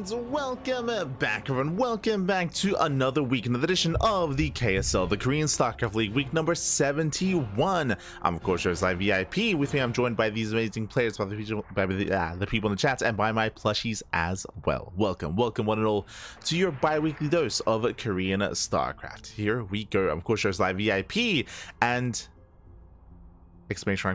And welcome back, everyone. Welcome back to another week, another edition of the KSL, the Korean StarCraft League, week number 71. I'm, of course, yours live VIP. With me, I'm joined by these amazing players, by the people in the chat, and by my plushies as well. Welcome, one and all, to your bi-weekly dose of Korean StarCraft. Here we go. I'm, of course, yours live VIP, and exclamation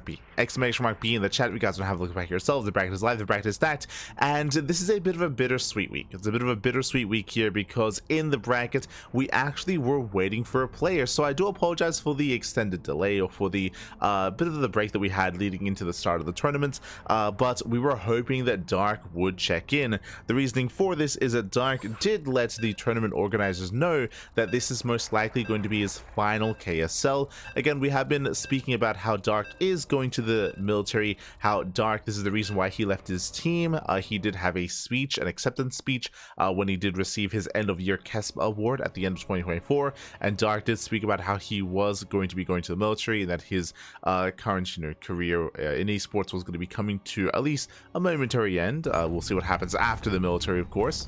mark B in the chat. You guys don't have a look back yourselves. The bracket is live, the bracket is stacked, and this is a bit of a bittersweet week. It's a bit of a bittersweet week here because in the bracket we actually were waiting for a player. So I do apologize for the extended delay or for the bit of the break that we had leading into the start of the tournament, but we were hoping that Dark would check in. The reasoning for this is that Dark did let the tournament organizers know that this is most likely going to be his final KSL. Again, we have been speaking about how Dark is going to the military, how Dark, this is the reason why he left his team. He did have a speech, an acceptance speech, when he did receive his end of year KESP award at the end of 2024, and Dark did speak about how he was going to be going to the military and that his current career in esports was going to be coming to at least a momentary end. We'll see what happens after the military, of course.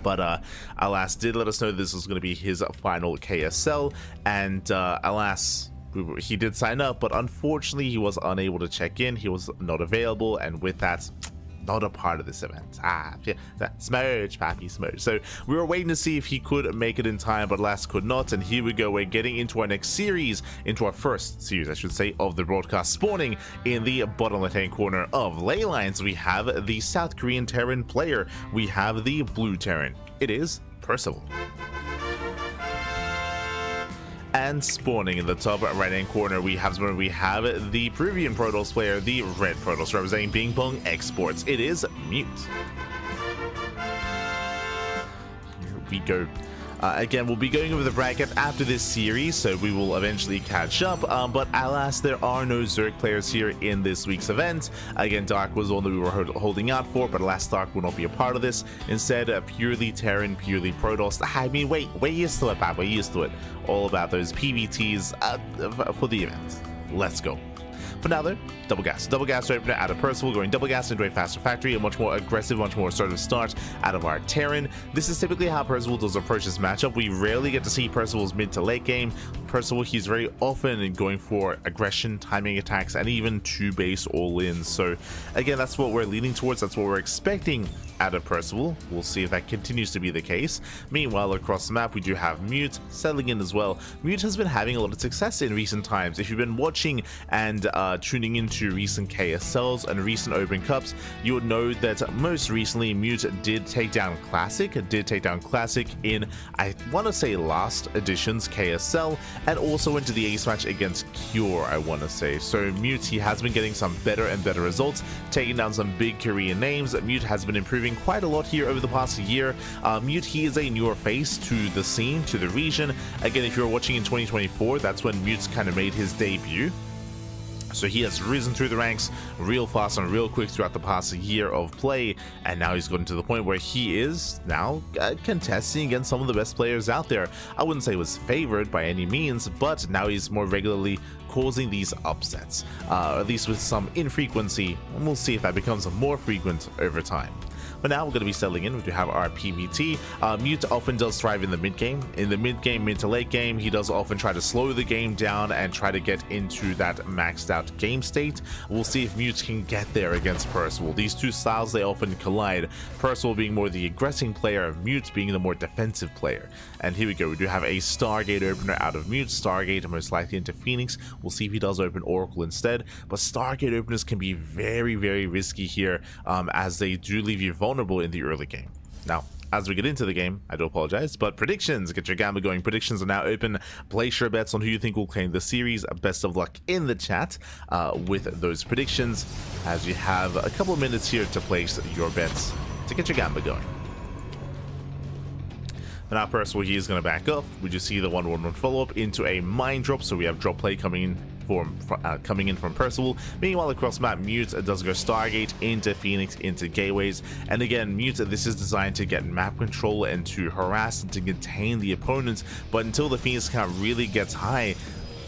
But alas, did let us know this was going to be his final KSL, and alas, he did sign up, but unfortunately he was unable to check in. He was not available, and with that, not a part of this event. Smurge, Pappy, Smurge. So we were waiting to see if he could make it in time, but alas could not. And here we go, we're getting into our next series, into our first series, I should say, of the broadcast. Spawning in the bottom left-hand corner of Leylines, we have the South Korean Terran player. We have the blue Terran. It is Percival. And spawning in the top right-hand corner, we have the Peruvian Protoss player, the red Protoss, representing Ping Pong Exports. It is Mute. Here we go. Again, we'll be going over the bracket after this series, so we will eventually catch up, but alas, there are no Zerg players here in this week's event. Again, Dark was the one that we were holding out for, but alas, Dark will not be a part of this. Instead, purely Terran, purely Protoss. I mean, we're used to it, Pat, we're used to it. All about those PVTs for the event. Let's go. For now though, double gas opener out of Percival, going double gas into a faster factory, a much more aggressive, much more assertive start out of our Terran. This is typically how Percival does approach this matchup. We rarely get to see Percival's mid to late game. Percival, he's very often going for aggression, timing attacks, and even two base all in. So again, that's what we're leaning towards, that's what we're expecting out of Percival. We'll see if that continues to be the case. Meanwhile, across the map, we do have Mute settling in as well. Mute has been having a lot of success in recent times. If you've been watching and tuning into recent KSLs and recent Open Cups, you would know that most recently Mute did take down Classic in, I want to say, last edition's KSL, and also went to the ace match against Cure, I want to say. So Mute, he has been getting some better and better results, taking down some big Korean names. Mute has been improving quite a lot here over the past year. Mute, he is a newer face to the scene, to the region. Again, if you're watching in 2024, that's when Mute kind of made his debut. So he has risen through the ranks real fast and real quick throughout the past year of play, and now he's gotten to the point where he is now contesting against some of the best players out there. I wouldn't say he was favored by any means, but now he's more regularly causing these upsets, at least with some infrequency, and we'll see if that becomes more frequent over time. But now we're going to be settling in. We do have our PVT. Mute often does thrive in the mid game. In the mid game, mid to late game, he does often try to slow the game down and try to get into that maxed out game state. We'll see if Mute can get there against Percival. These two styles, they often collide. Percival being more the aggressing player, Mute being the more defensive player. And here we go. We do have a Stargate opener out of Mute. Stargate most likely into Phoenix. We'll see if he does open Oracle instead. But Stargate openers can be very, very risky here, as they do leave you vulnerable in the early game. Now, as we get into the game, I do apologize, but predictions, get your gamble going. Predictions are now open. Place your bets on who you think will claim the series. Best of luck in the chat with those predictions, as you have a couple of minutes here to place your bets to get your gamble going. And now Percival, he is going to back up. We just see the 1-1-1 follow-up into a mine drop, so we have drop play coming in from Percival. Meanwhile, across map, Mute does go Stargate into Phoenix into Gateways, and again, Mute, this is designed to get map control and to harass and to contain the opponents, but until the Phoenix count really gets high,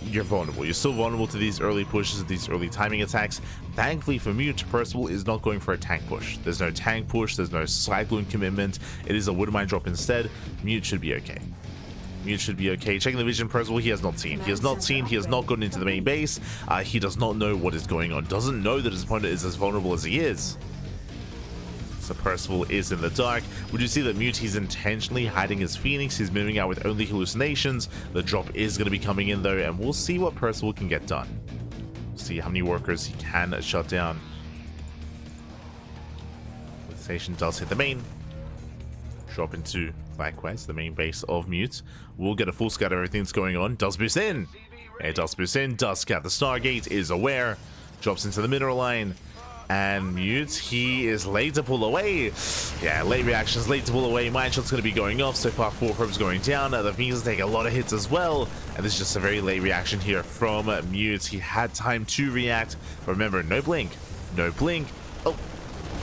you're vulnerable. You're still vulnerable to these early pushes, these early timing attacks. Thankfully for Mute, Percival is not going for a tank push. There's no tank push, there's no Cyclone commitment. It is a Wood Mine drop instead. Mute should be okay. Mute should be okay. Checking the vision, Percival, he has not seen. He has not seen, he has not gotten into the main base. He does not know what is going on. Doesn't know that his opponent is as vulnerable as he is. So Percival is in the dark. Would you see that Mute, he's intentionally hiding his Phoenix. He's moving out with only hallucinations. The drop is going to be coming in though, and we'll see what Percival can get done. See how many workers he can shut down. The station does hit the main. Drop into likewise the main base of Mute. We'll get a full scout of everything that's going on. Does boost in. It does boost in. Does scout the Stargate. Is aware. Drops into the mineral line. And Mute, he is late to pull away. Yeah, late reactions, late to pull away. Mine shot's going to be going off. So far, 4 probes going down. The Phoenix take a lot of hits as well. And this is just a very late reaction here from Mute. He had time to react. But remember, no blink. No blink. Oh,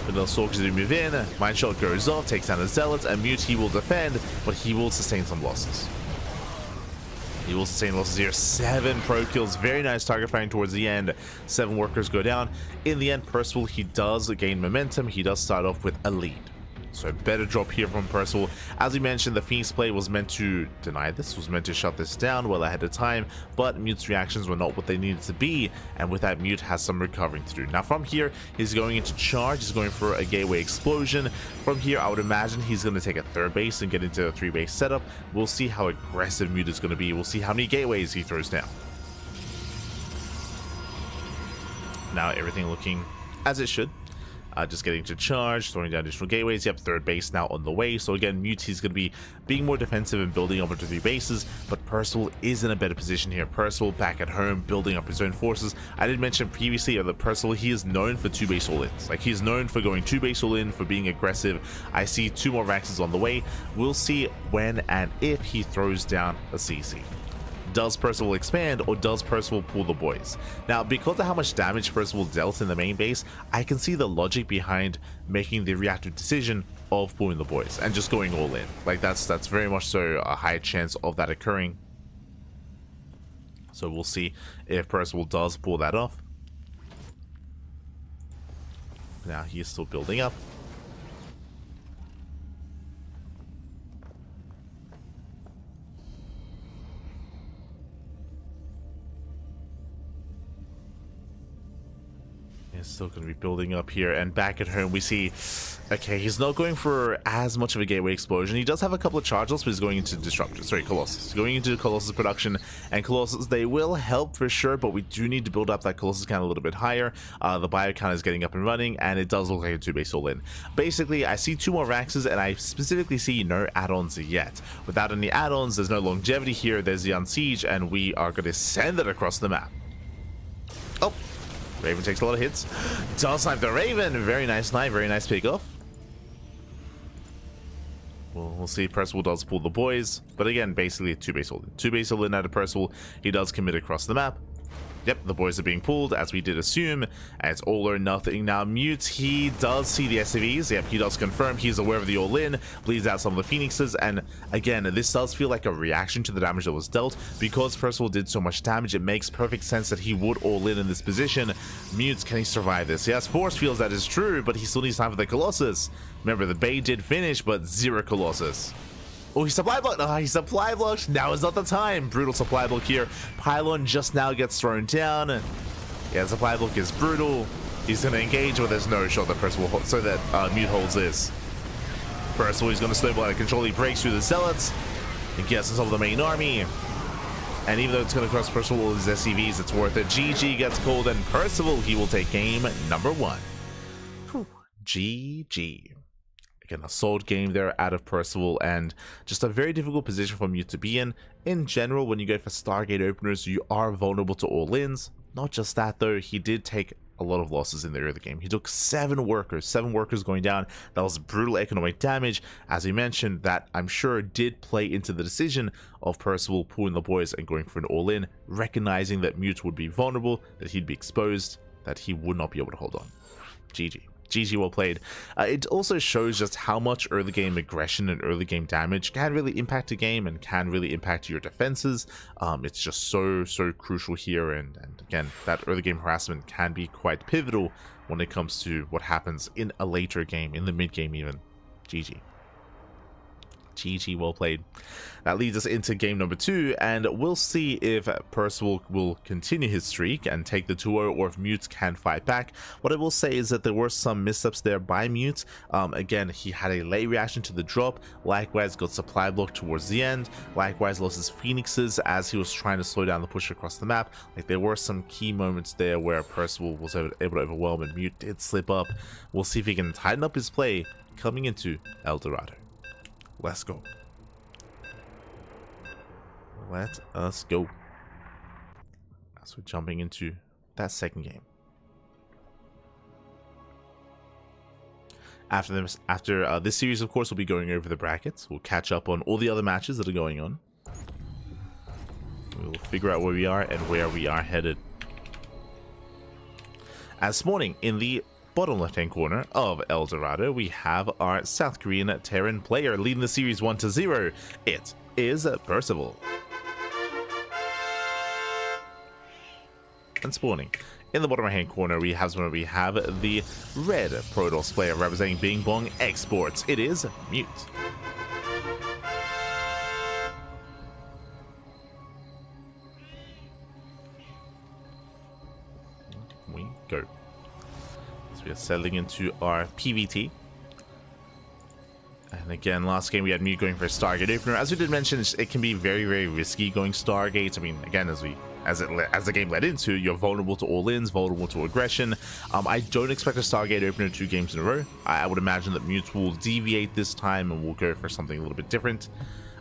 the little Stalkers do move in. Mine shot goes off, takes down the Zealots. And Mute, he will defend, but he will sustain some losses. He will sustain losses here. 7 pro kills. Very nice target firing towards the end. 7 workers go down. In the end, Percival, he does gain momentum. He does start off with a lead. So a better drop here from Percival. As we mentioned, the Phoenix play was meant to deny this, was meant to shut this down well ahead of time, but Mute's reactions were not what they needed to be, and with that, Mute has some recovering to do. Now from here, he's going into charge, he's going for a gateway explosion. From here, I would imagine he's going to take a 3rd base and get into a 3-base setup. We'll see how aggressive Mute is going to be. We'll see how many gateways he throws down. Now everything looking as it should. Just getting to charge, throwing down additional gateways. Yep, 3rd base now on the way. So again, Mute, he's going to be being more defensive and building up into 3 bases, but Percival is in a better position here. Percival back at home, building up his own forces. I did mention previously that Percival, he is known for 2-base all-ins. Like, he's known for going 2-base all-in, for being aggressive. I see 2 more Raxes on the way. We'll see when and if he throws down a CC. Does Percival expand, or does Percival pull the boys? Now, because of how much damage Percival dealt in the main base, I can see the logic behind making the reactive decision of pulling the boys and just going all in. Like, that's very much so a high chance of that occurring. So we'll see if Percival does pull that off. Now he is still building up. Still going to be building up here, and back at home we see, okay, he's not going for as much of a gateway explosion. He does have a couple of charges, but he's going into Disruptor, sorry, Colossus. He's going into Colossus production, and Colossus, they will help for sure, but we do need to build up that Colossus count a little bit higher. The bio count is getting up and running, and it does look like a 2-base all-in. Basically, I see 2 more Raxes, and I specifically see no add-ons yet. Without any add-ons, there's no longevity here. There's the Unsiege, and we are going to send it across the map. Oh, Raven takes a lot of hits. Does snipe the Raven. Very nice snipe. Very nice pick off. We'll see. Percival does pull the boys. But again, basically a 2-base all-in. 2-base all-in out of Percival. He does commit across the map. Yep, the boys are being pulled, as we did assume. And it's all or nothing. Now, Mute, he does see the SCVs. Yep, he does confirm. He's aware of the all-in. Bleeds out some of the Phoenixes. And again, this does feel like a reaction to the damage that was dealt. Because Percival did so much damage, it makes perfect sense that he would all-in in this position. Mute, can he survive this? He has force fields, that is true, but he still needs time for the Colossus. Remember, the Bay did finish, but 0 Colossus. Oh, he supply blocked. Oh, he supply blocked. Now is not the time. Brutal supply block here. Pylon just now gets thrown down. Yeah, supply block is brutal. He's going to engage, but there's no shot that Percival holds, so that Mute holds this. Percival, he's going to snowball out of control. He breaks through the Zealots and gets on top of the main army. And even though it's going to cost Percival his SCVs, it's worth it. GG gets called, and Percival, he will take game number 1. Whew. GG. Again, a solid game there out of Percival, and just a very difficult position for Mute to be in. In general, when you go for Stargate openers, you are vulnerable to all-ins. Not just that though, he did take a lot of losses in the early game. He took 7 workers going down. That was brutal economic damage. As we mentioned, that I'm sure did play into the decision of Percival pulling the boys and going for an all-in, recognizing that Mute would be vulnerable, that he'd be exposed, that he would not be able to hold on. GG. GG, well played. It also shows just how much early game aggression and early game damage can really impact a game and can really impact your defenses. It's just so crucial here, and again, that early game harassment can be quite pivotal when it comes to what happens in a later game, in the mid game even. GG. GG, well played. That leads us into game number 2, and we'll see if Percival will continue his streak and take the 2-0, or if Mute can fight back. What I will say is that there were some missteps there by Mute. Again, he had a late reaction to the drop, likewise got supply blocked towards the end, likewise lost his Phoenixes as he was trying to slow down the push across the map. Like, there were some key moments there where Percival was able to overwhelm, and Mute did slip up. We'll see if he can tighten up his play coming into El Dorado. Let's go. Let us go. As we're jumping into that second game. After this series, of course, we'll be going over the brackets. We'll catch up on all the other matches that are going on. We'll figure out where we are and where we are headed. As morning in the bottom left-hand corner of El Dorado, we have our South Korean Terran player leading the series 1-0. It is Percival. And spawning in the bottom right-hand corner, we have the red Protoss player representing Bing Bong Exports. It is Mute. We go. We are settling into our PVT. And again, last game we had Mute going for a Stargate opener. As we did mention, it can be very risky going Stargate. I mean, again, as the game led into, you're vulnerable to all-ins, vulnerable to aggression. I don't expect a Stargate opener 2 games in a row. I would imagine that Mute will deviate this time and will go for something a little bit different.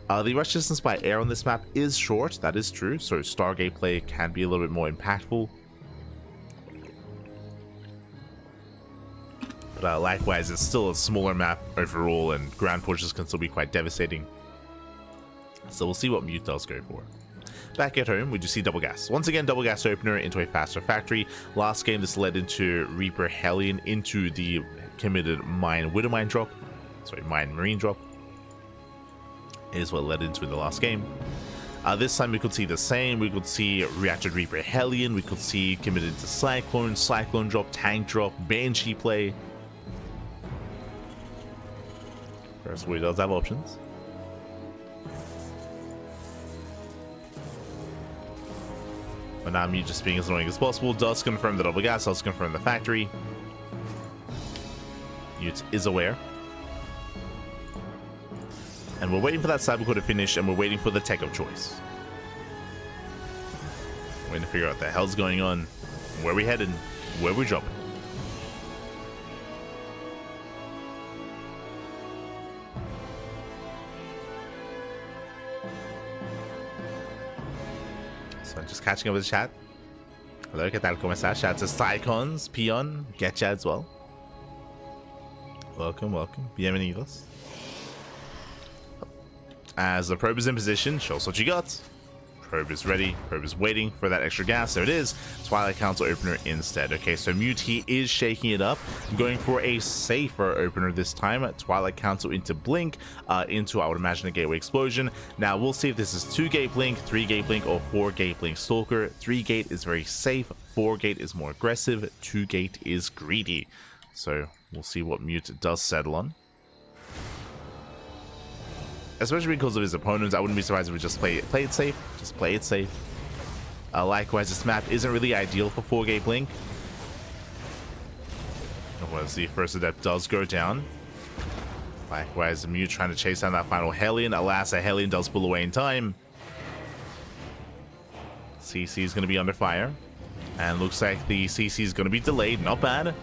The rush distance by air on this map is short, that is true, so Stargate play can be a little bit more impactful. Likewise, it's still a smaller map overall, and ground pushes can still be quite devastating. So we'll see what Mute does go for. Back at home, we do see double gas. Once again, double gas opener into a faster factory. Last game, this led into Reaper Hellion into the committed Mine Widow Mine drop. Sorry, Mine Marine drop. Is what led into in the last game. This time we could see the same. We could see Reactor Reaper Hellion. We could see committed to Cyclone, Cyclone drop, Tank drop, Banshee play. First, he does have options. But now Mute, just being as annoying as possible, does confirm the double gas, does confirm the factory. Mute is aware. And we're waiting for that Cybercore to finish, and we're waiting for the tech of choice. We're waiting to figure out what the hell's going on, where we headed, where we dropping. So just catching up with the chat. Hello, ¿qué tal? ¿Cómo estás? Shout out to Psycons, ByuN, Getcha as well. Welcome. Bienvenidos. As the probe is in position, show us what you got. Probe is ready. Probe is waiting for that extra gas. There it is. Twilight Council opener instead. Okay, so Mute, he is shaking it up. Going for a safer opener this time. Twilight Council into Blink, into, I would imagine, a Gateway Explosion. Now, we'll see if this is 2-gate Blink, 3-gate Blink, or 4-gate Blink Stalker. 3-gate is very safe. 4-gate is more aggressive. 2-gate is greedy. So, we'll see what Mute does settle on. Especially because of his opponents, I wouldn't be surprised if we just play it safe. Just play it safe. Likewise, this map isn't really ideal for 4-gate Blink. As the first adept does go down. Likewise, Mute trying to chase down that final Hellion. Alas, a Hellion does pull away in time. CC is going to be under fire. And looks like the CC is going to be delayed. Not bad.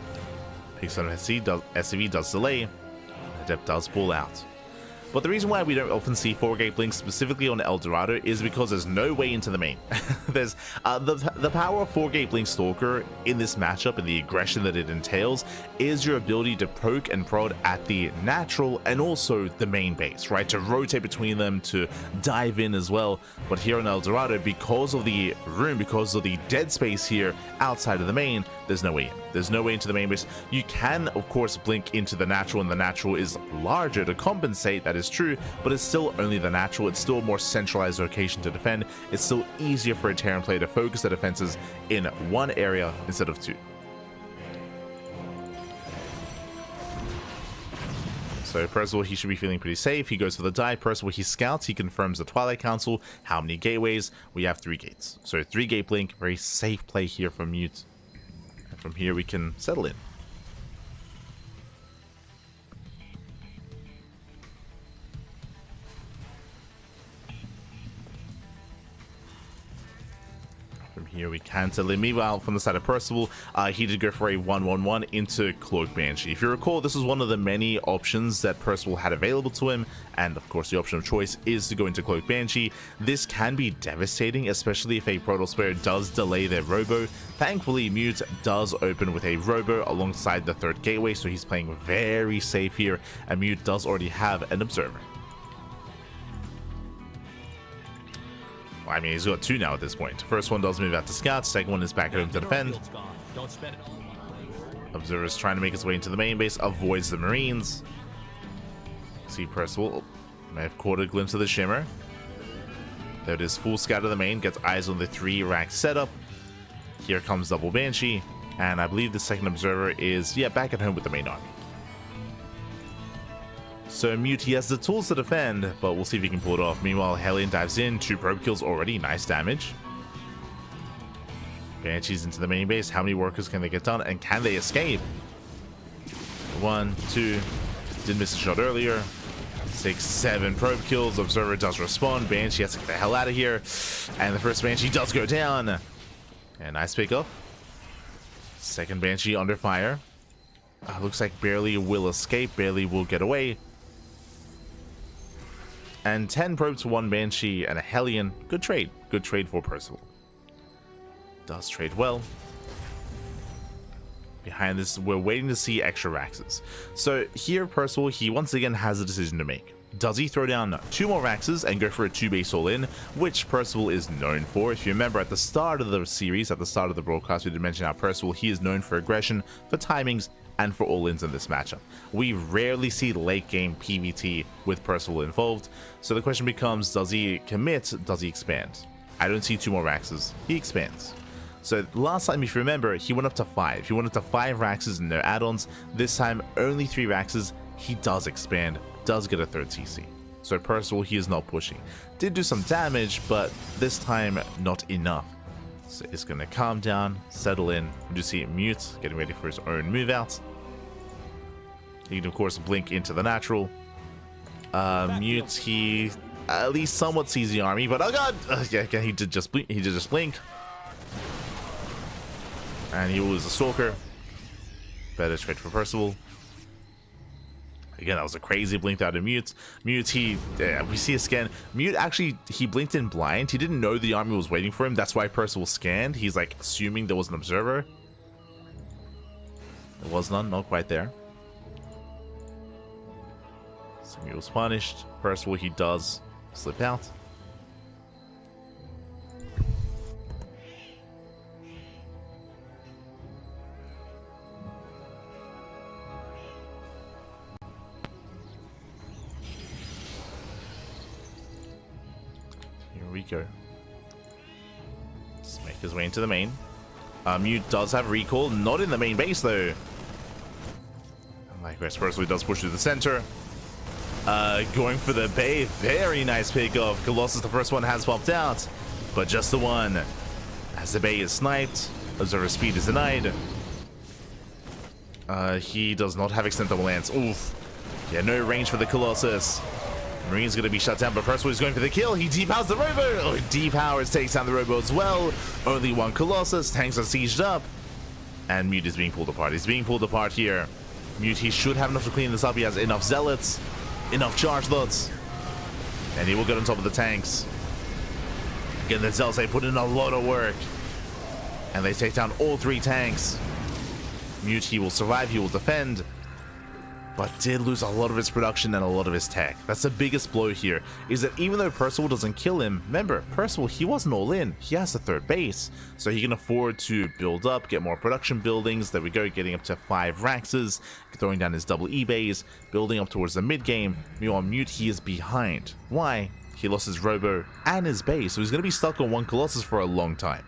Picks on SCV does delay. Adept does pull out. But the reason why we don't often see 4-gate blinks specifically on El Dorado is because there's no way into the main. There's the power of 4-gate blink Stalker in this matchup and the aggression that it entails is your ability to poke and prod at the natural and also the main base, right? To rotate between them, to dive in as well. But here on El Dorado, because of the room, because of the dead space here outside of the main, there's no way in. There's no way into the main base. You can, of course, blink into the natural, and the natural is larger to compensate, that is true, but it's still only the natural. It's still a more centralized location to defend. It's still easier for a Terran player to focus their defenses in one area instead of two. So Percival, he should be feeling pretty safe. He goes for the dive. Percival, he scouts. He confirms the Twilight Council. How many gateways? We have 3 gates. So 3-gate blink. Very safe play here from Mute. And from here we can settle in. Here we can settle in. Meanwhile, from the side of Percival, he did go for a 1-1-1 into Cloak Banshee. If you recall, this was one of the many options that Percival had available to him, and of course the option of choice is to go into Cloak Banshee. This can be devastating, especially if a Protoss player does delay their Robo. Thankfully, Mute does open with a Robo alongside the 3rd gateway, so he's playing very safe here, and Mute does already have an Observer. I mean, he's got 2 now at this point. First one does move out to scout, second one is back at home to defend. Observer's trying to make his way into the main base, avoids the Marines. See Percival may have caught a glimpse of the Shimmer. There it is, full scout of the main, gets eyes on the 3-rack setup. Here comes double Banshee, and I believe the second Observer is, yeah, back at home with the main army. So Mute, he has the tools to defend, but we'll see if he can pull it off. Meanwhile, Hellion dives in, 2 probe kills already, nice damage. Banshees into the main base. How many workers can they get done, and can they escape? 1, 2, did miss a shot earlier. 6, 7 probe kills. Observer does respond. Banshee has to get the hell out of here, and the first Banshee does go down. And nice pick up. Second Banshee under fire. Looks like Barely will escape, Barely will get away. And 10 probes to 1 Banshee and a Hellion. Good trade for Percival. Does trade well. Behind this, we're waiting to see extra Raxes. So here, Percival, he once again has a decision to make. Does he throw down 2 more Raxes and go for a 2-base all-in, which Percival is known for? If you remember at the start of the series, at the start of the broadcast, we did mention how Percival, he is known for aggression, for timings, and for all-ins in this matchup. We rarely see late-game PvT with Percival involved, so the question becomes, does he commit, does he expand? I don't see 2 more Raxes, he expands. So last time, if you remember, he went up to 5. He went up to 5 Raxes and no add-ons. This time, only 3 Raxes. He does expand, does get a 3rd CC. So Percival, he is not pushing. Did do some damage, but this time, not enough. So it's going to calm down, settle in. We do see Mute getting ready for his own move out. He can, of course, blink into the natural. Mute, he at least somewhat sees the army, but oh god! Yeah, he did just blink. He did just blink. And he will lose the Stalker. Better trade for Percival. Again, that was a crazy blink out of Mute. Mute, we see a scan. Mute actually, he blinked in blind. He didn't know the army was waiting for him. That's why Percival scanned. He's like assuming there was an Observer. There was none, not quite there. So Mute was punished. Percival, he does slip out. We go. Let's make his way into the main. Mute does have recall, not in the main base though. Like Percival does push through the center. Going for the Bay, very nice pick off. Colossus, the first one has popped out, but just the one. As the Bay is sniped, Observer speed is denied. He does not have extended double lance. Oof. Yeah, no range for the Colossus. Marine's going to be shut down, but Percival is going for the kill. He depowers the Robo. Oh, depowers, takes down the Robo as well. Only 1 Colossus. Tanks are sieged up. And Mute is being pulled apart. He's being pulled apart here. Mute, he should have enough to clean this up. He has enough Zealots. Enough charge lots. And he will get on top of the tanks. Again, the Zealots, they put in a lot of work. And they take down all 3 tanks. Mute, he will survive, he will defend. But did lose a lot of his production and a lot of his tech. That's the biggest blow here, is that even though Percival doesn't kill him, remember, Percival, he wasn't all in. He has the 3rd base. So he can afford to build up, get more production buildings. There we go, getting up to 5 Raxes, throwing down his double E base, building up towards the mid game. Meanwhile, Mute, he is behind. Why? He lost his Robo and his base, so he's going to be stuck on 1 Colossus for a long time.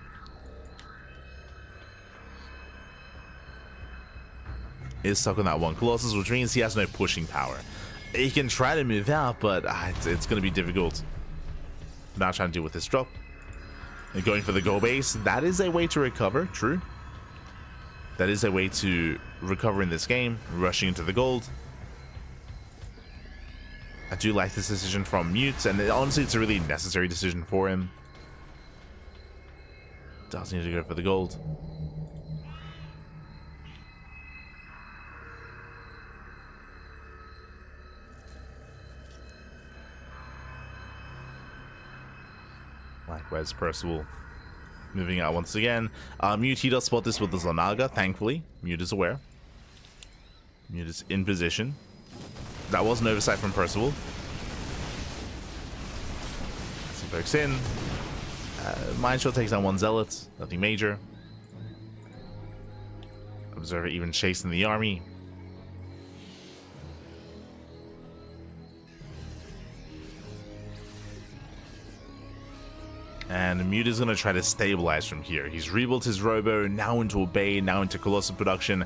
Is stuck on that 1 Colossus, which means he has no pushing power. He can try to move out, but it's going to be difficult. Now trying to deal with this drop. And going for the goal base. That is a way to recover, true. That is a way to recover in this game, rushing into the gold. I do like this decision from Mute, and honestly it's a really necessary decision for him. Does need to go for the gold. Likewise, Percival moving out once again. Mute, he does spot this with the Zanaga, thankfully. Mute is aware. Mute is in position. That was an oversight from Percival. As he pokes in. Mindshot takes down 1 Zealot. Nothing major. Observer even chasing the army. And Mute is going to try to stabilize from here. He's rebuilt his Robo, now into a Bay, now into Colossal production.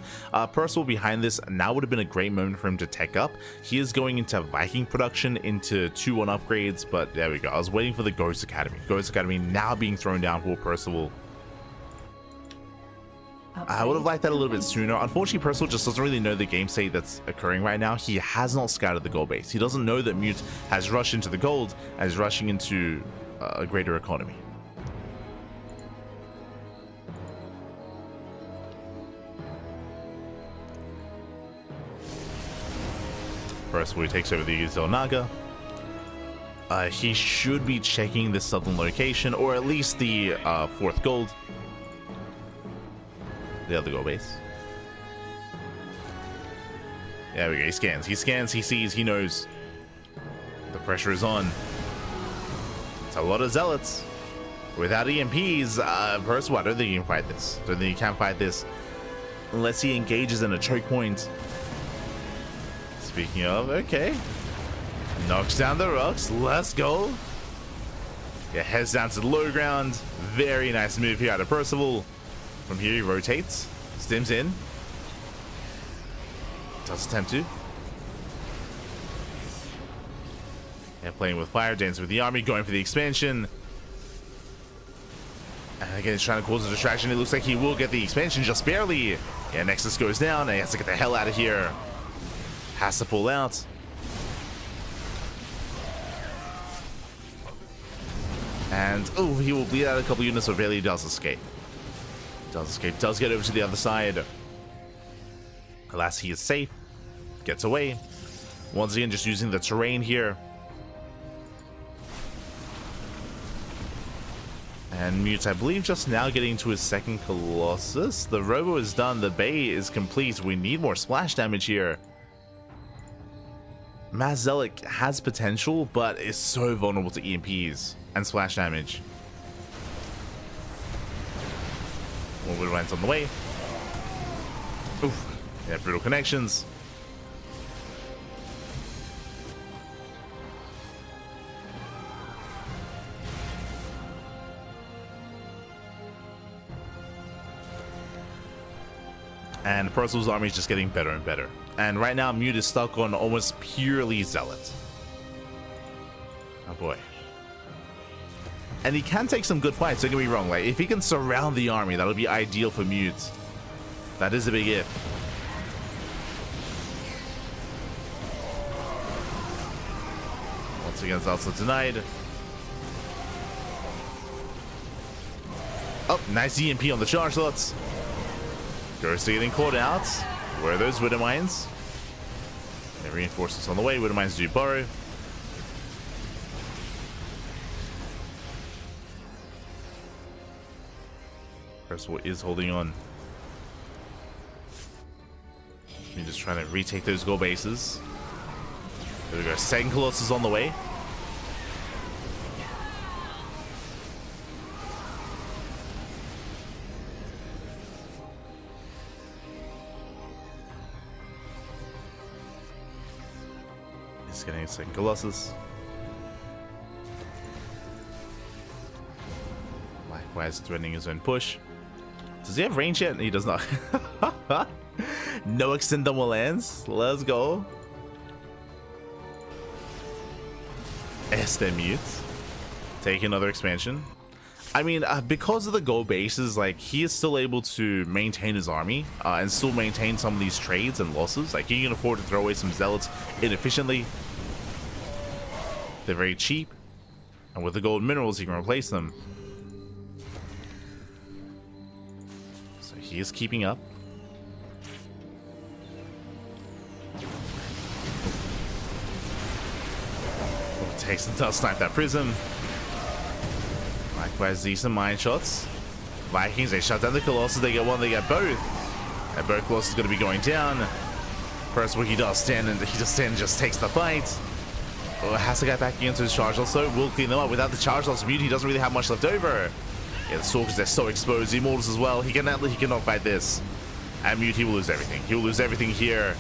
Percival behind this, now would have been a great moment for him to tech up. He is going into Viking production, into 2-1 upgrades, but there we go. I was waiting for the Ghost Academy. Ghost Academy now being thrown down for Percival. I would have liked that a little bit sooner. Unfortunately, Percival just doesn't really know the game state that's occurring right now. He has not scouted the gold base. He doesn't know that Mute has rushed into the gold and is rushing into a greater economy. First, he takes over the Zelnaga. He should be checking the southern location, or at least the 4th gold. The other gold base. There we go. He scans. He scans. He sees. He knows. The pressure is on. It's a lot of Zealots. Without EMPs, Percival, I don't think he can fight this. Don't think he can fight this unless he engages in a choke point. Speaking of, okay. Knocks down the rocks. Let's go. Yeah, heads down to the low ground. Very nice move here out of Percival. From here he rotates. Stims in. Does attempt to. Yeah, playing with fire, dancing with the army, going for the expansion. And again, he's trying to cause a distraction. It looks like he will get the expansion just barely. Yeah, Nexus goes down, and he has to get the hell out of here. Has to pull out. And, oh, he will bleed out a couple units, but barely does escape. Does escape, does get over to the other side. Alas, he is safe. Gets away. Once again, just using the terrain here. And Mute, I believe, just now getting to his 2nd Colossus. The Robo is done. The Bay is complete. We need more splash damage here. Mass Zealot has potential, but is so vulnerable to EMPs and splash damage. More Wood Lines on the way. Oof. Yeah, brutal connections. And Percival's army is just getting better and better. And right now, Mute is stuck on almost purely Zealot. Oh boy. And he can take some good fights, don't get me wrong. Like, if he can surround the army, that'll be ideal for Mute. That is a big if. Once again, it's also denied. Oh, nice EMP on the charge slots. Ghost getting caught out. Where are those Widow Mines? Yeah, reinforcements on the way. Wouldn't mind to do burrow. Percival is holding on. You're just trying to retake those gold bases. There we go. Second Colossus on the way. He's getting a second Colossus. Likewise, threatening his own push. Does he have range yet? He does not. No extendable lands. Let's go. Mute. Take another expansion. I mean, because of the gold bases, like, he is still able to maintain his army and still maintain some of these trades and losses. Like, he can afford to throw away some zealots inefficiently. They're very cheap. And with the gold minerals, he can replace them. So he is keeping up. Takes and does snipe that prism. Likewise, decent mine shots. Vikings, they shut down the Colossus. They get one, they get both. And both Colossus is going to be going down. First, what he does stand and just takes the fight. Oh, has to get back into his charge also. Will clean them up. Without the charge loss, Beauty doesn't really have much left over. Yeah, the Stalkers, they're so exposed. The Immortals as well. He cannot fight this. And Mute, he will lose everything. He will lose everything here.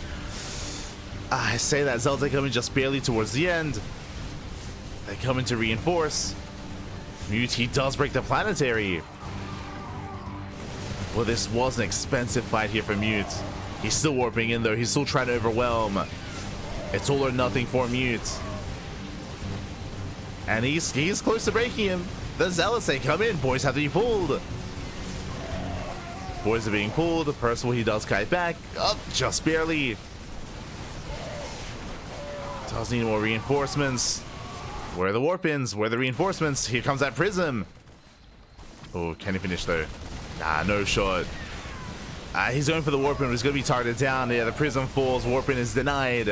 I say that Zelda coming just barely towards the end. They come in to reinforce. Mute, he does break the planetary. Well, this was an expensive fight here for Mute. He's still warping in though. He's still trying to overwhelm. It's all or nothing for Mute. And he's close to breaking him. The Zealots, they come in. Boys have to be pulled. Boys are being pulled. Percival, he does kite back. Up, just barely. Does need more reinforcements. Where are the warp-ins? Where are the reinforcements? Here comes that prism. Oh, can he finish though? Nah, no shot. He's going for the warp-in, but he's going to be targeted down. Yeah, the prism falls. Warp-in is denied.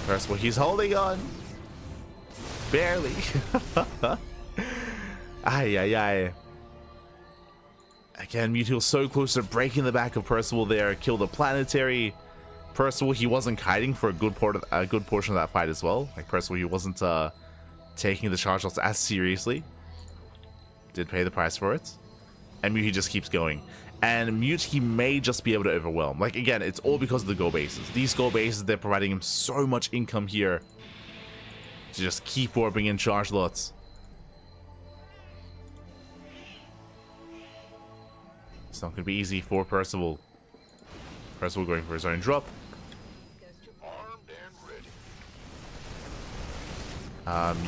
First, well, he's holding on. Barely. Ay, ay, ay. Again, Mewtwo so close to breaking the back of Percival there. Kill the planetary. Percival, he wasn't kiting for a good portion of that fight as well. Like, Percival, he wasn't taking the charge loss as seriously. Did pay the price for it. And Mute, he just keeps going. And Mute, he may just be able to overwhelm. Like, again, it's all because of the gold bases. These gold bases, they're providing him so much income here to just keep warping in charge lots. It's not going to be easy for Percival. Percival going for his own drop.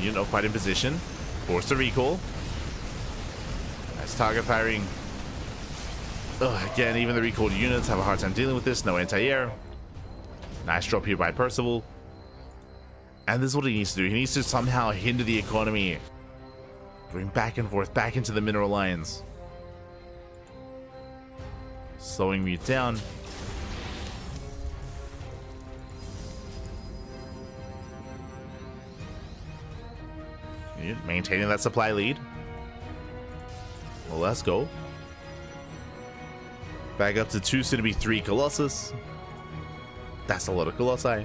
Mute not quite in position. Forced to recall. Nice target firing. Again, even the recalled units have a hard time dealing with this. No anti-air. Nice drop here by Percival. And this is what he needs to do. He needs to somehow hinder the economy. Going back and forth, back into the mineral lines. Slowing Mute down. Maintaining that supply lead. Well, let's go. Back up to 2, soon to be 3 Colossus. That's a lot of Colossi.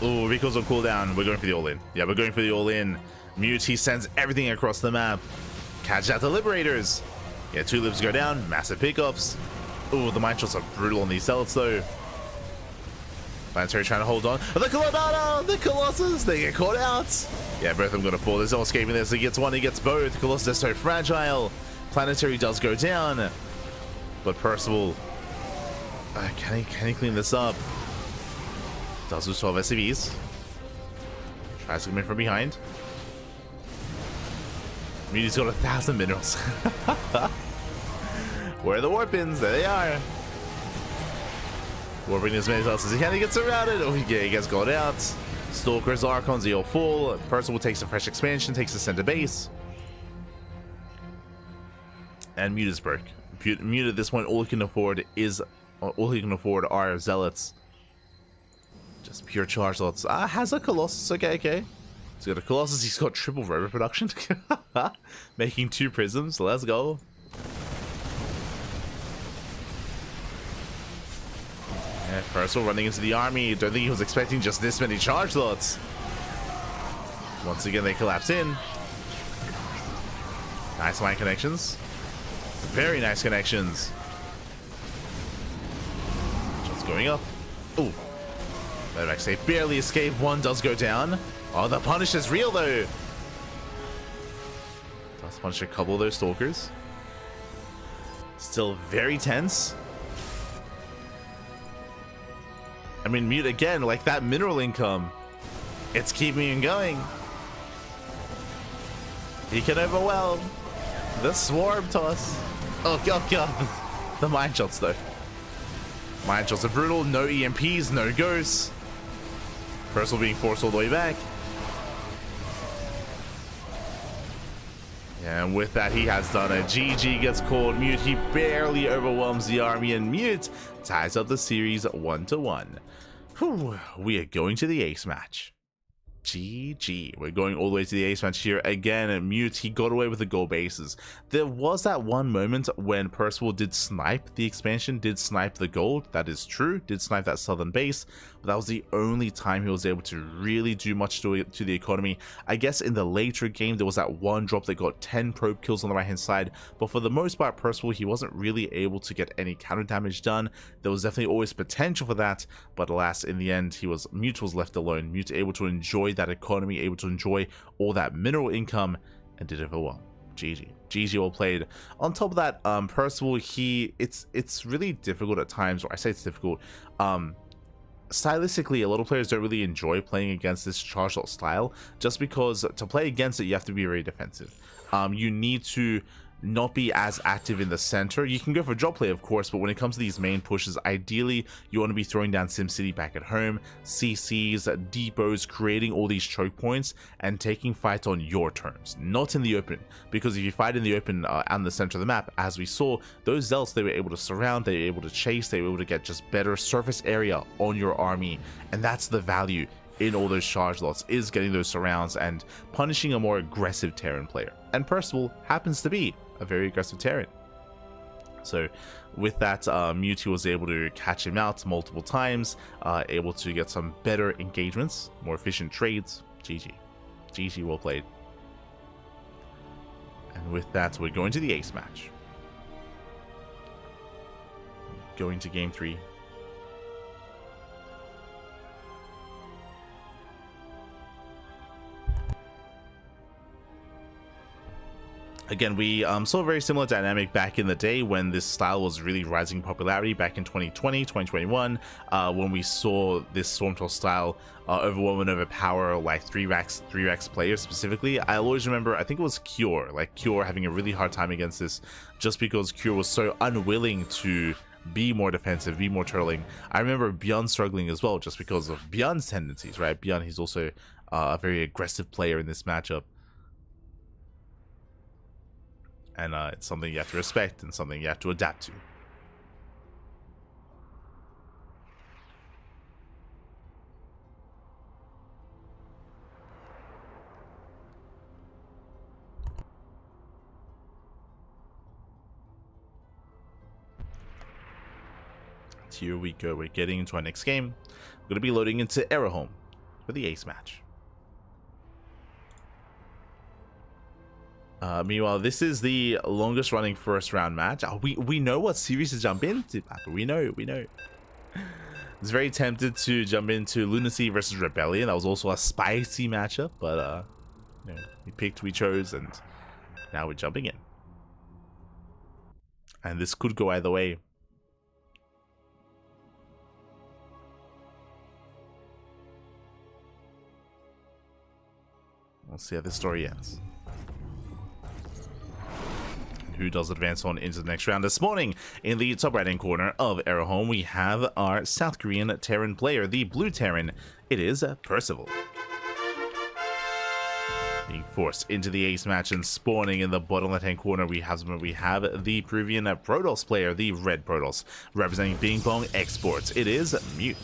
Oh, Rico's on cooldown. We're going for the all-in. Yeah, we're going for the all-in. Mute, he sends everything across the map. Catch out the Liberators. Yeah, 2 libs go down. Massive pickups. Oh, the mine shots are brutal on these zealots, though. Planetary trying to hold on. The Colossus, they get caught out. Yeah, both of them going to fall. There's no escaping this. He gets one, he gets both. Colossus is so fragile. Planetary does go down. But Percival, can he clean this up? Does lose 12 SCVs. Tries to come in from behind. Mete's got 1,000 minerals. Where are the warp-ins? There they are. Warping as many cells as he can. He gets surrounded. Oh, he gets caught out. Stalkers, Archons, they all fall. Percival takes a fresh expansion, takes the center base. And Mute is broke. Mute at this point, all he can afford are Zealots. Just pure charge lots. Has a Colossus, okay. He's got a Colossus, he's got triple robo production. Making 2 prisms, let's go. Yeah, Percival running into the army. Don't think he was expecting just this many charge lots. Once again, they collapse in. Nice line connections. Very nice connections. Just going up. Ooh. They barely escape. One does go down. Oh, the punish is real though. Does punish a couple of those stalkers. Still very tense. I mean, Mute again, like that mineral income. It's keeping him going. He can overwhelm. The swarm toss. Oh god. The mine shots though. Mine shots are brutal. No EMPs, no ghosts. Percival being forced all the way back. Yeah, and with that, he has done it. GG gets called. Mute, he barely overwhelms the army, and Mute ties up the series 1-1. Whew, we are going to the ace match. GG. We're going all the way to the ace match here again. And Mute, he got away with the gold bases. There was that one moment when Percival did snipe the expansion, did snipe the gold. That is true. Did snipe that southern base. But that was the only time he was able to really do much to the economy. I guess in the later game, there was that one drop that got 10 probe kills on the right hand side. But for the most part, Percival, he wasn't really able to get any counter damage done. There was definitely always potential for that. But alas, in the end, Mute was left alone. Mute able to enjoy that economy, able to enjoy all that mineral income, and did it well. GG well played. On top of that, Percival, it's really difficult at times, or I say it's difficult. Stylistically, a lot of players don't really enjoy playing against this charge lot style, just because to play against it, you have to be very defensive. You need to not be as active in the center. You can go for drop play, of course, but when it comes to these main pushes, ideally you want to be throwing down SimCity back at home, CCs, depots, creating all these choke points and taking fights on your terms, not in the open. Because if you fight in the open and the center of the map, as we saw, those zealots, they were able to surround, they were able to chase, they were able to get just better surface area on your army, and that's the value in all those charge lots, is getting those surrounds and punishing a more aggressive Terran player. And Percival happens to be a very aggressive Terran. So with that, Mute was able to catch him out multiple times, able to get some better engagements, more efficient trades. GG well played. And with that, we're going to the ace match. Going to game 3. Again, we saw a very similar dynamic back in the day when this style was really rising in popularity back in 2020, 2021, when we saw this Storm Toss style overwhelm and overpower like 3-Rex players specifically. I always remember, I think it was Cure having a really hard time against this, just because Cure was so unwilling to be more defensive, be more turtling. I remember ByuN struggling as well, just because of ByuN's tendencies, right? ByuN, he's also a very aggressive player in this matchup. And it's something you have to respect and something you have to adapt to. Here we go. We're getting into our next game. We're going to be loading into herO for the ace match. Meanwhile, this is the longest running first round match. We know what series to jump into. We know. It's very tempted to jump into Lunacy versus Rebellion. That was also a spicy matchup, but you know, we chose, and now we're jumping in. And this could go either way. We'll see how this story ends. who does advance on into the next round. This morning, in the top right-hand corner of herO, we have our South Korean Terran player, the blue Terran. It is Percival. Being forced into the ace match and spawning in the bottom left-hand corner, we have the Peruvian Protoss player, the red Protoss, representing Bing Bong Exports. It is Mute.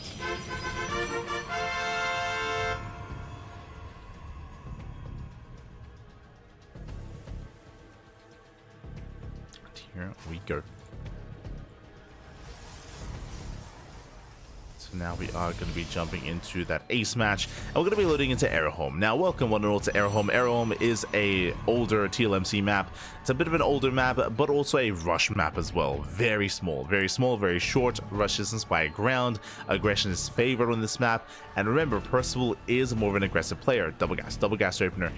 Here we go. So now we are going to be jumping into that ace match, and we're going to be loading into herO. Now, welcome one and all to herO. herO is a older TLMC map. It's a bit of an older map, but also a rush map as well. Very small, very short. Rush distance by ground. Aggression is favored on this map, and remember, Percival is more of an aggressive player. Double gas opener.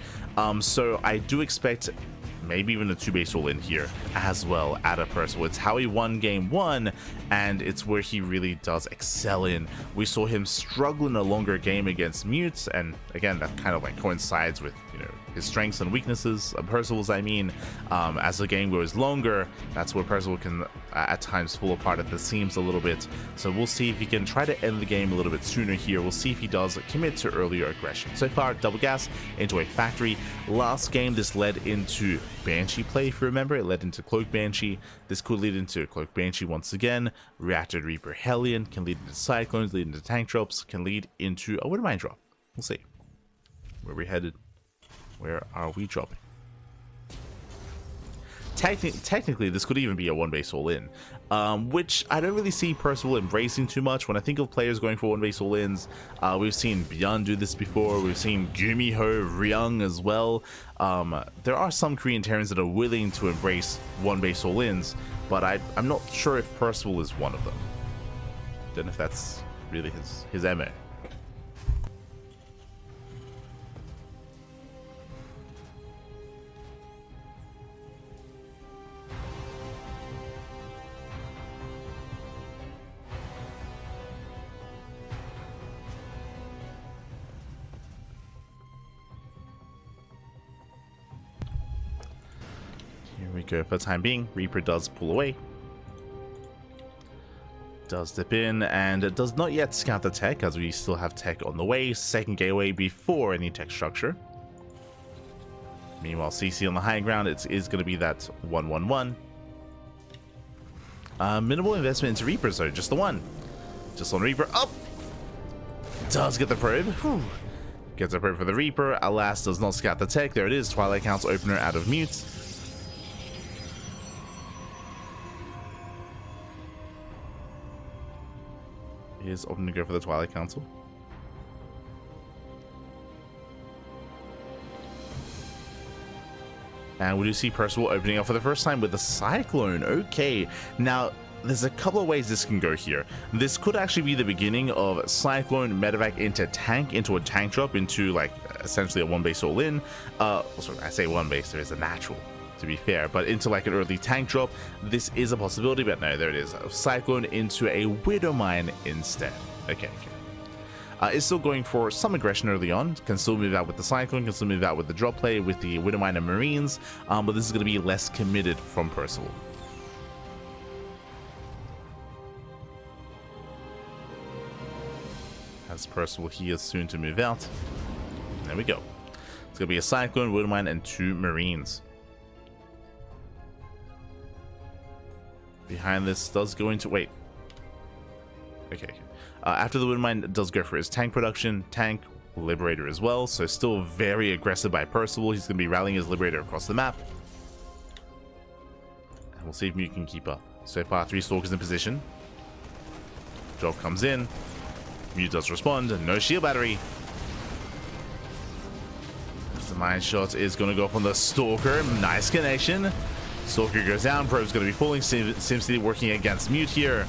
So I do expect maybe even a 2-base all in here as well out of Percival. It's how he won game 1, and it's where he really does excel in. We saw him struggle in a longer game against Mutes, and again, that kind of like coincides with, you know, his strengths and weaknesses, Percival's I mean. As the game goes longer, that's where Percival can at times fall apart at the seams a little bit. So we'll see if he can try to end the game a little bit sooner here. We'll see if he does commit to earlier aggression. So far, double gas into a factory. Last game, this led into Banshee play, if you remember. It led into Cloak Banshee. This could lead into Cloak Banshee once again. Reactor Reaper Hellion can lead into Cyclones, lead into Tank Drops, can lead into a Widowmine drop. We'll see. Where are we headed? Where are we dropping? Technically, this could even be a 1-base all-in, which I don't really see Percival embracing too much. When I think of players going for 1-base all-ins, we've seen ByuN do this before. We've seen Gumiho, Ryung as well. There are some Korean Terrans that are willing to embrace 1-base all-ins, but I'm not sure if Percival is one of them. Don't know if that's really his MO. Here we go. For the time being, Reaper does pull away. Does dip in, and it does not yet scout the tech, as we still have tech on the way. Second gateway before any tech structure. Meanwhile, CC on the high ground, it is going to be that 1-1-1. Minimal investment into Reaper, so just the one. Just on Reaper. Up! Does get the probe. Whew. Gets a probe for the Reaper. Alas, does not scout the tech. There it is. Twilight Council opener out of Mute. Is opting to go for the Twilight Council. And we do see Percival opening up for the first time with the Cyclone. Okay, now there's a couple of ways this can go here. This could actually be the beginning of Cyclone medevac into tank, into a tank drop, into like essentially a 1-base all-in. Sorry, I say 1-base, there is a natural, to be fair, but into like an early tank drop. This is a possibility, but no, there it is. Cyclone into a Widowmine instead. Okay. It's still going for some aggression early on. Can still move out with the Cyclone, can still move out with the drop play, with the Widowmine and Marines, but this is going to be less committed from Percival. As Percival, he is soon to move out. There we go. It's going to be a Cyclone, Widowmine, and 2 Marines. Behind this does go into... Wait. Okay. After the Widowmine does go for his tank production, tank, Liberator as well, so still very aggressive by Percival. He's going to be rallying his Liberator across the map. And we'll see if Mute can keep up. So far, 3 Stalkers in position. Drop comes in. Mute does respond. No shield battery. The mine shot is going to go up on the Stalker. Nice connection. Stalker goes down. Probe's going to be falling. SimCity working against Mute here.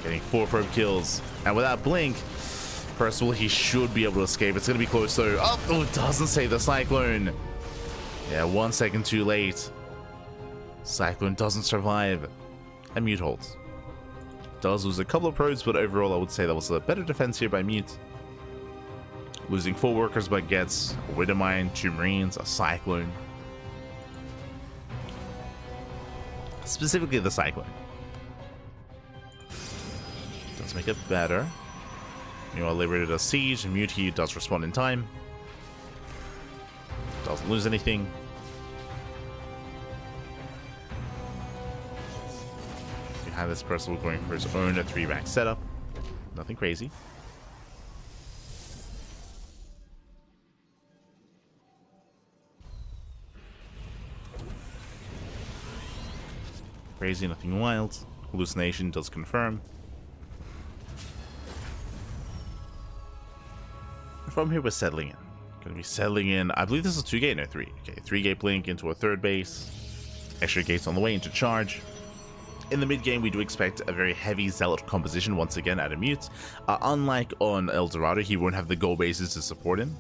Getting 4 probe kills. And without Blink, Percival, he should be able to escape. It's going to be close though. Oh, it doesn't save the Cyclone. Yeah, 1 second too late. Cyclone doesn't survive. And Mute holds. Does lose a couple of probes, but overall I would say that was a better defense here by Mute. Losing 4 workers, but gets a Widowmine, 2 Marines, a Cyclone. specifically the Cyclone. Does make it better. Meanwhile, Liberator does Siege, and Mute does respond in time. Doesn't lose anything. Behind this, Percival going for his own 3-rack setup. Nothing crazy. Crazy, nothing wild. Hallucination does confirm. From here, we're settling in. Gonna be settling in. I believe this is 2-gate, no 3. Okay, 3-gate blink into a 3rd base. Extra gates on the way into charge. In the mid game, we do expect a very heavy Zealot composition once again out of Mute. Unlike on El Dorado, he won't have the gold bases to support him.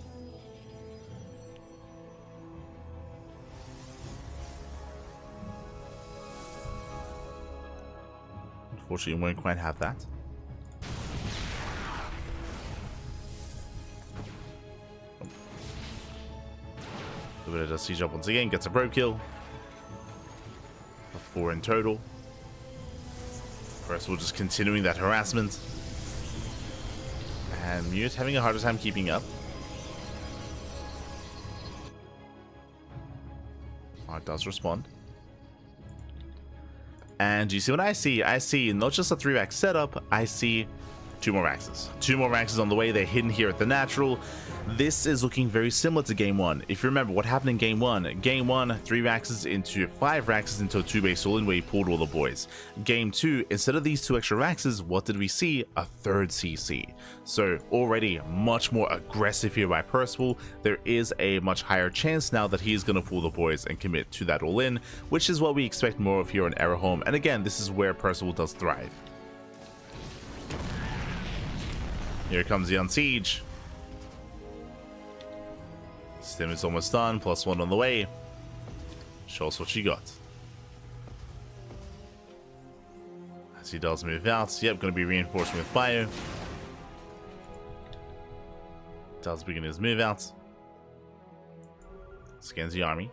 Unfortunately, won't quite have that. A bit of siege up once again, gets a pro kill. 4 in total. Percival just continuing that harassment. And Mute having a harder time keeping up. Art does respond. And you see what I see? I see not just a 3-rack setup, I see 2 more Raxes. 2 more Raxes on the way. They're hidden here at the natural. This is looking very similar to game 1. If you remember what happened in game 1, 3 Raxes into 5 Raxes into a 2-base all-in where he pulled all the boys. Game 2, instead of these 2 extra Raxes, what did we see? A 3rd CC. So already much more aggressive here by Percival. There is a much higher chance now that he's going to pull the boys and commit to that all-in, which is what we expect more of here on herO. And again, this is where Percival does thrive. Here comes the Unsiege. Stim is almost done, +1 on the way. Show us what you got. As he does move out. Yep, going to be reinforcing with ByuN. Does begin his move out. Scans the army.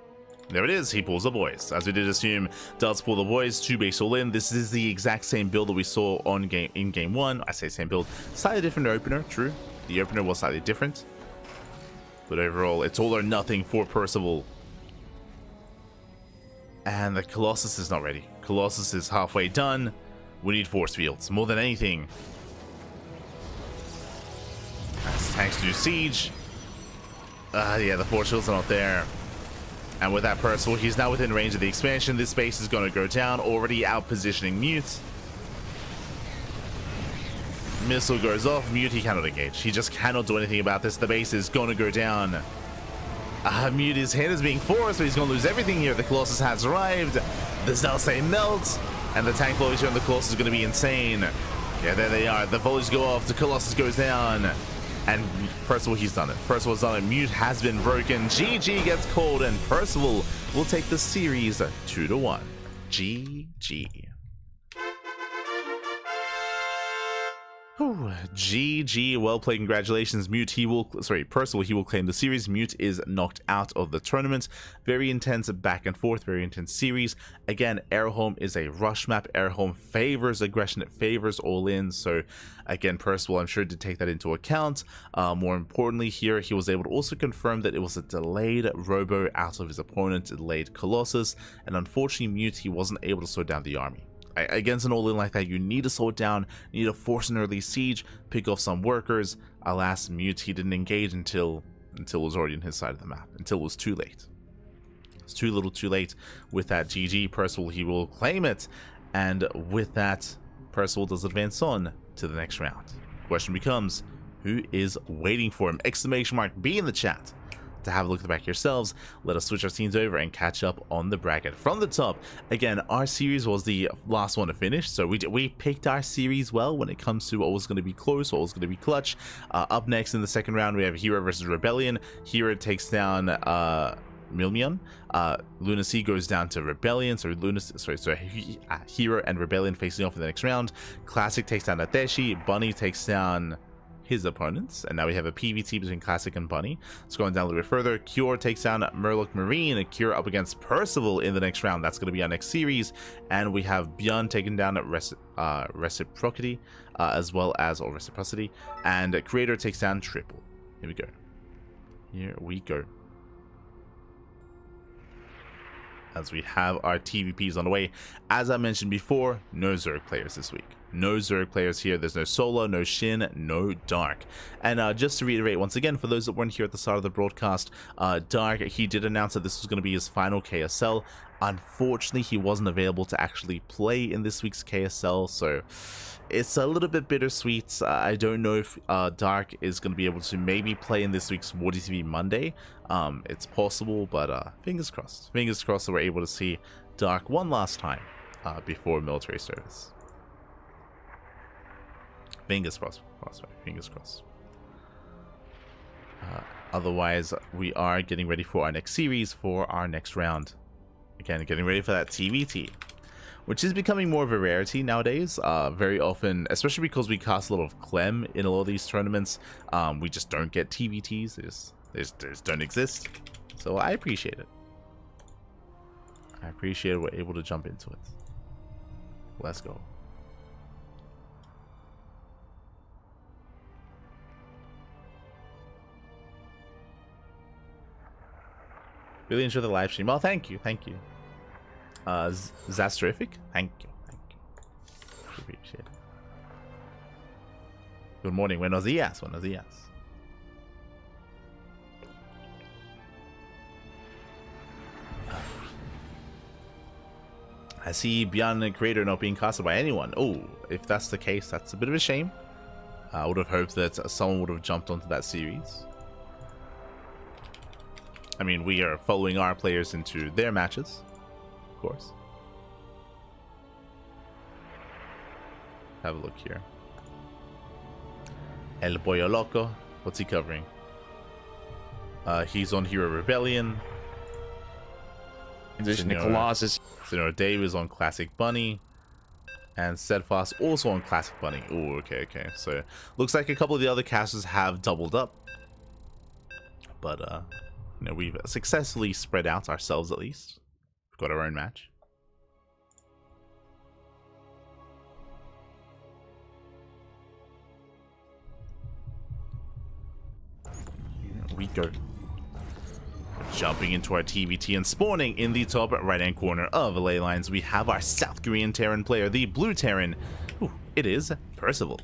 There it is, he pulls the boys. As we did assume, does pull the boys, 2-base all in. This is the exact same build that we saw in game 1. I say same build, slightly different opener, true. The opener was slightly different. But overall, it's all or nothing for Percival. And the Colossus is not ready. Colossus is halfway done. We need force fields, more than anything. As tanks do siege. Yeah, the force fields are not there. And with that Percival, he's now within range of the expansion. This base is going to go down, already out positioning Mute. Missile goes off. Mute, he cannot engage. He just cannot do anything about this. The base is going to go down. Mute, his hand is being forced, but he's going to lose everything here. The Colossus has arrived. The Zelsay melts. And the tank volleys here on the Colossus is going to be insane. Yeah, there they are. The volleys go off. The Colossus goes down. And Percival, he's done it. Percival's done it. Mute has been broken. GG gets called, and Percival will take the series 2-1. GG. Whew, GG, well played, congratulations. Percival, he will claim the series. Mute is knocked out of the tournament. Very intense back and forth, very intense series. Again, herO is a rush map. herO favors aggression, it favors all in. So again, Percival, I'm sure, did take that into account. More importantly here, he was able to also confirm that it was a delayed robo out of his opponent, a delayed Colossus, and unfortunately Mute, he wasn't able to slow down the army. Against an all-in like that, you need to slow it down, you need to force an early siege, pick off some workers. Alas, Mute, he didn't engage until it was already on his side of the map, until it was too late. It's too little too late. With that, GG, Percival, he will claim it, and with that, Percival does advance on to the next round. Question becomes, who is waiting for him? Exclamation mark B in the chat to have a look at the back yourselves. Let us switch our scenes over and catch up on the bracket from the top. Again, our series was the last one to finish, so we picked our series well when it comes to what was going to be close, what was going to be clutch. Up next in the second round, we have herO versus Rebellion. herO takes down Milmion. Lunacy goes down to Rebellion. So herO and Rebellion facing off in the next round. Classic takes down Ateshi. Bunny takes down his opponents. And now we have a PvT between Classic and Bunny. Scrolling down a little bit further, Cure takes down Murloc Marine. Cure up against Percival in the next round. That's going to be our next series. And we have ByuN taking down Reciprocity, as well as, or Reciprocity. And Creator takes down Triple. Here we go. Here we go. As we have our TVPs on the way. As I mentioned before, no Zerg players this week. No Zerg players here. There's no Solo, no Shin, no Dark. And just to reiterate once again, for those that weren't here at the start of the broadcast, Dark, he did announce that this was going to be his final KSL. Unfortunately, he wasn't available to actually play in this week's KSL, so it's a little bit bittersweet. I don't know if Dark is going to be able to maybe play in this week's Wardy TV Monday. It's possible, but fingers crossed. Fingers crossed that we're able to see Dark one last time before military service. Fingers crossed. Fingers crossed. Otherwise, we are getting ready for our next series, for our next round. Again, getting ready for that TVT, which is becoming more of a rarity nowadays. Very often, especially because we cast a lot of Clem in a lot of these tournaments, we just don't get TVTs. They just don't exist. So I appreciate it. I appreciate we're able to jump into it. Let's go. Really enjoy the live stream. Well, thank you. That's terrific. Thank you. Appreciate it. Good morning. Buenos días. I see ByuN and Creator not being casted by anyone. Oh, if that's the case, that's a bit of a shame. I would have hoped that someone would have jumped onto that series. I mean, we are following our players into their matches, of course. Have a look here. El Pollo Loco. What's he covering? He's on Hero Rebellion. Senor Dave is on Classic Bunny. And Steadfast also on Classic Bunny. Oh, okay. So, looks like a couple of the other casters have doubled up. But, you know, we've successfully spread out ourselves, at least. We've got our own match. Here we go. Jumping into our TVT and spawning in the top right-hand corner of Ley Lines, we have our South Korean Terran player, the blue Terran. Ooh, it is Percival.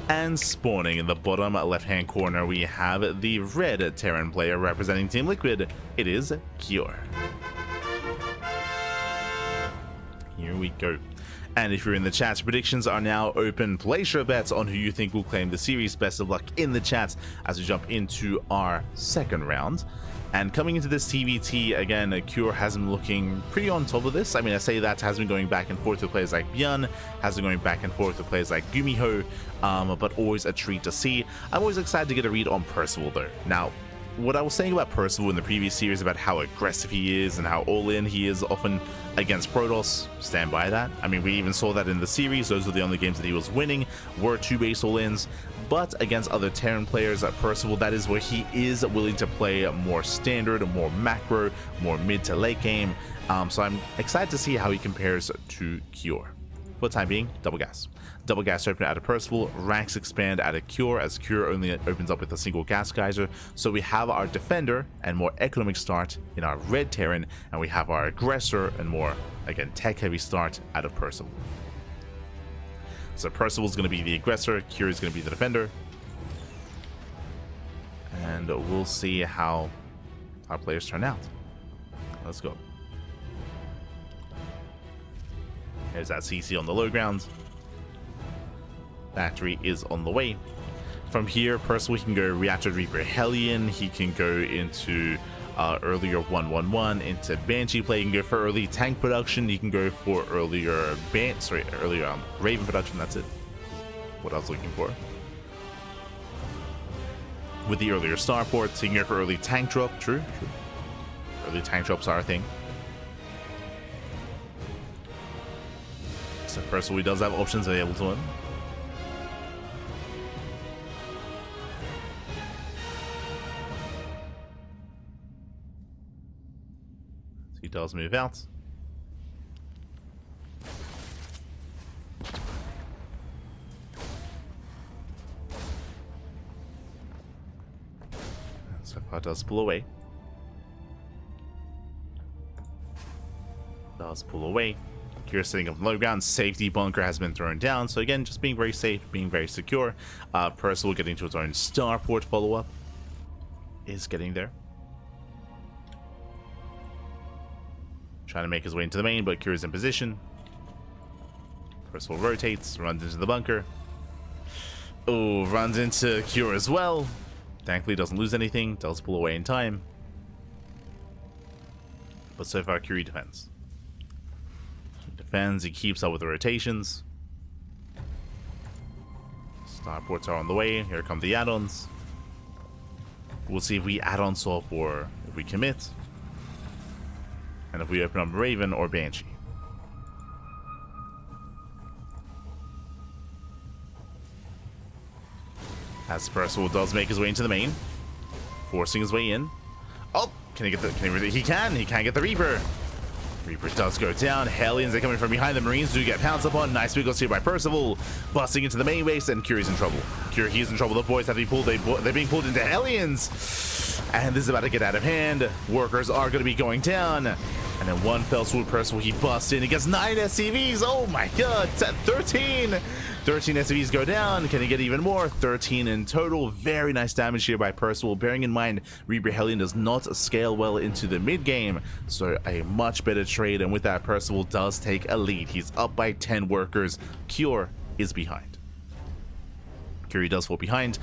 And spawning in the bottom left-hand corner, we have the red Terran player representing Team Liquid. It is Cure. Here we go. And if you're in the chat, predictions are now open. Place your bets on who you think will claim the series. Best of luck in the chat as we jump into our second round. And coming into this TVT, again, Cure has been looking pretty on top of this. I mean, I say that has been going back and forth with players like ByuN, has been going back and forth with players like Gumiho, but always a treat to see. I'm always excited to get a read on Percival, though. Now, what I was saying about Percival in the previous series about how aggressive he is and how all-in he is often against Protoss, stand by that. I mean, we even saw that in the series. Those were the only games that he was winning, were 2 base all-ins. But against other Terran players at Percival, that is where he is willing to play more standard, more macro, more mid to late game. So I'm excited to see how he compares to Cure. For the time being, double gas. Double gas open out of Percival, ranks expand out of Cure, as Cure only opens up with a single gas geyser. So we have our defender and more economic start in our red Terran, and we have our aggressor and more, again, tech heavy start out of Percival. So Percival's going to be the aggressor, Cure is going to be the defender. And we'll see how our players turn out. Let's go. There's that CC on the low ground. Battery is on the way. From here, Percival can go Reactor Reaper Hellion. He can go into earlier 111 into Banshee play. You can go for early tank production. You can go for earlier Raven production. That's it. What I was looking for. With the earlier starports, you can go for early tank drop. True. Early tank drops are a thing. So Percival, he does have options available to him. does move out. So far does pull away. Does pull away. You're sitting up low ground. Safety bunker has been thrown down. So again, just being very safe, being very secure. Percival getting to its own starport follow-up. Is getting there. Trying to make his way into the main, but Kira's in position. Percival rotates, runs into the bunker. Oh, runs into Kira as well. Thankfully doesn't lose anything. Does pull away in time. But so far, Kira defends. He keeps up with the rotations. Starports are on the way. Here come the add-ons. We'll see if we add-on swap or if we commit. And if we open up Raven or Banshee. As Percival does make his way into the main. Forcing his way in. Oh! Can he get the... He can't get the Reaper. Reaper does go down. Hellions are coming from behind. The Marines do get pounced upon. Nice big here by Percival. Busting into the main base, and Curie's in trouble. He's in trouble. The boys have to be pulled. They're being pulled into Hellions. And this is about to get out of hand. Workers are going to be going down. And then one fell swoop Percival. He busts in. He gets 9 SCVs. Oh my god. 13. 13 SCVs go down. Can he get even more? 13 in total. Very nice damage here by Percival. Bearing in mind, Reaper Hellion does not scale well into the mid game. So a much better trade. And with that, Percival does take a lead. He's up by 10 workers. Cure is behind. Curie does fall behind.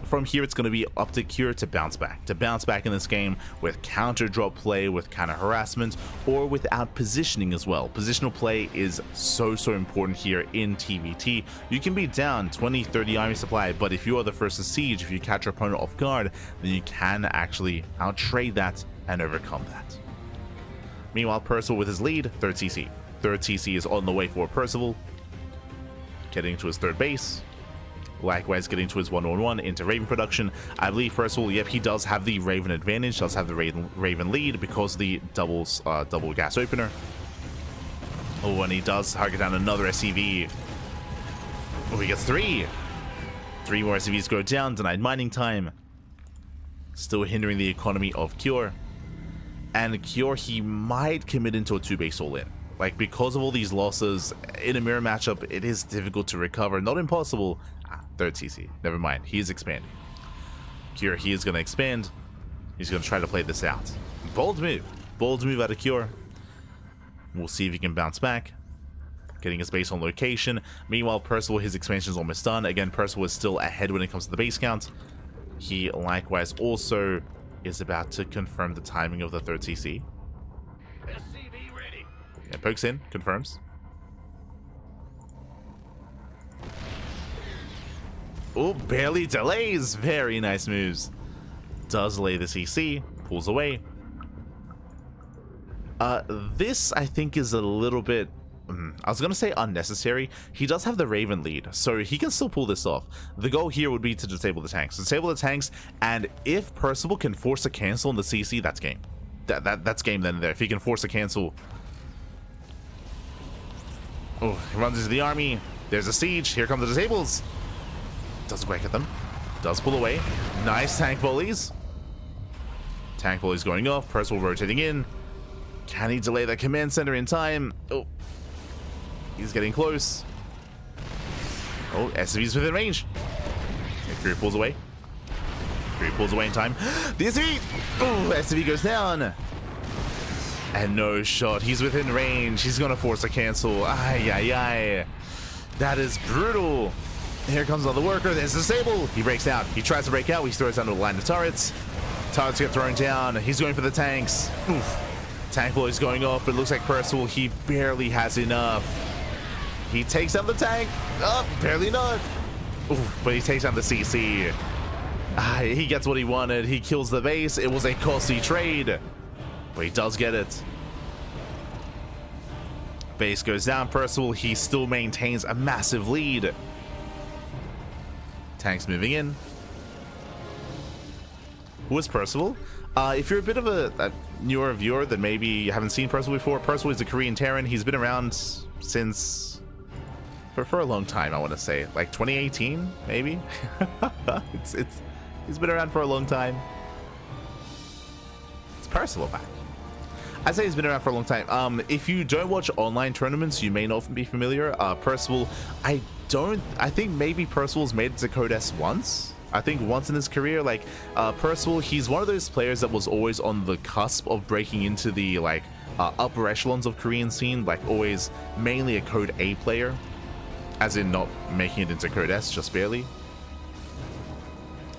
From here, it's going to be up to Cure to bounce back in this game with counter drop play, with counter harassment, or without positioning as well. Positional play is so important here in TVT. You can be down 20-30 army supply, but if you are the first to siege, if you catch your opponent off guard, then you can actually outtrade that and overcome that. Meanwhile, Percival with his lead, third TC. Third TC is on the way for Percival, getting to his third base. Likewise, getting to his 1-1-1 into Raven production. I believe Percival, yep, he does have the Raven advantage, does have the Raven lead because of the double gas opener. Oh, and he does target down another SCV. Oh, he gets 3. 3 more SCVs go down, denied mining time. Still hindering the economy of Cure. And Cure, he might commit into a 2-base all-in. Like, because of all these losses, in a mirror matchup, it is difficult to recover. Not impossible. Third TC. Never mind. He is expanding. Cure, he is going to expand. He's going to try to play this out. Bold move. Bold move out of Cure. We'll see if he can bounce back. Getting his base on location. Meanwhile, Percival, his expansion is almost done. Again, Percival is still ahead when it comes to the base count. He likewise also is about to confirm the timing of the third TC. SCV ready. Yeah, pokes in. Confirms. Oh, barely delays. Very nice moves. Does delay the CC. Pulls away. This, I think, is a little bit... I was going to say unnecessary. He does have the Raven lead, so he can still pull this off. The goal here would be to disable the tanks. Disable the tanks, and if Percival can force a cancel in the CC, that's game. That's game then and there. If he can force a cancel... Oh, he runs into the army. There's a siege. Here come the disables. Does whack at them. Does pull away. Nice tank volleys. Tank volleys going off. Percival rotating in. Can he delay that command center in time? Oh. He's getting close. Oh, SCV's within range. Fury pulls away. Fury pulls away in time. The SCV! Oh, SCV goes down. And no shot. He's within range. He's going to force a cancel. Ay, ay, ay. That is brutal. Here comes another worker. There's Disable. He breaks out. He tries to break out. He throws down to the line of turrets. Turrets get thrown down. He's going for the tanks. Oof. Tank volley's going off, but it looks like Percival, he barely has enough. He takes down the tank. Oh, barely not. Oof, but he takes down the CC. He gets what he wanted. He kills the base. It was a costly trade, but he does get it. Base goes down. Percival, he still maintains a massive lead. Tanks moving in. Who is Percival? If you're a bit of a newer viewer that maybe you haven't seen Percival before, Percival is a Korean Terran. He's been around since for a long time. I want to say like 2018, maybe. He's been around for a long time. It's Percival back. I'd say he's been around for a long time. If you don't watch online tournaments, you may not be familiar. Percival, I think maybe Percival's made it to Code S once. I think once in his career. Like Percival, he's one of those players that was always on the cusp of breaking into the like upper echelons of Korean scene, like always mainly a Code A player, as in not making it into Code S, just barely.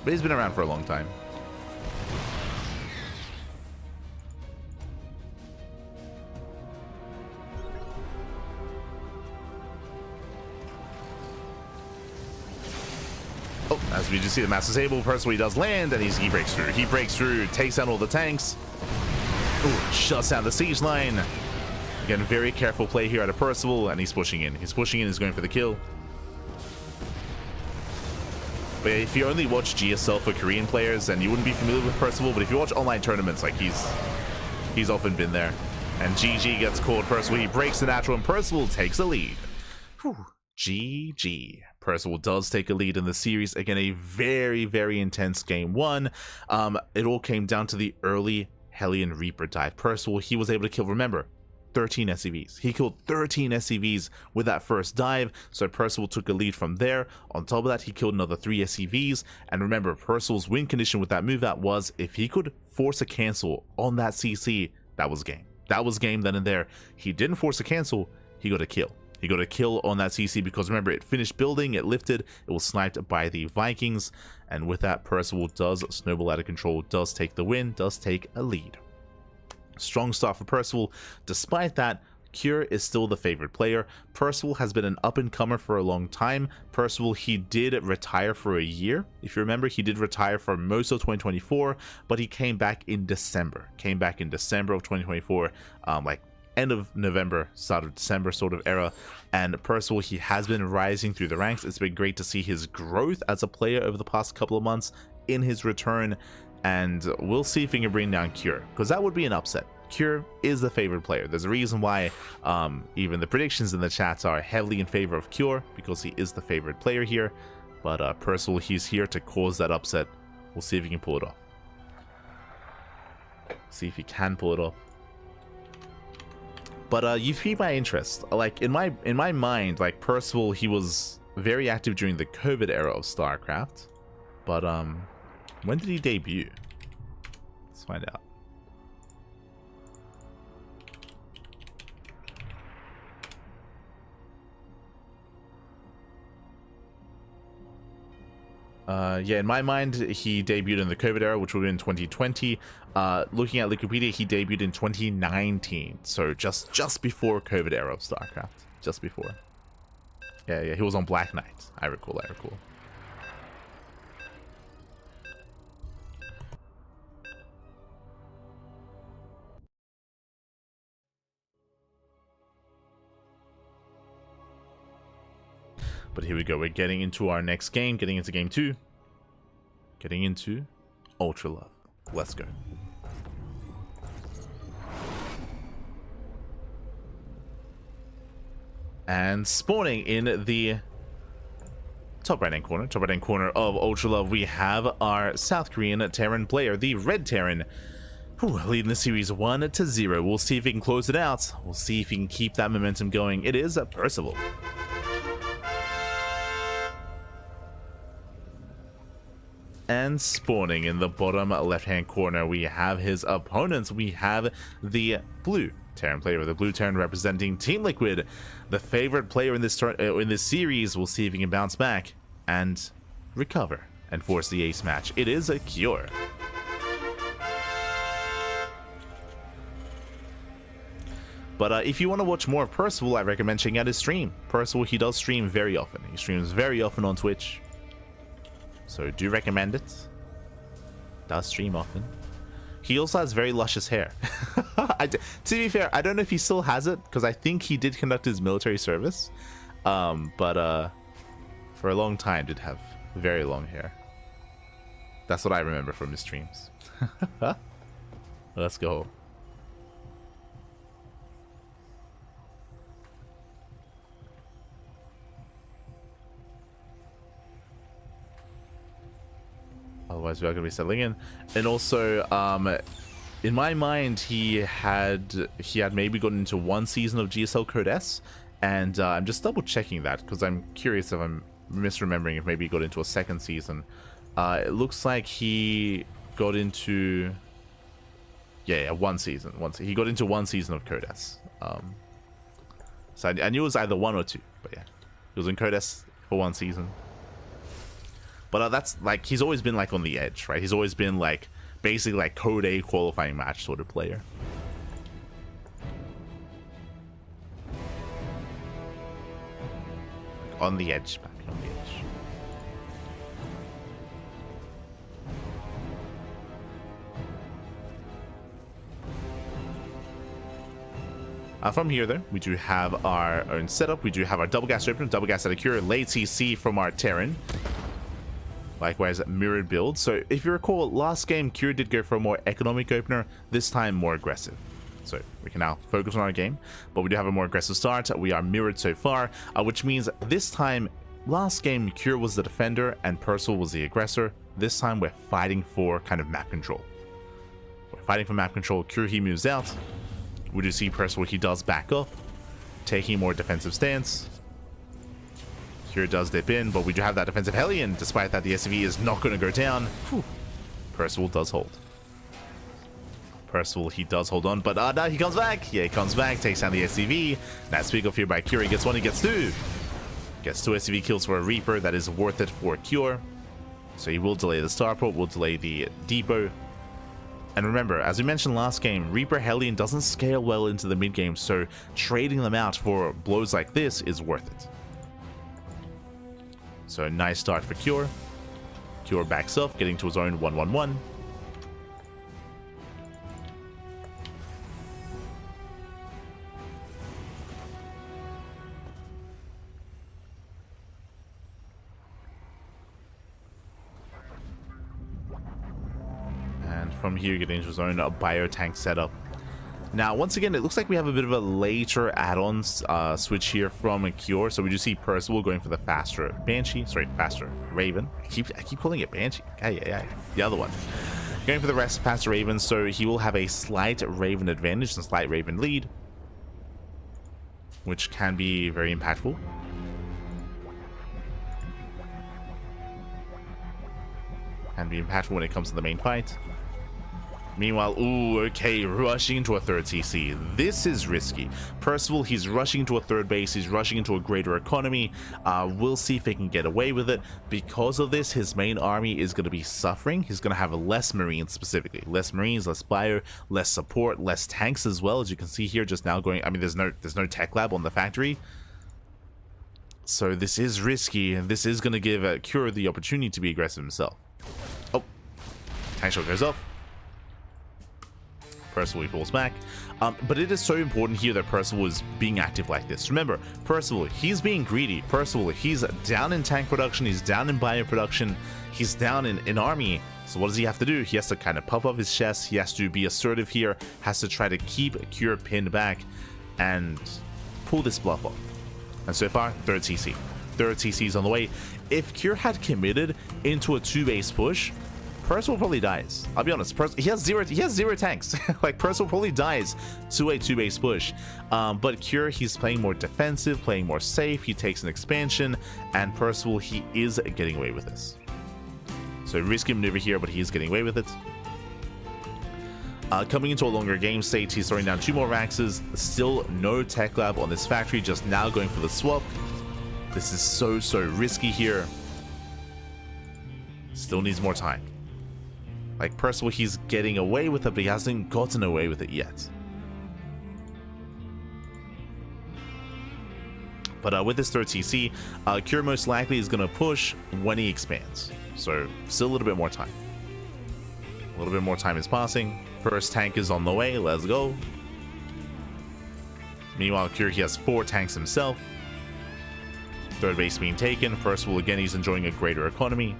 But he's been around for a long time. Oh, as we just see the Master Sable, Percival, he does land, and he breaks through. He breaks through, takes down all the tanks. Ooh, shuts down the siege line. Again, very careful play here out of Percival, and he's pushing in. He's pushing in, he's going for the kill. But if you only watch GSL for Korean players, then you wouldn't be familiar with Percival. But if you watch online tournaments, like he's often been there. And GG gets caught. Percival, he breaks the natural, and Percival takes the lead. Whew. GG. Percival does take a lead in the series. Again, a very, very intense game one. It all came down to the early Hellion Reaper dive. Percival, he was able to kill, remember, 13 SCVs. He killed 13 SCVs with that first dive, so Percival took a lead from there. On top of that, he killed another 3 SCVs, and remember, Percival's win condition with that move out was if he could force a cancel on that CC, that was game. That was game then and there. He didn't force a cancel, he got a kill. He got a kill on that CC because remember, it finished building, it lifted, it was sniped by the Vikings, and with that, Percival does snowball out of control, does take the win, does take a lead. Strong start for Percival. Despite that, Cure is still the favorite player. Percival has been an up-and-comer for a long time. Percival, he did retire for a year. If you remember, he did retire for most of 2024, but he came back in December. Came back in December of 2024, like end of November, start of December sort of era. And Percival, he has been rising through the ranks. It's been great to see his growth as a player over the past couple of months in his return. And we'll see if he can bring down Cure, because that would be an upset. Cure is the favorite player. There's a reason why even the predictions in the chats are heavily in favor of Cure, because he is the favorite player here. But Percival, he's here to cause that upset. We'll see if he can pull it off. See if he can pull it off. But you've piqued my interest. Like in my mind, like Percival, he was very active during the COVID era of StarCraft. But when did he debut? Let's find out. Yeah, in my mind, he debuted in the COVID era, which would have been 2020. Looking at Wikipedia, he debuted in 2019, so just before COVID era of StarCraft, just before. Yeah, he was on Black Knight. I recall. But here we go. We're getting into our next game. Getting into game 2. Getting into Ultra Love. Let's go. And spawning in the top right-hand corner of Ultra Love, we have our South Korean Terran player, the Red Terran, leading the series 1-0. We'll see if he can close it out. We'll see if he can keep that momentum going. It is Percival. And spawning in the bottom left-hand corner, we have his opponents. We have the blue Terran player, the blue Terran representing Team Liquid, the favorite player in this series. We'll see if he can bounce back and recover and force the ace match. It is a Cure. But if you want to watch more of Percival, I recommend checking out his stream. Percival, he does stream very often. He streams very often on Twitch. So do recommend it. Does stream often. He also has very luscious hair. To be fair, I don't know if he still has it, because I think he did conduct his military service. But for a long time did have very long hair. That's what I remember from his streams. Let's go. Otherwise, we are going to be settling in. And also, in my mind, he had maybe gotten into one season of GSL Code S, and I'm just double checking that because I'm curious if I'm misremembering if maybe he got into a second season. It looks like he got into one season. He got into one season of Code S. So I knew it was either one or two, but yeah, he was in Code S for one season. But that's like, he's always been like on the edge, right? He's always been like basically like Code A qualifying match sort of player. On the edge, back on the edge. From here, though, we do have our own setup. We do have our double gas opener, double gas out of Cure, late CC from our Terran. Likewise, mirrored build. So if you recall, last game, Cure did go for a more economic opener, this time more aggressive. So we can now focus on our game, but we do have a more aggressive start. We are mirrored so far, which means this time, last game, Cure was the defender and Percival was the aggressor. This time, we're fighting for kind of map control. We're fighting for map control. Cure, he moves out. We do see Percival, he does back up, taking a more defensive stance. Cure does dip in, but we do have that defensive Hellion. Despite that, the SCV is not going to go down. Whew. Percival does hold. Percival, he does hold on, but no, he comes back. Yeah, he comes back, takes down the SCV. That speak of here by Cure. He gets one, he gets two. Gets two SCV kills for a Reaper. That is worth it for Cure. So he will delay the starport, will delay the depot. And remember, as we mentioned last game, Reaper Hellion doesn't scale well into the mid game, so trading them out for blows like this is worth it. So a nice start for Cure. Cure backs up, getting to his own 1-1-1. And from here, getting to his own biotank setup. Now, once again, it looks like we have a bit of a later add-on switch here from Cure. So we do see Percival going for the faster Banshee. Sorry, faster Raven. I keep calling it Banshee. Yeah. The other one. Going for the rest faster Raven, so he will have a slight Raven advantage and slight Raven lead, which can be very impactful. Can be impactful when it comes to the main fight. Meanwhile, ooh, okay, rushing into a third CC. This is risky. Percival, he's rushing into a third base. He's rushing into a greater economy. We'll see if he can get away with it. Because of this, his main army is going to be suffering. He's going to have less Marines specifically. Less Marines, less Bio, less support, less tanks as well. As you can see here, just now going, I mean, there's no tech lab on the factory. So this is risky, and this is going to give Cure the opportunity to be aggressive himself. Oh, tank shot goes off. Percival, he falls back. But it is so important here that Percival is being active like this. Remember, Percival, he's being greedy. Percival, he's down in tank production, he's down in bio production, he's down in army. So what does he have to do? He has to kind of puff off his chest, he has to be assertive here, has to try to keep Cure pinned back and pull this bluff off. And so far, third CC. Third CC is on the way. If Cure had committed into a 2-base push, Percival probably dies. I'll be honest. He has zero tanks. Like, Percival probably dies to a 2-base push. But Cure, he's playing more defensive, playing more safe. He takes an expansion, and Percival, he is getting away with this. So risky maneuver here, but he's getting away with it. Coming into a longer game state, he's throwing down 2 more Raxes. Still no tech lab on this factory. Just now going for the swap. This is so risky here. Still needs more time. Like, Percival, he's getting away with it, but he hasn't gotten away with it yet. But with this third CC, Cure most likely is going to push when he expands. So, still a little bit more time. A little bit more time is passing. First tank is on the way. Let's go. Meanwhile, Cure, he has 4 tanks himself. Third base being taken. Percival, again, he's enjoying a greater economy.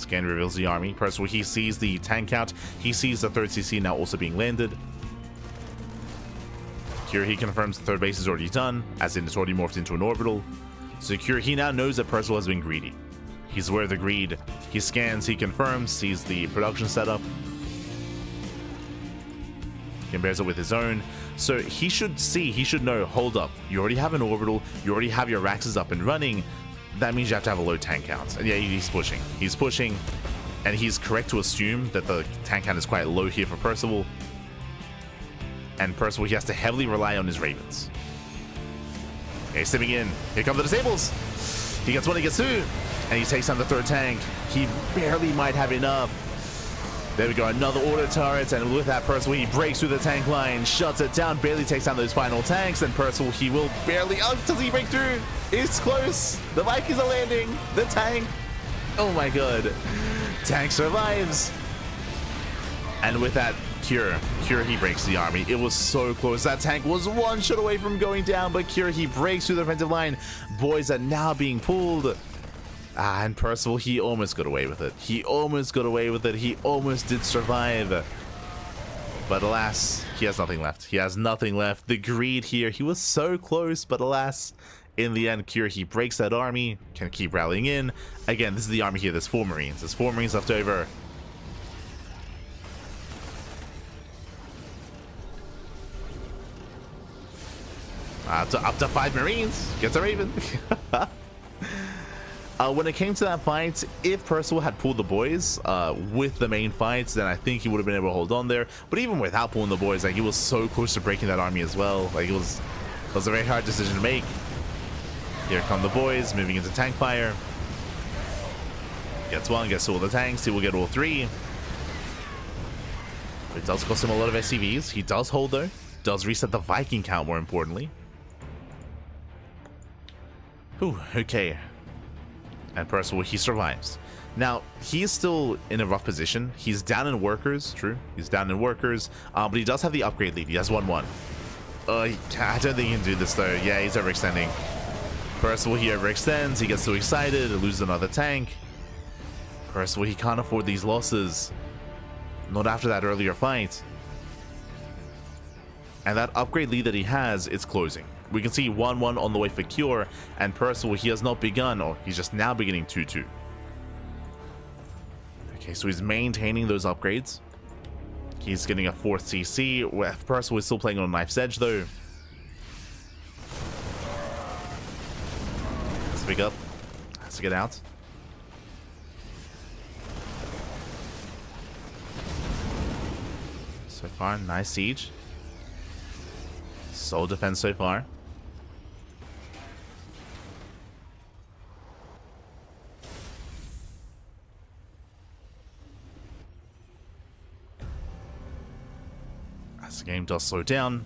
Scan reveals the army. Percival, he sees the tank count. He sees the third CC now also being landed. Here he confirms the third base is already done, as in it's already morphed into an orbital. Secure, he now knows that Percival has been greedy. He's aware of the greed. He scans, he confirms, sees the production setup. Compares it with his own. So he should see, he should know, hold up, you already have an orbital, you already have your Raxes up and running. That means you have to have a low tank count. And yeah, he's pushing. He's pushing, and he's correct to assume that the tank count is quite low here for Percival. And Percival, he has to heavily rely on his Ravens. Okay, stepping in. Here come the disables. He gets one, he gets two, and he takes down the third tank. He barely might have enough. There we go, another auto turret, and with that, Percival, he breaks through the tank line, shuts it down, barely takes down those final tanks, and Percival, he will barely... Oh, does he break through? It's close. The Vikings are landing. The tank. Oh my god. Tank survives. And with that, Cure, he breaks the army. It was so close. That tank was one shot away from going down, but Cure, he breaks through the defensive line. Boys are now being pulled. And Percival, he almost got away with it. He almost got away with it. He almost did survive. But alas, he has nothing left. He has nothing left. The greed here, he was so close, but alas, in the end, Cure, he breaks that army, can keep rallying in. Again, this is the army here. There's 4 Marines. There's 4 Marines left over. Up to 5 Marines. Gets a Raven. When it came to that fight, if Percival had pulled the boys with the main fights, then I think he would have been able to hold on there. But even without pulling the boys, like, he was so close to breaking that army as well. Like, it was a very hard decision to make. Here come the boys, moving into tank fire. Gets one, gets all the tanks. He will get all 3. It does cost him a lot of SCVs. He does hold, though. Does reset the Viking count, more importantly. Whew, okay. And Percival, he survives. Now, he is still in a rough position. He's down in workers, true. He's down in workers, but he does have the upgrade lead. He has 1-1. I don't think he can do this, though. Yeah, he's overextending. Percival, he overextends. He gets too excited. Loses another tank. Percival, he can't afford these losses. Not after that earlier fight. And that upgrade lead that he has, it's closing. We can see 1-1 on the way for Cure, and Percival, he has not begun, or he's just now beginning 2-2. Okay, so he's maintaining those upgrades. He's getting a 4th CC. Percival is still playing on a knife's edge, though. Has to pick up. Has to get out. So far, nice siege. Solid defense so far. As the game does slow down,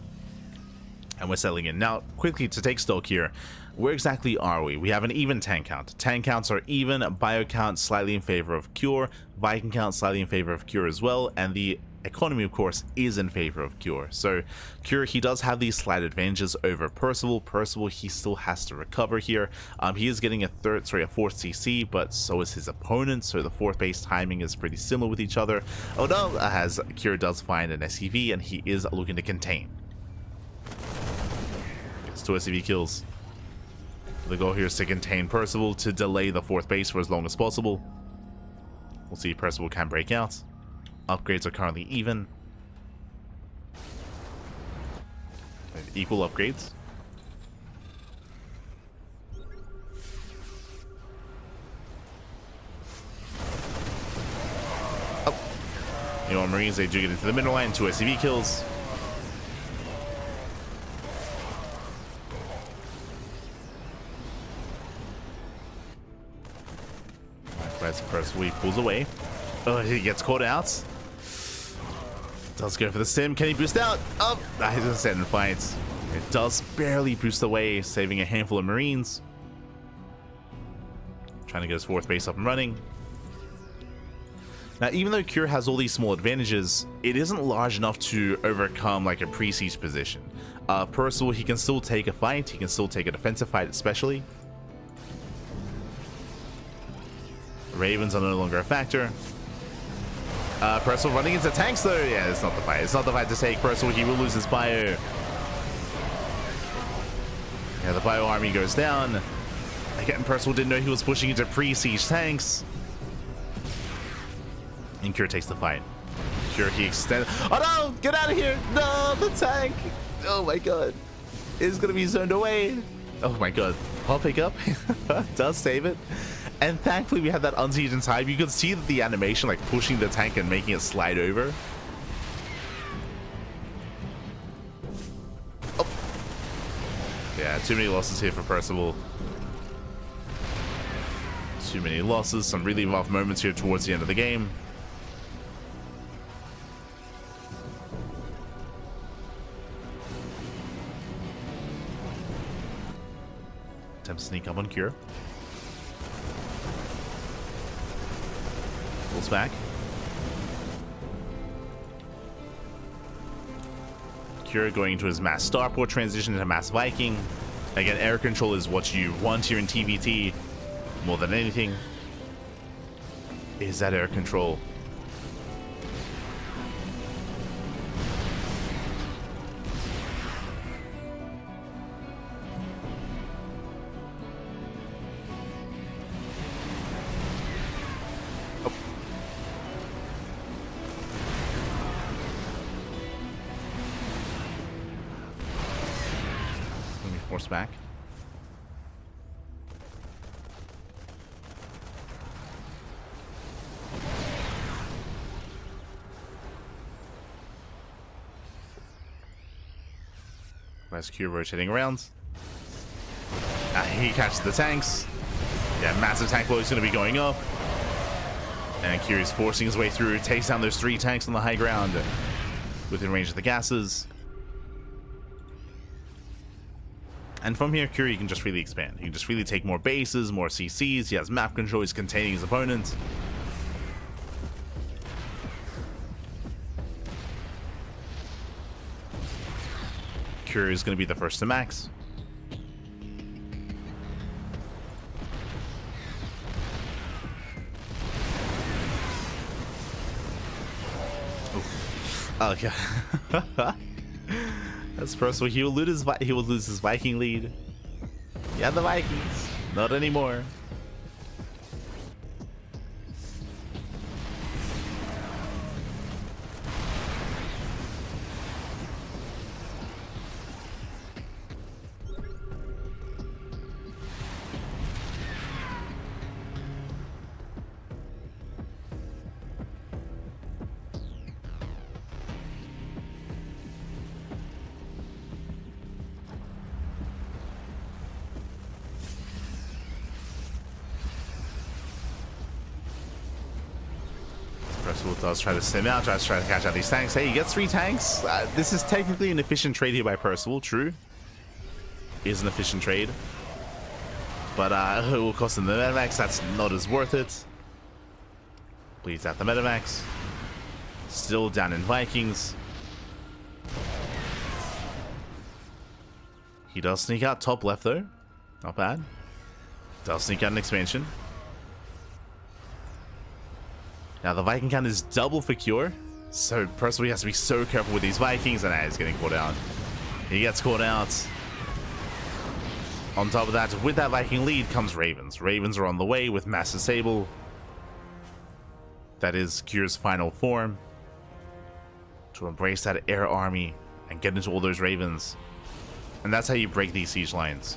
and we're settling in. Now, quickly to take stock here, where exactly are we? We have an even tank count. Tank counts are even, bio count slightly in favor of Cure, Viking count slightly in favor of Cure as well, and the economy, of course, is in favor of Cure. So Cure, he does have these slight advantages over Percival. Percival, he still has to recover here. He is getting a 4th CC, but so is his opponent, so the 4th base timing is pretty similar with each other. Although, as Cure does find an SCV, and he is looking to contain. Gets 2 SCV kills. The goal here is to contain Percival, to delay the 4th base for as long as possible. We'll see if Percival can break out. Upgrades are currently even. Equal upgrades. Oh. You know, Marines, they do get into the middle line. 2 SCV kills. Percival, he pulls away. Oh, he gets caught out. Does go for the sim. Can he boost out? Oh, he's gonna stand and fight. It does barely boost away, saving a handful of Marines. Trying to get his 4th base up and running. Now, even though Cure has all these small advantages, it isn't large enough to overcome like a pre-siege position. Percival, he can still take a fight. He can still take a defensive fight, especially. Ravens are no longer a factor. Percival running into tanks though. Yeah, it's not the fight. It's not the fight to take. Percival, he will lose his bio. Yeah, the bio army goes down. Again, Percival didn't know he was pushing into pre-siege tanks. And Cure takes the fight. Cure, he extends. Oh no! Get out of here! No, the tank! Oh my god. It's gonna be zoned away. Oh my god. I'll pick up. Does save it. And thankfully we had that unsiege in time. You could see that the animation, like pushing the tank and making it slide over. Oh. Yeah, too many losses here for Percival. Too many losses. Some really rough moments here towards the end of the game. Attempt to sneak up on Cure. Pulls back. Cure going into his mass starport transition into mass Viking. Again, air control is what you want here in TVT more than anything. Is that air control? Force back. Nice Q rotating around. He catches the tanks. Yeah, massive tank load is going to be going up. And Q is forcing his way through. Takes down those 3 tanks on the high ground within range of the gases. And from here, Curie can just really expand. He can just really take more bases, more CCs. He has map control. He's containing his opponent. Curie is going to be the first to max. Oh, okay. That's Percival. He will lose his Viking lead. Yeah, the Vikings. Not anymore. Percival does try to stim out, tries to catch out these tanks. Hey, he gets 3 tanks. This is technically an efficient trade here by Percival, true. It is an efficient trade. But it will cost him the Metamax, that's not as worth it. Bleeds out the Metamax. Still down in Vikings. He does sneak out top left though. Not bad. Does sneak out an expansion. Now the Viking count is double for Cure, so Percival has to be so careful with these Vikings, and he's getting caught out. He gets caught out. On top of that, with that Viking lead comes Ravens. Ravens are on the way with Mass Disable. That is Cure's final form. To embrace that air army and get into all those Ravens. And that's how you break these siege lines.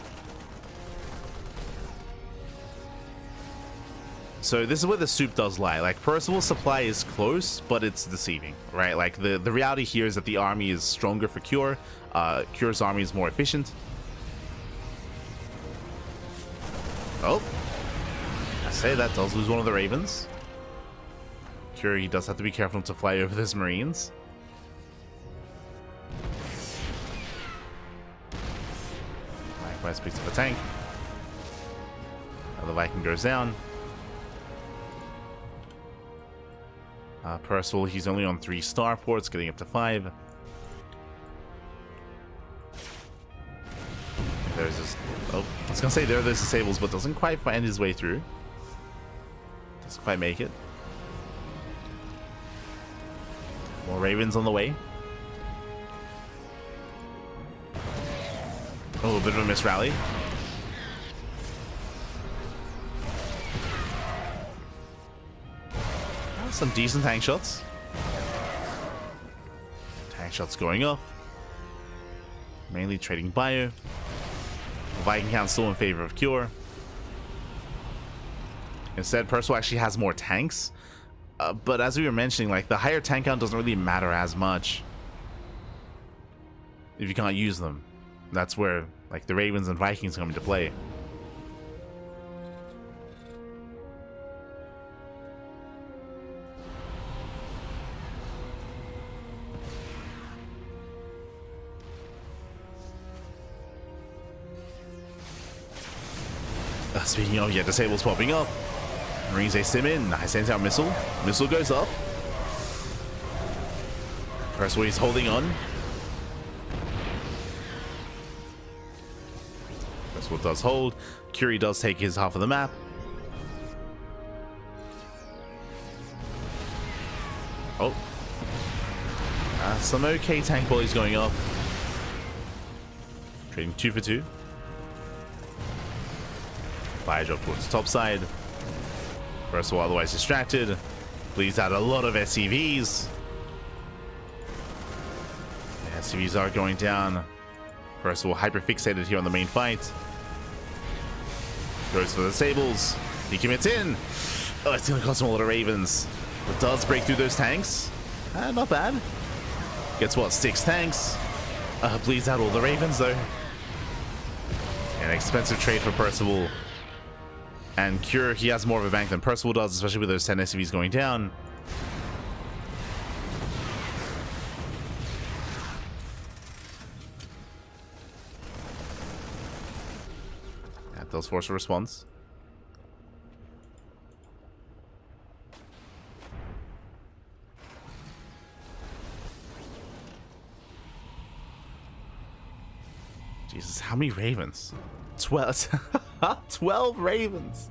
So this is where the soup does lie. Like, Percival's supply is close, but it's deceiving, right? Like, the reality here is that the army is stronger for Cure. Cure's army is more efficient. Oh. I say that does lose one of the Ravens. Cure, he does have to be careful not to fly over those Marines. Likewise picks up a tank. Now the Viking goes down. Percival, he's only on 3 starports, getting up to 5. There's this. Oh, I was gonna say there are those disables, but doesn't quite find his way through. Doesn't quite make it. More Ravens on the way. Oh, a bit of a miss rally. Some decent tank shots. Tank shots going up. Mainly trading ByuN. Viking count still in favor of Cure. Instead, Percival actually has more tanks. But as we were mentioning, like, the higher tank count doesn't really matter as much if you can't use them. That's where, like, the Ravens and Vikings come into play. Speaking of, yeah, disables popping up. Marines, they sim in. I send out missile. Missile goes up. Percival is holding on. Percival does hold. Curie does take his half of the map. Oh. Some okay tank volleys going up. Trading 2 for 2. Fire drop towards the top side. Percival otherwise distracted. Bleeds out a lot of SCVs. The SCVs are going down. Percival hyper fixated here on the main fight. Goes for the disables. He commits in. Oh, it's gonna cost him a lot of Ravens. But does break through those tanks. Not bad. Gets what? 6 tanks. Bleeds out all the Ravens though. An expensive trade for Percival. And Cure, he has more of a bank than Percival does, especially with those 10 SCVs going down. That does force a response. Jesus, how many Ravens? 12. 12 Ravens.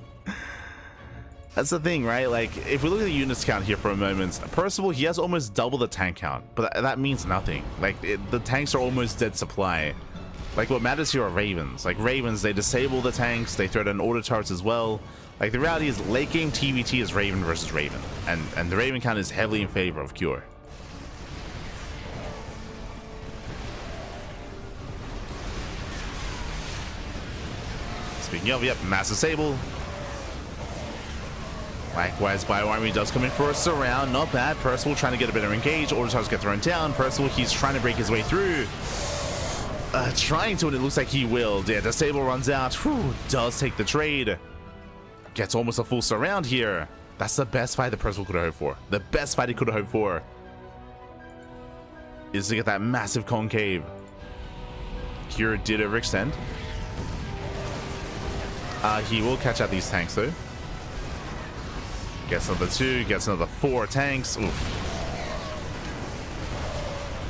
That's the thing, right? Like, if we look at the units count here for a moment, Percival, he has almost double the tank count, but that means nothing. Like, the tanks are almost dead supply. Like, what matters here are Ravens. Like, Ravens, they disable the tanks, they throw down auto turrets as well. Like, the reality is, late game TVT is Raven versus Raven, and the Raven count is heavily in favor of Cure. Speaking of, yep, massive sable. Likewise, ByuN does come in for a surround. Not bad. Percival trying to get a better engage. Auto towers get thrown down. Percival, he's trying to break his way through. Trying to, and it looks like he will. Yeah, the sable runs out. Whew, does take the trade. Gets almost a full surround here. That's the best fight that Percival could have hoped for. The best fight he could have hoped for is to get that massive concave. Cure did overextend. He will catch out these tanks though. Gets another 2, gets another 4 tanks. Oof.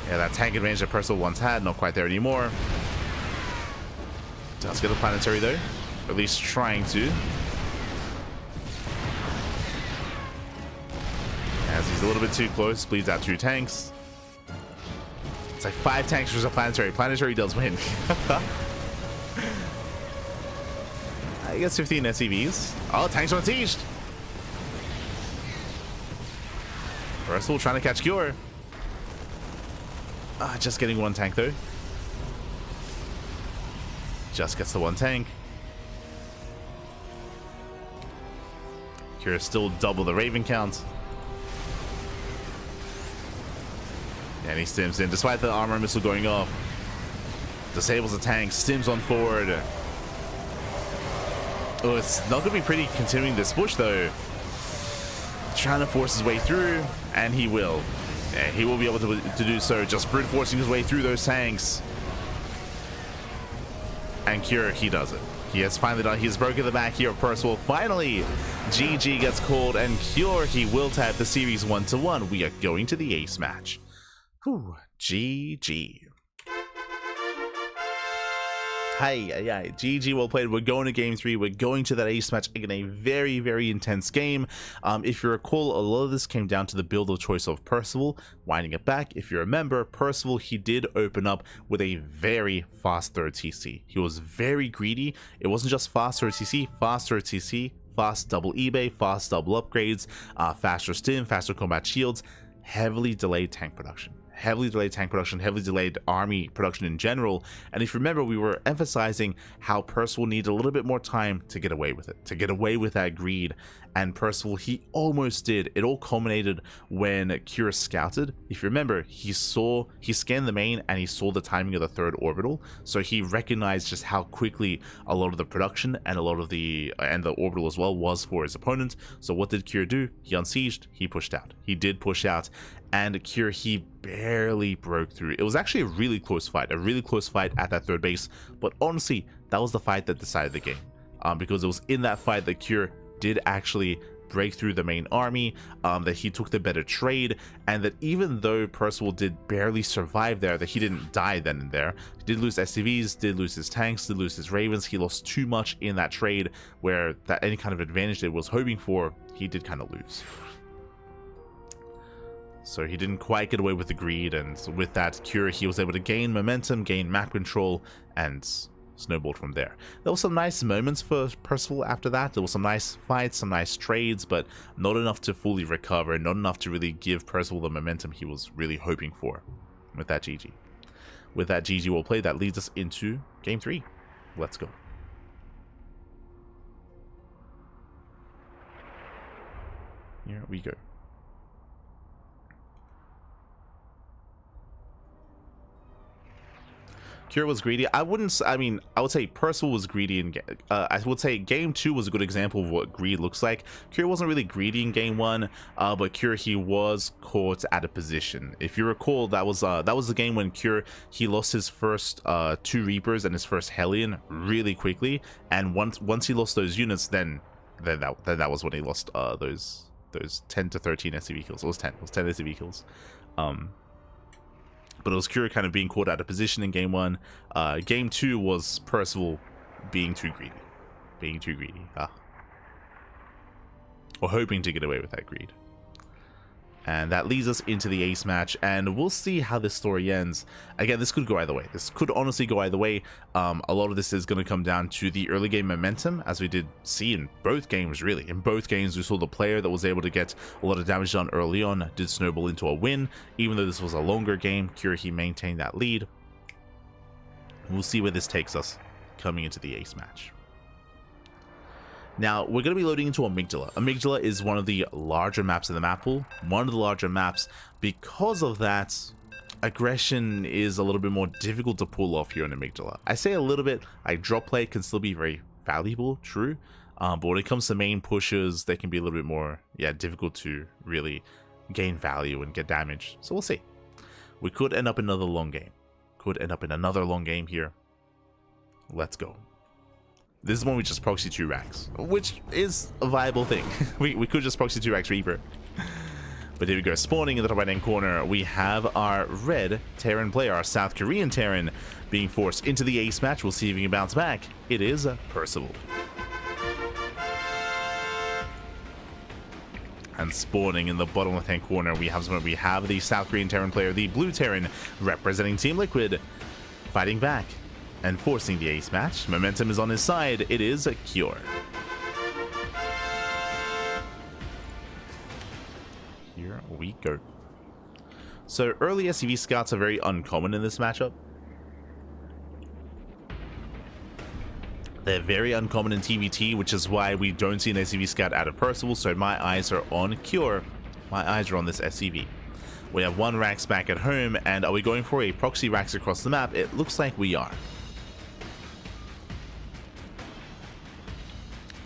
Yeah, that tank advantage that Percival once had, not quite there anymore. Does get a planetary though. At least trying to. As he's a little bit too close, bleeds out 2 tanks. It's like 5 tanks versus a planetary. Planetary does win. I guess 15 SCVs. Oh, tanks on siege. Percival trying to catch Cure. Just getting 1 tank though. Just gets the 1 tank. Cure still double the Raven count. And he stims in despite the armor missile going off. Disables the tank, stims on forward. Oh, it's not going to be pretty continuing this push though. Trying to force his way through, and he will. Yeah, he will be able to do so, just brute forcing his way through those tanks. And Cure, he does it. He has finally done. He's broken the back here of Percival. Finally, GG gets called, and Cure, he will tap the series 1-1. We are going to the ace match. Whew, GG. Yeah, GG, well played. We're going to game 3. We're going to that ace match. Again, a very, very intense game. If you recall, a lot of this came down to the build of choice of Percival. Winding it back, if you remember, Percival, he did open up with a very fast third TC. He was very greedy. It wasn't just fast third TC, fast double eBay, fast double upgrades, faster stim, faster combat shields, heavily delayed tank production. Heavily delayed army production in general. And if you remember, we were emphasizing how Percival needed a little bit more time to get away with it, to get away with that greed. And Percival, he almost did. It all culminated when Kira scouted. If you remember, he scanned the main and he saw the timing of the third orbital. So he recognized just how quickly a lot of the production and a lot of the orbital as well was for his opponent. So what did Kira do? He unsieged, he pushed out. He did push out. And Kira, he barely broke through. It was actually a really close fight at that third base. But honestly, that was the fight that decided the game. Because it was in that fight that Kira did actually break through the main army, that he took the better trade, and that even though Percival did barely survive there, that he didn't die then and there. He did lose SCVs, did lose his tanks, did lose his ravens. He lost too much in that trade where that any kind of advantage that he was hoping for, he did kind of lose. So he didn't quite get away with the greed, and with that Kira, he was able to gain momentum, gain map control, and snowballed from there. There were some nice moments for Percival after that. There were some nice fights, some nice trades, but not enough to fully recover, not enough to really give Percival the momentum he was really hoping for with that GG. With that GG well played, that leads us into game 3. Let's go. Here we go. Kira was greedy. I would say Percival was greedy in I would say game 2 was a good example of what greed looks like. Kira wasn't really greedy in game 1, but Kira, he was caught at a position. If you recall, that was the game when Kira, he lost his first 2 Reapers and his first Hellion really quickly, and once he lost those units, then that was when he lost those 10 to 13 SCV kills. It was 10 SCV kills. But it was Kira kind of being caught out of position in game 1. Game 2 was Percival being too greedy. Or hoping to get away with that greed. And that leads us into the ace match, and we'll see how this story ends. Again, this could go either way. This could honestly go either way. A lot of this is going to come down to the early game momentum, as we did see in both games, really. In both games, we saw the player that was able to get a lot of damage done early on did snowball into a win. Even though this was a longer game, Kira, he maintained that lead. We'll see where this takes us coming into the ace match. Now, we're going to be loading into Amygdala. Amygdala is one of the larger maps in the map pool. One of the larger maps. Because of that, aggression is a little bit more difficult to pull off here on Amygdala. I say a little bit, like drop play can still be very valuable, true. But when it comes to main pushes, they can be a little bit more, difficult to really gain value and get damage. So we'll see. We could end up in another long game. Here. Let's go. This is when we just proxy 2 racks, which is a viable thing. we could just proxy 2 racks Reaper. But here we go, spawning in the top right hand corner, we have our red Terran player, our South Korean Terran, being forced into the ace match. We'll see if he can bounce back. It is Percival. And spawning in the bottom left hand corner, we have the South Korean Terran player, the blue Terran, representing Team Liquid, fighting back and forcing the ace match. Momentum is on his side. It is a Cure. Here we go. So early SCV scouts are very uncommon in this matchup. They're very uncommon in TVT, which is why we don't see an SCV scout out of Percival. So my eyes are on Cure. My eyes are on this SCV. We have 1 Rax back at home, and are we going for a proxy Rax across the map? It looks like we are.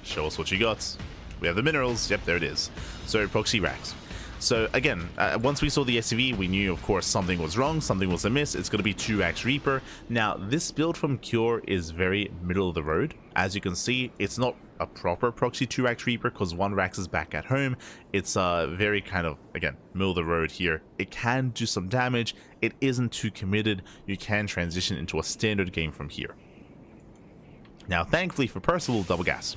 Show us what you got. We have the minerals. Yep, there it is. So proxy Rax. So again, once we saw the SCV, we knew, of course, something was wrong, something was amiss. It's going to be 2 Rax Reaper. Now, this build from Cure is very middle of the road. As you can see, it's not a proper proxy 2 Rax Reaper because 1 Rax is back at home. It's very kind of, again, middle of the road here. It can do some damage. It isn't too committed. You can transition into a standard game from here. Now, thankfully for Percival, double gas.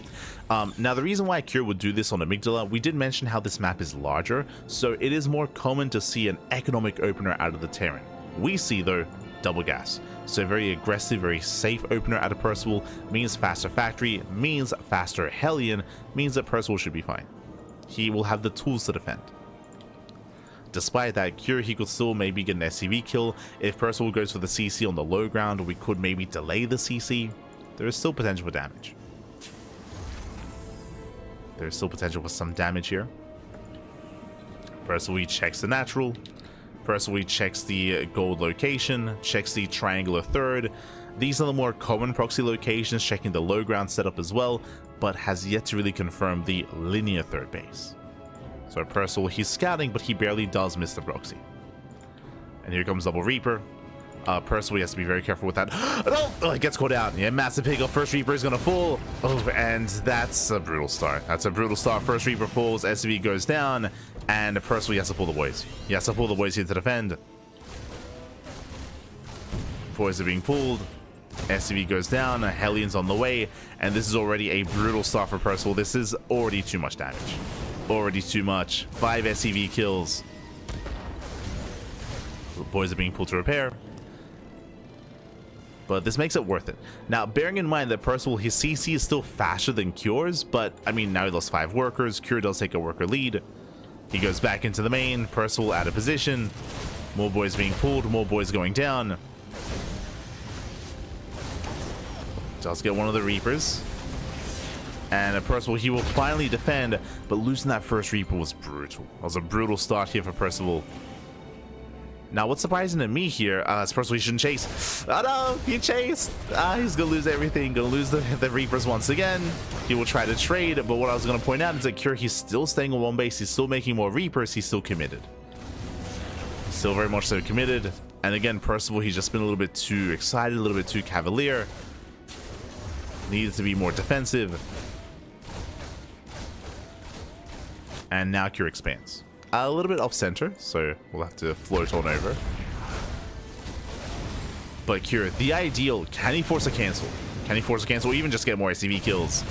Now, the reason why Cure would do this on Amygdala, we did mention how this map is larger, so it is more common to see an economic opener out of the Terran. We see, though, double gas. So very aggressive, very safe opener out of Percival means faster factory, means faster Hellion, means that Percival should be fine. He will have the tools to defend. Despite that, Cure, he could still maybe get an SCV kill. If Percival goes for the CC on the low ground, we could maybe delay the CC. There is still potential for damage. There's still potential for some damage here. Percival checks the natural. Percival checks the gold location, checks the triangular third. These are the more common proxy locations, checking the low ground setup as well, but has yet to really confirm the linear third base. So Percival, he's scouting, but he barely does miss the proxy. And here comes Double Reaper. Percival has to be very careful with that. Oh, it gets caught out. Yeah, massive pickup. First Reaper is going to fall. Oh, and that's a brutal start. That's a brutal start. First Reaper falls. SCV goes down. And Percival has to pull the boys. He has to pull the boys here to defend. Boys are being pulled. SCV goes down. Hellion's on the way. And this is already a brutal start for Percival. This is already too much damage. Already too much. 5 SCV kills. The boys are being pulled to repair. But this makes it worth it. Now, bearing in mind that Percival, his CC is still faster than Cure's, but, I mean, now he lost 5 workers. Cure does take a worker lead. He goes back into the main. Percival out of position. More boys being pulled. More boys going down. Does get one of the Reapers. And Percival, he will finally defend, but losing that first Reaper was brutal. It was a brutal start here for Percival. Now, what's surprising to me here is Percival, he shouldn't chase. Oh no, he chased. He's gonna lose everything. Gonna lose the Reapers once again. He will try to trade, but what I was gonna point out is that Cure, he's still staying on one base. He's still making more Reapers. He's still committed. Still very much so committed. And again, Percival, he's just been a little bit too excited, a little bit too cavalier. Needs to be more defensive. And now Cure expands. A little bit off center, so we'll have to float on over. But Cure, the ideal, can he force a cancel? Can he force a cancel or even just get more SCV kills?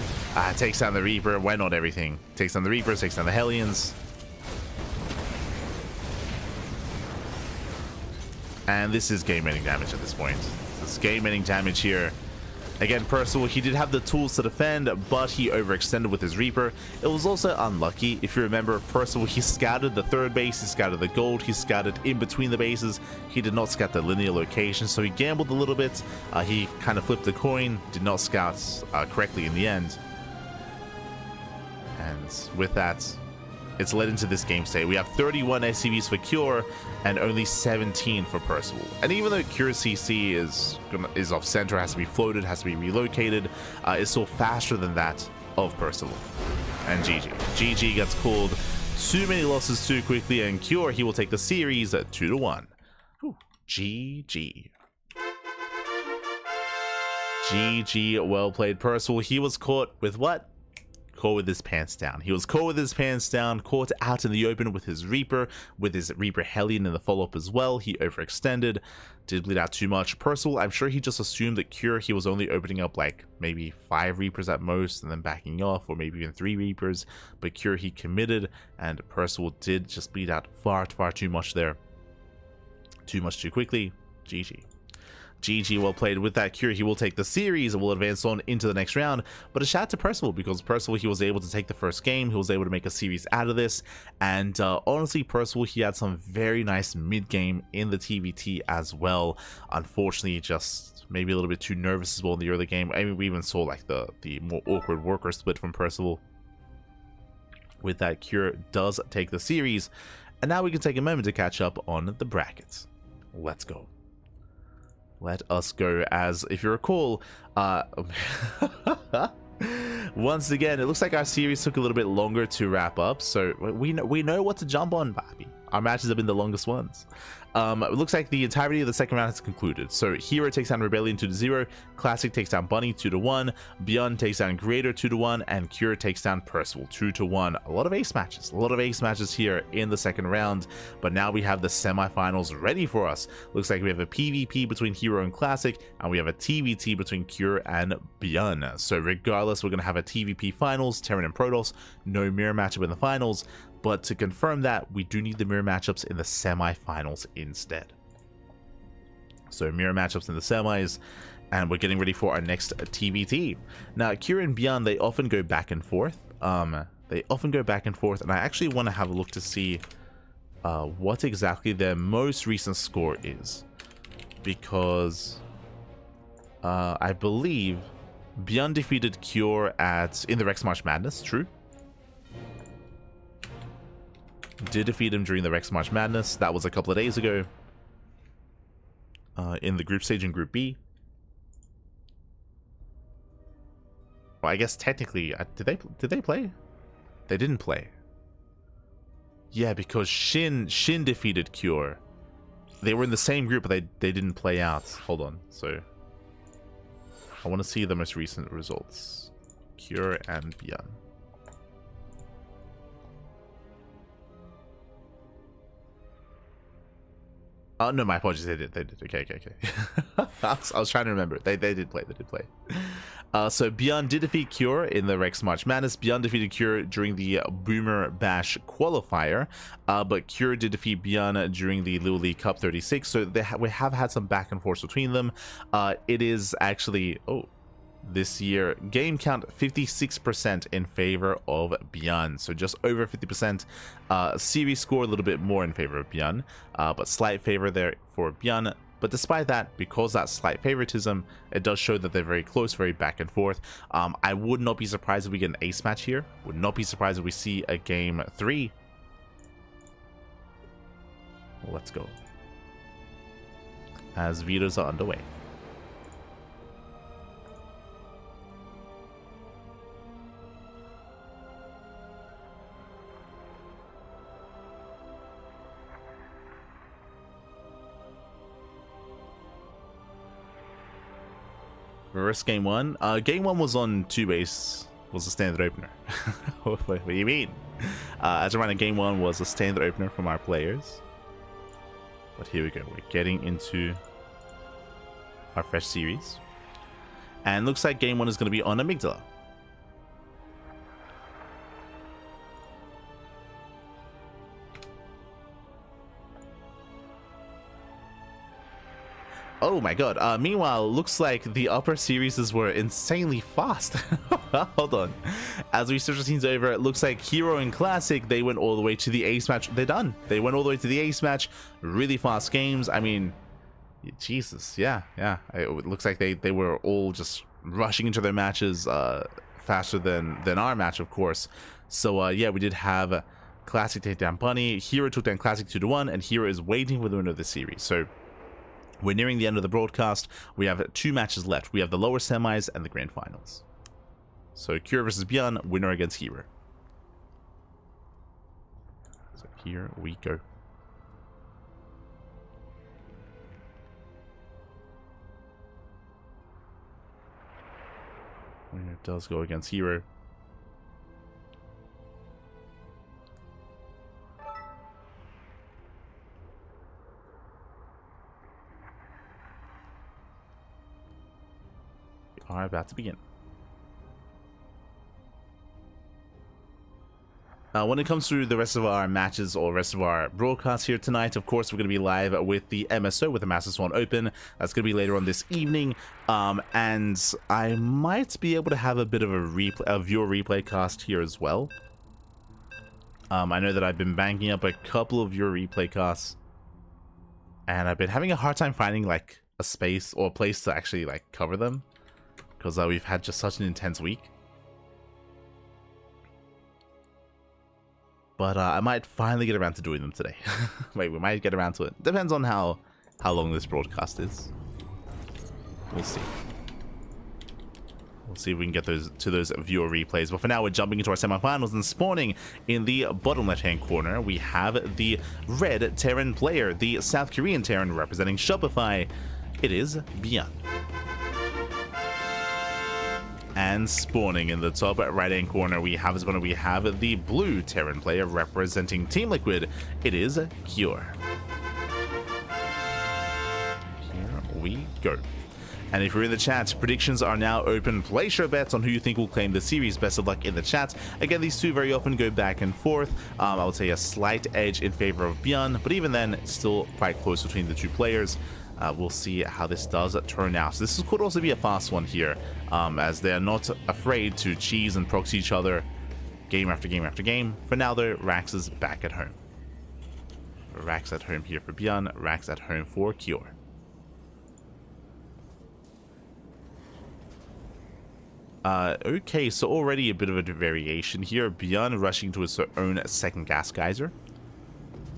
Takes down the Reaper, why not everything? Takes down the Reapers, takes down the Hellions. And this is game-ending damage at this point. This is game-ending damage here. Again, Percival, he did have the tools to defend, but he overextended with his Reaper. It was also unlucky. If you remember, Percival, he scouted the third base, he scouted the gold, he scouted in between the bases. He did not scout the linear location, so he gambled a little bit. He kind of flipped the coin, did not scout correctly in the end. And with that, it's led into this game state. We have 31 SCVs for Cure and only 17 for Percival. And even though Cure's CC is off center, has to be floated, has to be relocated, it's still faster than that of Percival. And GG. GG gets called. Too many losses too quickly, and Cure, he will take the series at 2-1. Whew. GG. GG, well played, Percival. He was caught with what? Caught with his pants down. He was caught with his pants down, caught out in the open with his Reaper Hellion in the follow-up as well. He overextended, did bleed out too much. Percival, I'm sure he just assumed that Cure, he was only opening up like maybe 5 Reapers at most and then backing off, or maybe even 3 Reapers. But Cure, he committed, and Percival did just bleed out far too much there. Too much too quickly. GG. GG, well played. With that, Cure, he will take the series and will advance on into the next round. But a shout out to Percival, because Percival, he was able to take the first game. He was able to make a series out of this. And honestly, Percival, he had some very nice mid-game in the TVT as well. Unfortunately, just maybe a little bit too nervous as well in the early game. I mean, we even saw like the more awkward worker split from Percival. With that, Cure does take the series. And now we can take a moment to catch up on the brackets. Let's go. Let us go. As if you recall, once again, it looks like our series took a little bit longer to wrap up, so we know what to jump on, Bobby. our matches have been the longest ones. It looks like the entirety of the second round has concluded. So herO takes down Rebellion 2-0, Classic takes down Bunny 2-1, ByuN takes down Creator 2-1, and Cure takes down Percival 2-1. A lot of ace matches here in the second round, but now we have the semifinals ready for us. Looks like we have a PvP between herO and Classic, and we have a TvT between Cure and ByuN. So regardless, we're going to have a TvP finals, Terran and Protoss, no mirror matchup in the finals. But to confirm that, we do need the mirror matchups in the semifinals instead. So mirror matchups in the semis, and we're getting ready for our next TvT. Now, Cure and ByuN, they often go back and forth. And I actually want to have a look to see what exactly their most recent score is, because I believe ByuN defeated Cure in the Rex March Madness. True. Did defeat him during the Rex March Madness. That was a couple of days ago. In the group stage in Group B. Well, I guess technically, did they play? They didn't play. Yeah, because Shin defeated Cure. They were in the same group, but they didn't play out. Hold on. So I want to see the most recent results. Cure and ByuN. Oh, no, my apologies. They did. Okay. I was trying to remember. They did play. So ByuN did defeat Cure in the Rex March Madness. ByuN defeated Cure during the Boomer Bash qualifier. But Cure did defeat ByuN during the Little League Cup 36. So we have had some back and forth between them. It is actually... this year, game count 56% in favor of ByuN, so just over 50%. Series score a little bit more in favor of ByuN, but slight favor there for ByuN. But despite that, because that slight favoritism, it does show that they're very close, very back and forth. I would not be surprised if we get an ace match here. Would not be surprised if we see a game 3. Let's go. As vetoes are underway. Reverse game 1. Game 1 was on 2 base, was a standard opener. What do you mean? As a reminder, game 1 was a standard opener from our players. But here we go. We're getting into our fresh series. And looks like game 1 is going to be on Amygdala. Oh my god. Meanwhile, looks like the upper series were insanely fast. Hold on. As we switch the scenes over, it looks like herO and Classic, they went all the way to the ace match. They're done. They went all the way to the ace match. Really fast games. I mean, Jesus. Yeah. It looks like they were all just rushing into their matches faster than our match, of course. So, yeah, we did have Classic take down Bunny. herO took down Classic 2-1, and herO is waiting for the winner of the series. So, we're nearing the end of the broadcast. We have 2 matches left. We have the lower semis and the grand finals. So Cure versus ByuN, winner against herO. So here we go. Winner does go against herO. Are about to begin. When it comes to the rest of our matches or rest of our broadcasts here tonight, of course, we're going to be live with the MSO, with the Master Swan Open. That's going to be later on this evening. And I might be able to have a bit of a viewer replay cast here as well. I know that I've been banking up a couple of viewer replay casts, and I've been having a hard time finding like a space or a place to actually like cover them, because we've had just such an intense week. But I might finally get around to doing them today. Wait, we might get around to it. Depends on how long this broadcast is. We'll see. Let's see if we can get those viewer replays. But for now, we're jumping into our semifinals and spawning in the bottom left-hand corner. We have the red Terran player, the South Korean Terran representing Shopify. It is ByuN. And spawning in the top right-hand corner, we have the blue Terran player representing Team Liquid. It is Cure. Here we go. And if you're in the chat, predictions are now open. Place your bets on who you think will claim the series. Best of luck in the chat. Again, these two very often go back and forth. I would say a slight edge in favor of ByuN, but even then, still quite close between the two players. We'll see how this does turn out. So this could also be a fast one here, as they're not afraid to cheese and proxy each other game after game after game. For now, though, Rax is back at home. Rax at home here for ByuN. Rax at home for Cure. Okay, so already a bit of a variation here. ByuN rushing to his own second gas geyser.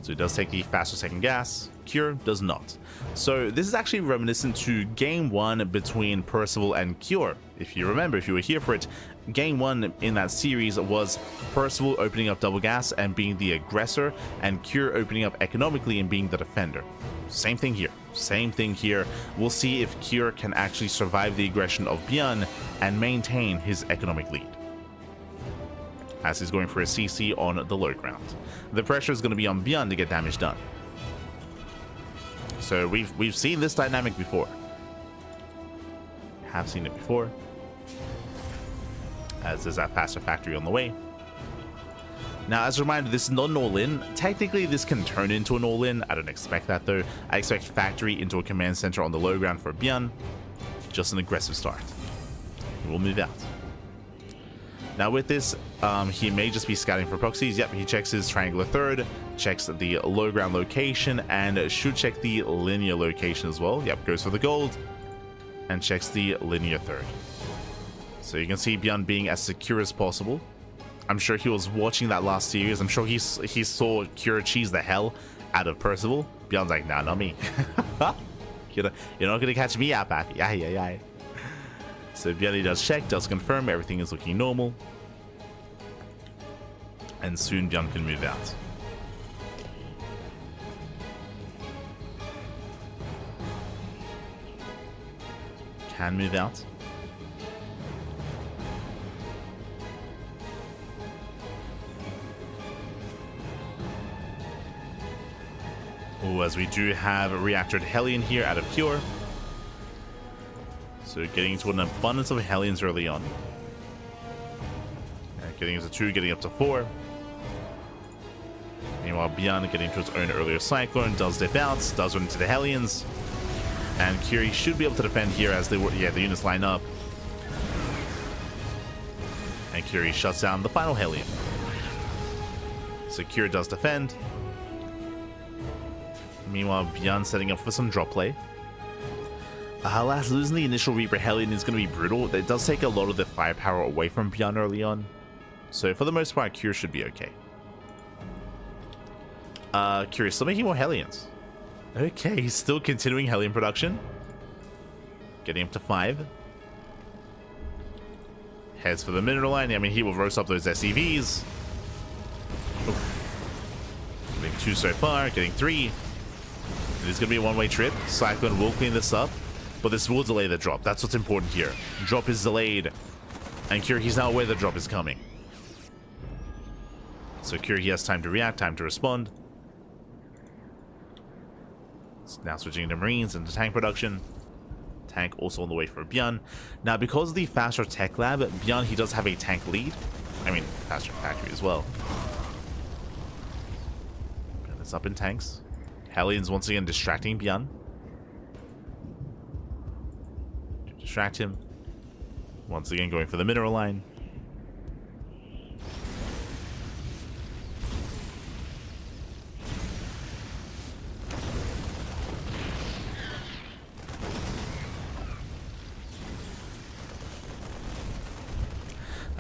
So he does take the faster second gas. Cure does not. So this is actually reminiscent to game 1 between Percival and Cure. If you remember, if you were here for it, game 1 in that series was Percival opening up double gas and being the aggressor, and Cure opening up economically and being the defender. Same thing here. Same thing here. We'll see if Cure can actually survive the aggression of ByuN and maintain his economic lead, as he's going for a CC on the low ground. The pressure is going to be on ByuN to get damage done. So we've seen this dynamic before. Have seen it before. As there's that faster factory on the way. Now, as a reminder, this is not an all-in. Technically, this can turn into an all-in. I don't expect that, though. I expect factory into a command center on the low ground for ByuN. Just an aggressive start. We'll move out. Now with this, he may just be scouting for proxies. Yep, he checks his triangular third, checks the low ground location, and should check the linear location as well. Yep, goes for the gold, and checks the linear third. So you can see ByuN being as secure as possible. I'm sure he was watching that last series. I'm sure he saw Cure cheese the hell out of Percival. ByuN's like, nah, not me. You're not gonna catch me out, Pappy. Yeah. So ByuN does check, does confirm, everything is looking normal. And soon ByuN can move out. Can move out. Oh, as we do have a reactored Hellion here out of Cure. So getting into an abundance of Hellions early on. Getting into 2, getting up to 4. Meanwhile, ByuN getting to its own earlier Cyclone, does dip out, does run into the Hellions. And Curie should be able to defend here as the units line up. And Curie shuts down the final Hellion. So Curie does defend. Meanwhile, ByuN setting up for some drop play. Alas, losing the initial Reaper Hellion is going to be brutal. It does take a lot of the firepower away from ByuN early on. So for the most part, Cure should be okay. Cure still making more Hellions. Okay, he's still continuing Hellion production. Getting up to 5. Heads for the mineral line. I mean, he will roast up those SCVs. Getting 2 so far, getting 3. It is going to be a one-way trip. Cyclone will clean this up, but this will delay the drop. That's what's important here. Drop is delayed. And Cure, he's now aware the drop is coming. So Cure, he has time to react, time to respond. Now switching to Marines and to tank production. Tank also on the way for ByuN. Now, because of the faster tech lab, ByuN, he does have a tank lead. I mean, faster factory as well. And it's up in tanks. Hellions once again distracting ByuN. To distract him. Once again going for the mineral line.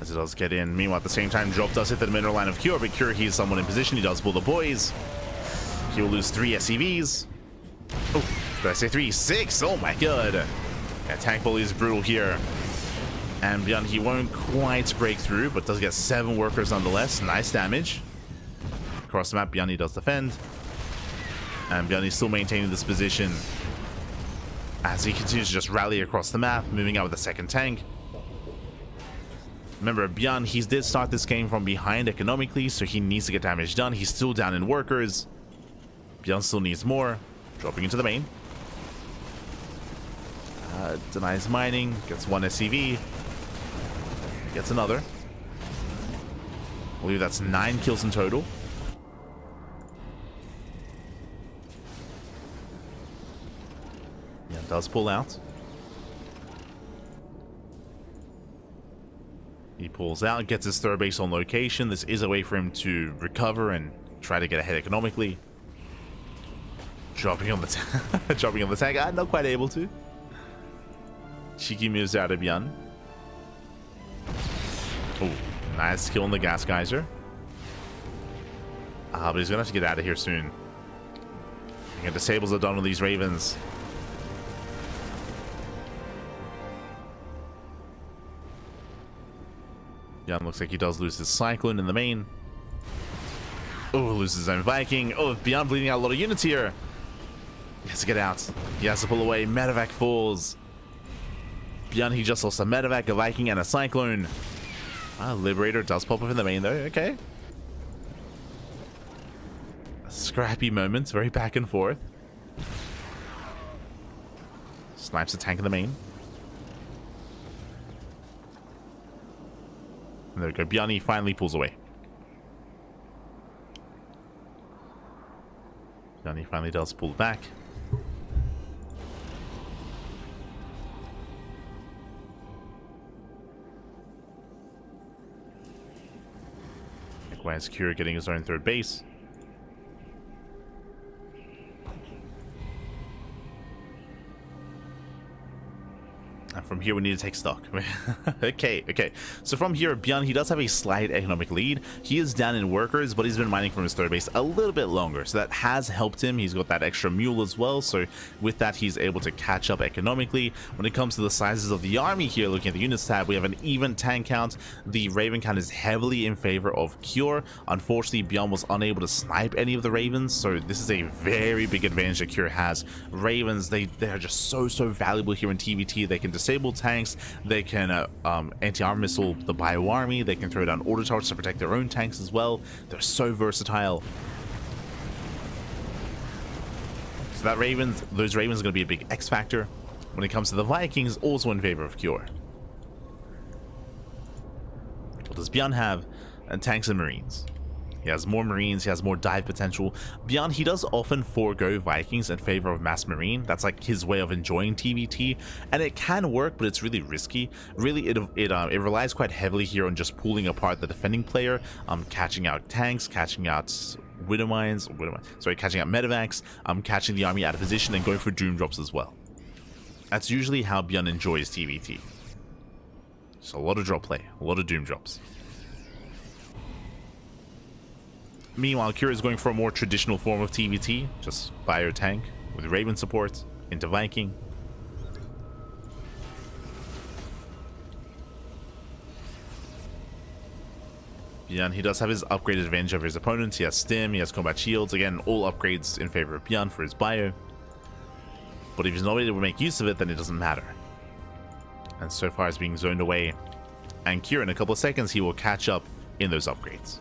As it does get in. Meanwhile, at the same time, drop does hit the mineral line of Cure, but Cure, he's someone in position. He does pull the boys. He will lose 3 SCVs. Oh, did I say 3? 6! Oh my god. Yeah, tank bully is brutal here. And ByuN, he won't quite break through, but does get 7 workers nonetheless. Nice damage. Across the map, ByuN, he does defend. And ByuN is still maintaining this position as he continues to just rally across the map, moving out with the second tank. Remember, ByuN, he did start this game from behind economically, so he needs to get damage done. He's still down in workers. ByuN still needs more. Dropping into the main. Denies mining. Gets 1 SCV. Gets another. I believe that's 9 kills in total. Yeah, does pull out. He pulls out, gets his third base on location. This is a way for him to recover and try to get ahead economically. Dropping on the dropping on the tank. Not quite able to. Cheeky moves out of ByuN. Oh, nice kill on the gas geyser. But he's gonna have to get out of here soon. And disables the dawn of these Ravens. ByuN looks like he does lose his Cyclone in the main. Oh, loses his own Viking. Oh, ByuN bleeding out a lot of units here. He has to get out. He has to pull away. Medevac falls. ByuN, he just lost a Medevac, a Viking, and a Cyclone. Liberator does pop up in the main, though. Okay. A scrappy moment. Very back and forth. Snipes a tank in the main. And there we go. ByuN, he finally pulls away. ByuN, he finally does pull back. Likewise, Kira getting his own third base. And from here, we need to take stock. Okay. So from here, ByuN, he does have a slight economic lead. He is down in workers, but he's been mining from his third base a little bit longer. So that has helped him. He's got that extra mule as well. So with that, he's able to catch up economically. When it comes to the sizes of the army here, looking at the units tab, we have an even tank count. The Raven count is heavily in favor of Cure. Unfortunately, ByuN was unable to snipe any of the Ravens. So this is a very big advantage that Cure has. Ravens, they are just so valuable here in TVT. They can disable tanks, they can anti-armor missile the bio army, they can throw down auto torch to protect their own tanks as well. They're so versatile. So that those Ravens are going to be a big X factor. When it comes to the Vikings, also in favor of Cure. What does ByuN have? And tanks and Marines. He has more Marines, he has more dive potential. ByuN, he does often forego Vikings in favor of Mass Marine. That's like his way of enjoying TVT, and it can work, but it's really risky. Really, it relies quite heavily here on just pulling apart the defending player, catching out tanks, catching out catching out medevacs, catching the army out of position, and going for doom drops as well. That's usually how ByuN enjoys TVT. So a lot of drop play, a lot of doom drops. Meanwhile, Kira is going for a more traditional form of TVT, just bio tank with Raven support into Viking. ByuN, he does have his upgraded advantage over his opponents. He has Stim, he has combat shields, again, all upgrades in favor of ByuN for his bio. But if he's not able to make use of it, then it doesn't matter. And so far, it's being zoned away. And Kira, in a couple of seconds, he will catch up in those upgrades.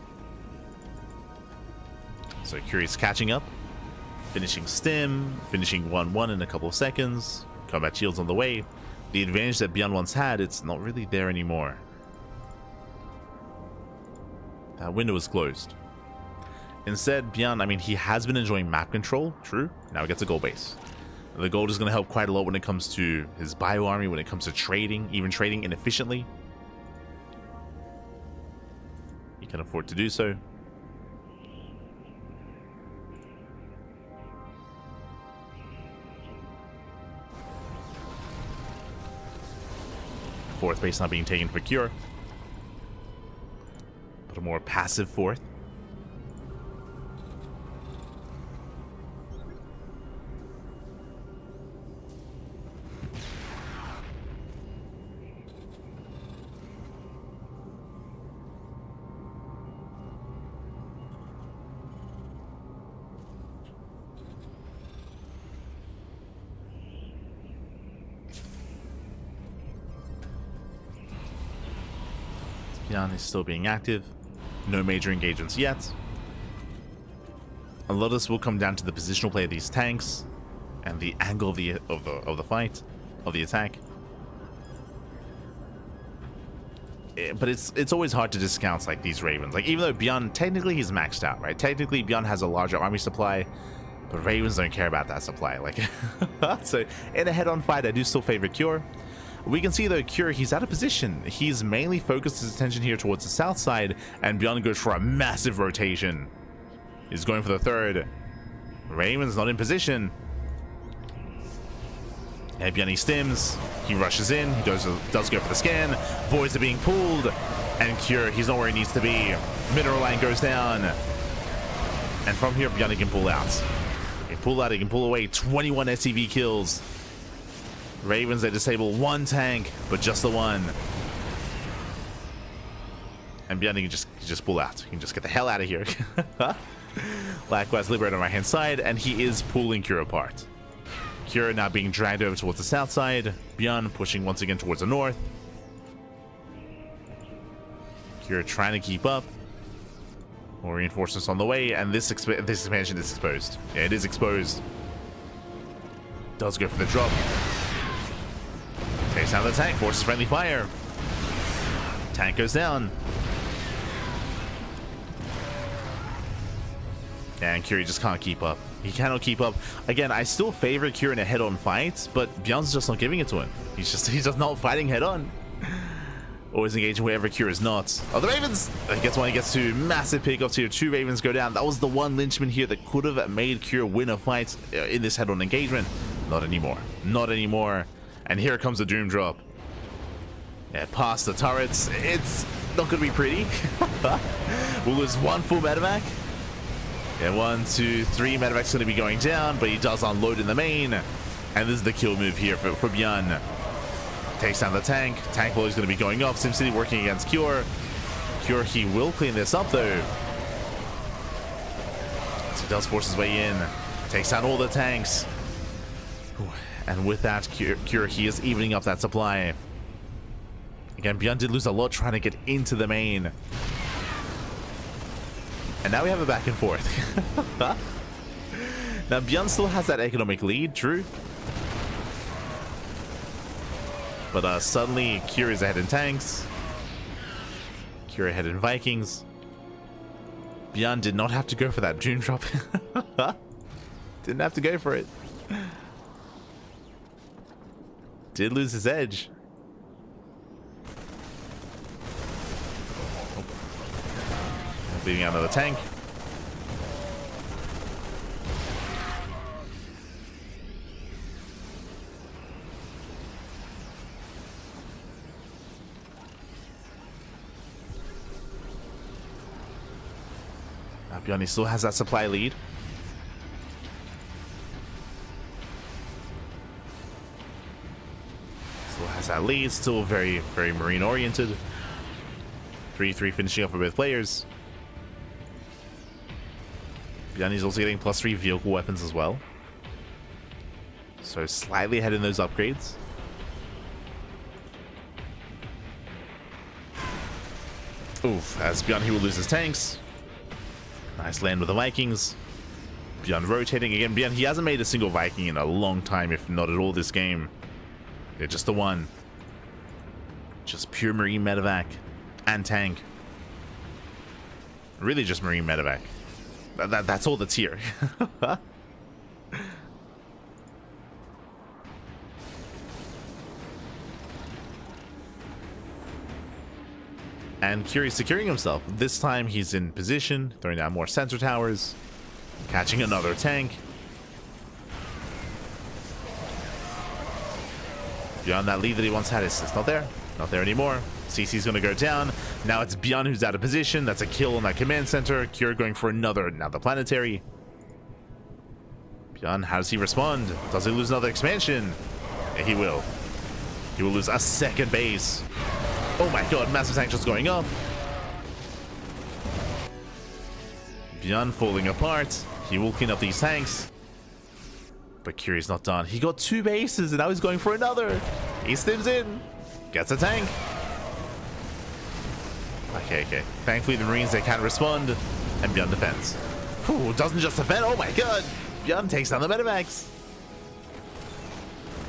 So Curious catching up, finishing Stim, finishing 1-1 in a couple of seconds, combat shields on the way. The advantage that ByuN once had, it's not really there anymore. That window is closed. Instead, ByuN, I mean, he has been enjoying map control, true. Now he gets a gold base. The gold is going to help quite a lot when it comes to his bio army, when it comes to trading, even trading inefficiently. He can afford to do so. Fourth base not being taken for Cure, but a more passive fourth. ByuN is still being active. No major engagements yet. A lot of this will come down to the positional play of these tanks and the angle of the fight, of the attack. But it's always hard to discount like these Ravens. Like, even though ByuN, technically he's maxed out, right? Technically ByuN has a larger army supply, but Ravens don't care about that supply. Like, so in a head-on fight, I do still favor Cure. We can see though, Cure, he's out of position. He's mainly focused his attention here towards the south side, and ByuN goes for a massive rotation. He's going for the third. Raven's not in position. And ByuN stims. He rushes in. He does go for the scan. Boys are being pulled. And Cure, he's not where he needs to be. Mineral line goes down. And from here, ByuN can pull out. He can pull out, he can pull away. 21 SCV kills. Ravens, they disable one tank, but just the one. And ByuN can just pull out. He can just get the hell out of here. Likewise, Liberator on my hand side, and he is pulling Cure apart. Cure now being dragged over towards the south side. ByuN pushing once again towards the north. Cure trying to keep up. More reinforcements on the way, and this expansion is exposed. Yeah, it is exposed. Does go for the drop. Takes down the tank, forces friendly fire. Tank goes down. And Cure just can't keep up. He cannot keep up. Again, I still favor Cure in a head-on fight, but ByuN's just not giving it to him. He's just not fighting head-on. Always engaging wherever Cure is not. Oh, the Ravens! He gets one, he gets two. Massive pickups here. 2 Ravens go down. That was the one linchpin here that could have made Cure win a fight in this head-on engagement. Not anymore. Not anymore. And here comes the Doom Drop. Yeah, past the turrets. It's not going to be pretty. We'll lose 1 full medevac. Yeah, 1, 2, 3 medevac's going to be going down, but he does unload in the main. And this is the kill move here for ByuN. Takes down the tank. Tank blow is going to be going off. SimCity working against Cure. Cure, he will clean this up though. So he does force his way in. Takes down all the tanks. And with that, Cure, he is evening up that supply. Again, ByuN did lose a lot trying to get into the main. And now we have a back and forth. Now, ByuN still has that economic lead, true. But suddenly, Cure is ahead in tanks. Cure ahead in Vikings. ByuN did not have to go for that Doom Drop. Didn't have to go for it. Did lose his edge. Leaving out another tank. ByuN still has that supply lead. Still has that lead. Still very, very marine oriented. 3-3 finishing up for both players. ByuN is also getting +3 vehicle weapons as well. So slightly ahead in those upgrades. Oof, as ByuN, he will lose his tanks. Nice land with the Vikings. ByuN rotating again. ByuN, he hasn't made a single Viking in a long time, if not at all this game. They're just the one. Just pure marine medevac and tank. Really just marine medevac. That's all that's here. And Curie securing himself. This time he's in position, throwing down more sensor towers, catching another tank. ByuN, that lead that he once had is not there. Not there anymore. CC's going to go down. Now it's ByuN who's out of position. That's a kill on that command center. Cure going for another planetary. ByuN, how does he respond? Does he lose another expansion? Yeah, he will. He will lose a second base. Oh my god, massive tank just going up. ByuN falling apart. He will clean up these tanks. But Curie's not done. He got 2 bases and now he's going for another. He stims in. Gets a tank. Okay. Thankfully, the Marines, they can't respond, and ByuN defends. Ooh, doesn't just defend. Oh my god! ByuN takes down the Medivacs.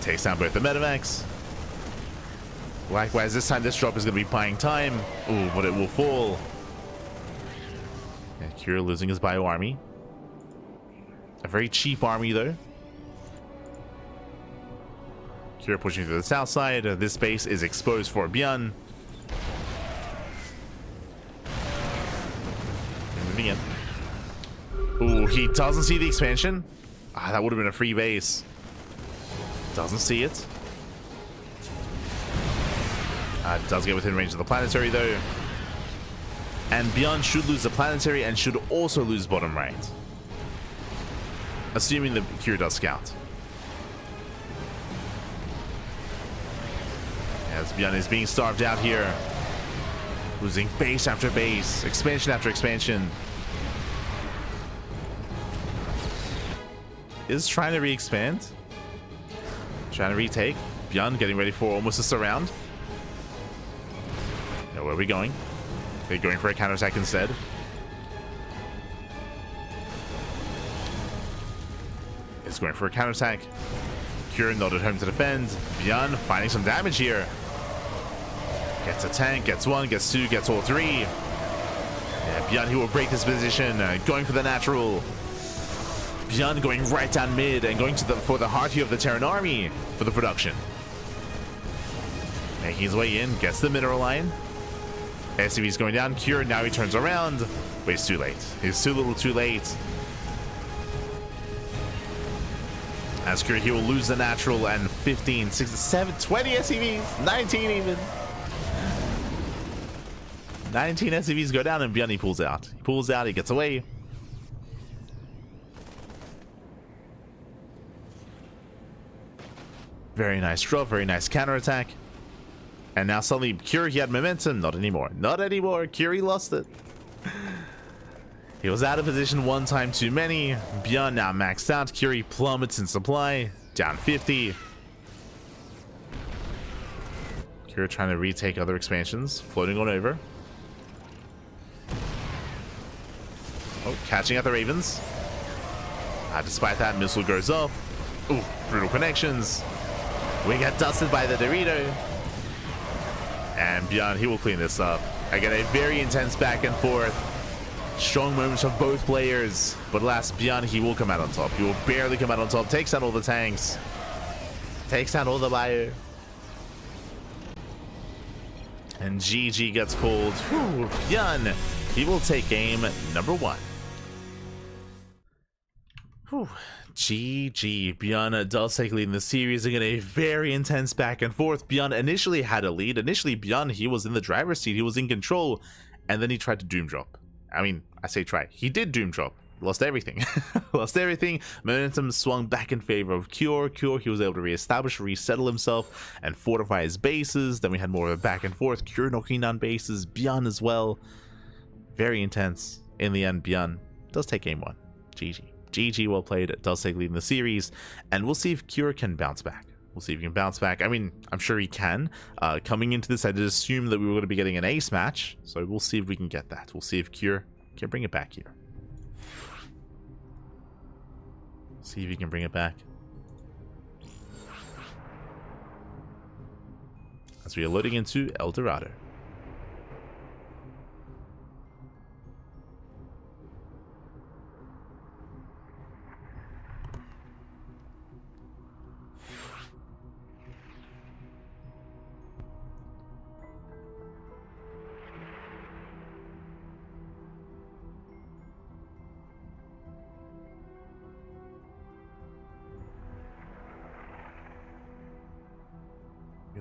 Takes down both the Medivacs. Likewise, this time this drop is going to be buying time. Ooh, but it will fall. Yeah, Kira losing his bio army. A very cheap army, though. Kira pushing through the south side. This base is exposed for ByuN. Moving in. Ooh, he doesn't see the expansion. Ah, that would have been a free base. Doesn't see it. Does get within range of the planetary, though. And ByuN should lose the planetary and should also lose bottom right. Assuming the Kira does scout. As ByuN is being starved out here. Losing base after base. Expansion after expansion. Is trying to re-expand. Trying to retake. ByuN getting ready for almost a surround. Now, where are we going? They're going for a counterattack instead. It's going for a counterattack. Kira not at home to defend. ByuN finding some damage here. Gets a tank, gets one, gets two, gets all three. Yeah, ByuN, he will break this position. Going for the natural. ByuN going right down mid and going to for the heart here of the Terran army for the production. Making his way in, gets the mineral line. SCV's going down. Kira, now he turns around. But he's too late. He's too little too late. As Kira, he will lose the natural and 15, 16, 7, 20 SCVs. 19 even. 19 SCVs go down and ByuN, he pulls out. He pulls out, he gets away. Very nice drop, very nice counterattack. And now suddenly Kira, he had momentum. Not anymore. Not anymore. Kira lost it. He was out of position one time too many. ByuN now maxed out. Kira plummets in supply. Down 50. Kira trying to retake other expansions. Floating on over. Oh, catching at the Ravens. Despite that, missile goes off. Ooh, brutal connections. We get dusted by the Dorito. And ByuN, he will clean this up. Again, a very intense back and forth. Strong moments of both players. But last, ByuN, he will come out on top. He will barely come out on top. Takes out all the tanks. Takes out all the bio. And GG gets called. Whew, ByuN, he will take game number 1. Whew. GG. ByuN does take lead in the series. Again, a very intense back and forth. ByuN initially had a lead. Initially, ByuN, he was in the driver's seat. He was in control. And then he tried to doom drop. I mean, I say try. He did doom drop. Lost everything. Lost everything. Momentum swung back in favor of Kira. He was able to reestablish, resettle himself, and fortify his bases. Then we had more of a back and forth. Kira knocking down bases. ByuN as well. Very intense. In the end, ByuN does take game 1. GG. GG, well played. Does take lead in the series, and we'll see if Kira can bounce back. We'll see if he can bounce back. I mean, I'm sure he can. Coming into this, I did assume that we were going to be getting an ace match, so we'll see if we can get that. We'll see if Kira can bring it back here. See if he can bring it back. As we are loading into El Dorado.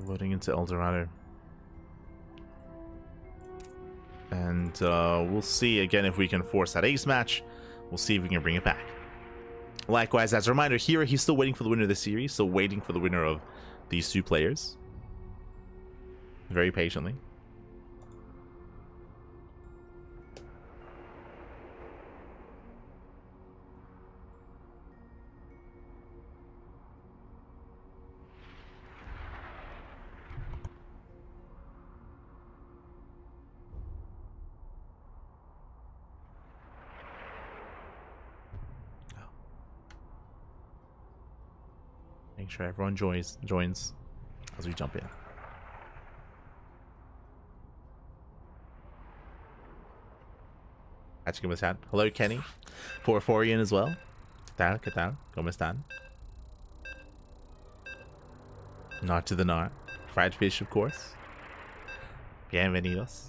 Loading into El Dorado. And we'll see again if we can force that ace match. We'll see if we can bring it back. Likewise, as a reminder, here he's still waiting for the winner of the series, still waiting for the winner of these two players. Very patiently. Make sure everyone joins as we jump in. ¿Cómo están? Hello, Kenny. Porforian as well. ¿Qué tal? ¿Cómo están? Not to the Nar. Fried fish, of course. Bienvenidos.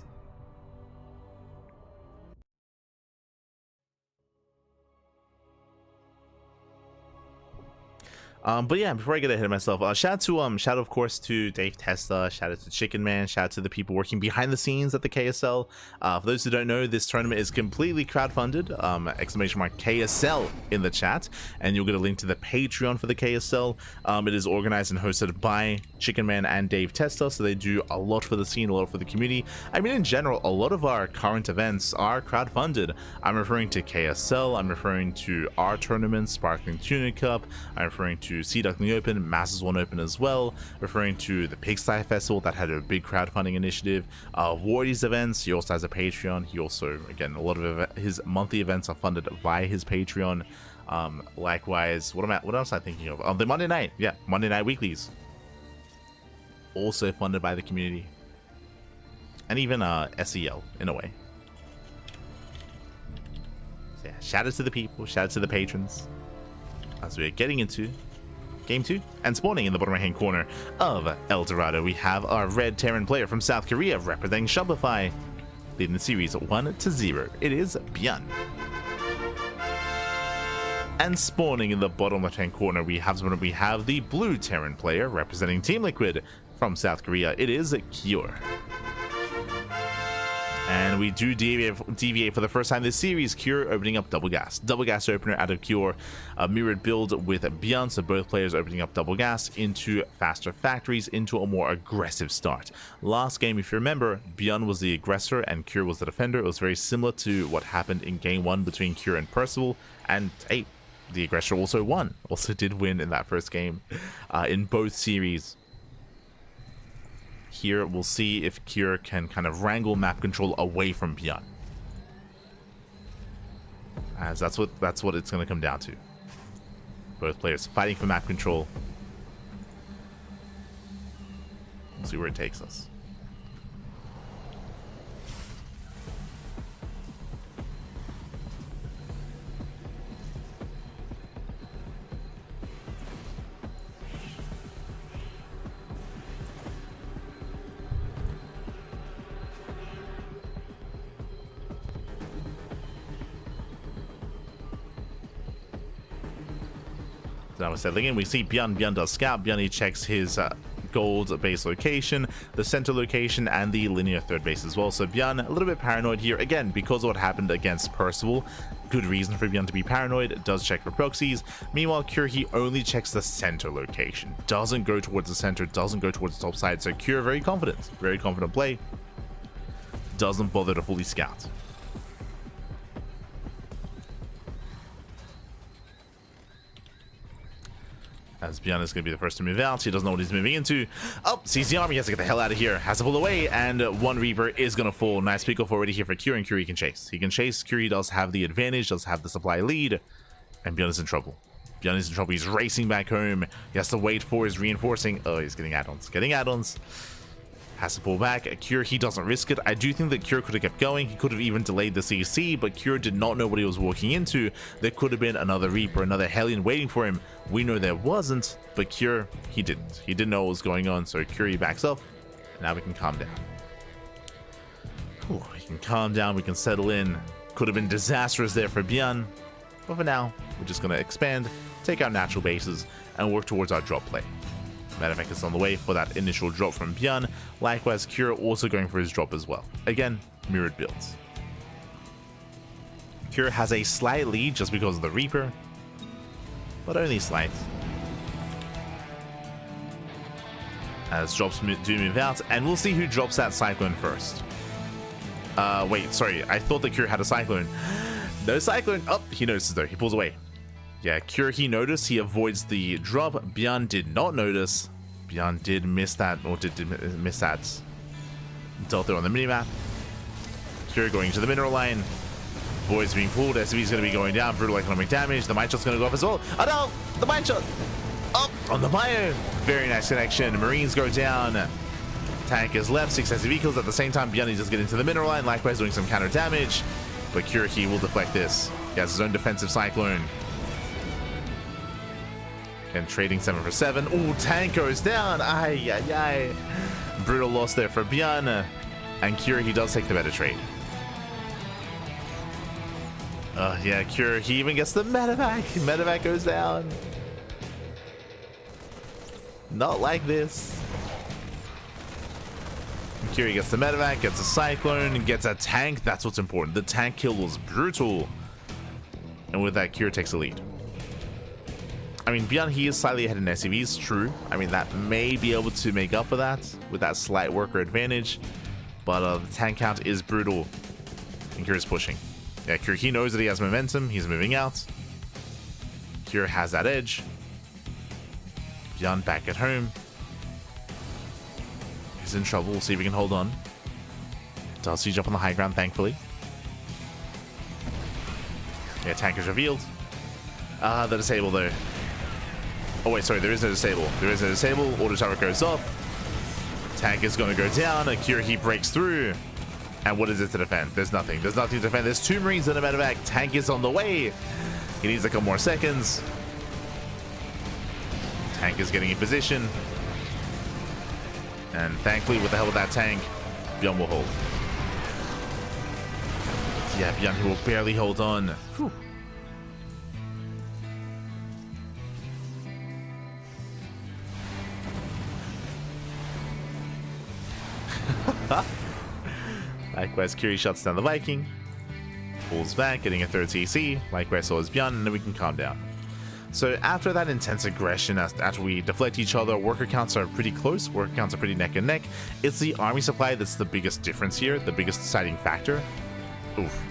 But yeah, before I get ahead of myself, shout out of course to Dave Testa, shout out to Chicken Man, shout out to the people working behind the scenes at the KSL. For those who don't know, this tournament is completely crowdfunded. Exclamation mark KSL in the chat, and you'll get a link to the Patreon for the KSL. It is organized and hosted by Chicken Man and Dave Testa, so they do a lot for the scene, a lot for the community. I mean, in general, a lot of our current events are crowdfunded. I'm referring to KSL, I'm referring to our tournaments, Sparkling Tuna Cup, I'm referring to Duckling Open, Masters 1 Open as well, referring to the Pigsty Festival that had a big crowdfunding initiative, Wardy's events. He also has a Patreon. He also, again, a lot of his monthly events are funded via his Patreon. Likewise, what else am I thinking of? The Monday night weeklies, also funded by the community, and even SEL in a way. So yeah, shout out to the people, shout out to the patrons, as we're getting into Game 2, and spawning in the bottom right hand corner of El Dorado, we have our red Terran player from South Korea representing Shopify, leading the series 1-0. It is ByuN. And spawning in the bottom left hand corner, we have the blue Terran player representing Team Liquid from South Korea. It is Cure. And we do deviate for the first time this series. Cure opening up double gas opener out of Cure, a mirrored build with ByuN, so both players opening up double gas into faster factories, into a more aggressive start. Last game, if you remember, ByuN was the aggressor and Cure was the defender. It was very similar to what happened in game 1 between Cure and Percival, and hey, the aggressor also did win in that first game in both series. Here we'll see if Cure can kind of wrangle map control away from ByuN, as that's what it's going to come down to. Both players fighting for map control. We'll see where it takes us. Now we're settling in. We see ByuN. ByuN does scout. ByuN checks his gold base location, the center location, and the linear third base as well. So ByuN a little bit paranoid here again because of what happened against Percival. Good reason for ByuN to be paranoid. Does check for proxies. Meanwhile, Cure, he only checks the center location. Doesn't go towards the center. Doesn't go towards the top side. So Cure very confident play. Doesn't bother to fully scout. As ByuN is going to be the first to move out. He doesn't know what he's moving into. Oh, sees the army. He has to get the hell out of here. Has to pull away, and one Reaper is going to fall. Nice pick off already here for Cure, and Cure he can chase. He can chase. Cure does have the advantage, does have the supply lead, and ByuN is in trouble. ByuN is in trouble. He's racing back home. He has to wait for his reinforcing. Oh, he's getting add-ons. Has to pull back. Cure, he doesn't risk it. I do think that Cure could have kept going. He could have even delayed the CC, but Cure did not know what he was walking into. There could have been another Reaper, another Hellion waiting for him. We know there wasn't, but Cure, he didn't. He didn't know what was going on, so Cure, he backs up. Now we can calm down. Ooh, we can calm down, we can settle in. Could have been disastrous there for ByuN, but for now, we're just going to expand, take our natural bases, and work towards our drop play. Matter of fact, it's on the way for that initial drop from ByuN. Likewise, Cure also going for his drop as well. Again, mirrored builds. Cure has a slight lead just because of the Reaper, but only slight. As drops do move out, and we'll see who drops that Cyclone first. Wait, sorry, I thought that Cure had a Cyclone. No Cyclone. Oh, he notices though, he pulls away. Yeah, Cure, he noticed, he avoids the drop. ByuN did not notice. ByuN did miss that, or did miss that delta on the minimap. Cure going to the mineral line. Void's being pulled. SCV is going to be going down. Brutal economic damage. The mine shot's going to go off as well. Oh no! The mine shot! Up on the bio. Very nice connection. Marines go down. Tank is left. 6 SC vehicles. At the same time, ByuN just get into the mineral line. Likewise, doing some counter damage. But herO will deflect this. He has his own defensive cyclone. And trading 7 for 7. Ooh, tank goes down. Ay, ay, ay. Brutal loss there for ByuN. And herO does take the better trade. Yeah, herO even gets the medevac. Medevac goes down. Not like this. herO gets the medevac, gets a cyclone, and gets a tank. That's what's important. The tank kill was brutal. And with that, herO takes the lead. I mean, ByuN, he is slightly ahead in SCVs, true. I mean, that may be able to make up for that with that slight worker advantage. But the tank count is brutal. And herO is pushing. Yeah, herO, he knows that he has momentum. He's moving out. herO has that edge. ByuN back at home. He's in trouble. We'll see if he can hold on. Does siege up on the high ground, thankfully. Yeah, tank is revealed. The disable though. Oh wait, sorry, there is no disable. There is no disable. Auto turret goes up. Tank is going to go down. herO breaks through. And what is it to defend? There's nothing. There's nothing to defend. There's 2 Marines in a medevac. Tank is on the way. He needs a couple more seconds. Tank is getting in position. And thankfully, with the help of that tank, ByuN will hold. Yeah, ByuN, he will barely hold on. Whew. Likewise, herO shuts down the Viking. Pulls back, getting a 3rd CC. Likewise, so is ByuN, and then we can calm down. So after that intense aggression, after we deflect each other, worker counts are pretty close. Worker counts are pretty neck and neck. It's the army supply that's the biggest difference here, the biggest deciding factor. Oof.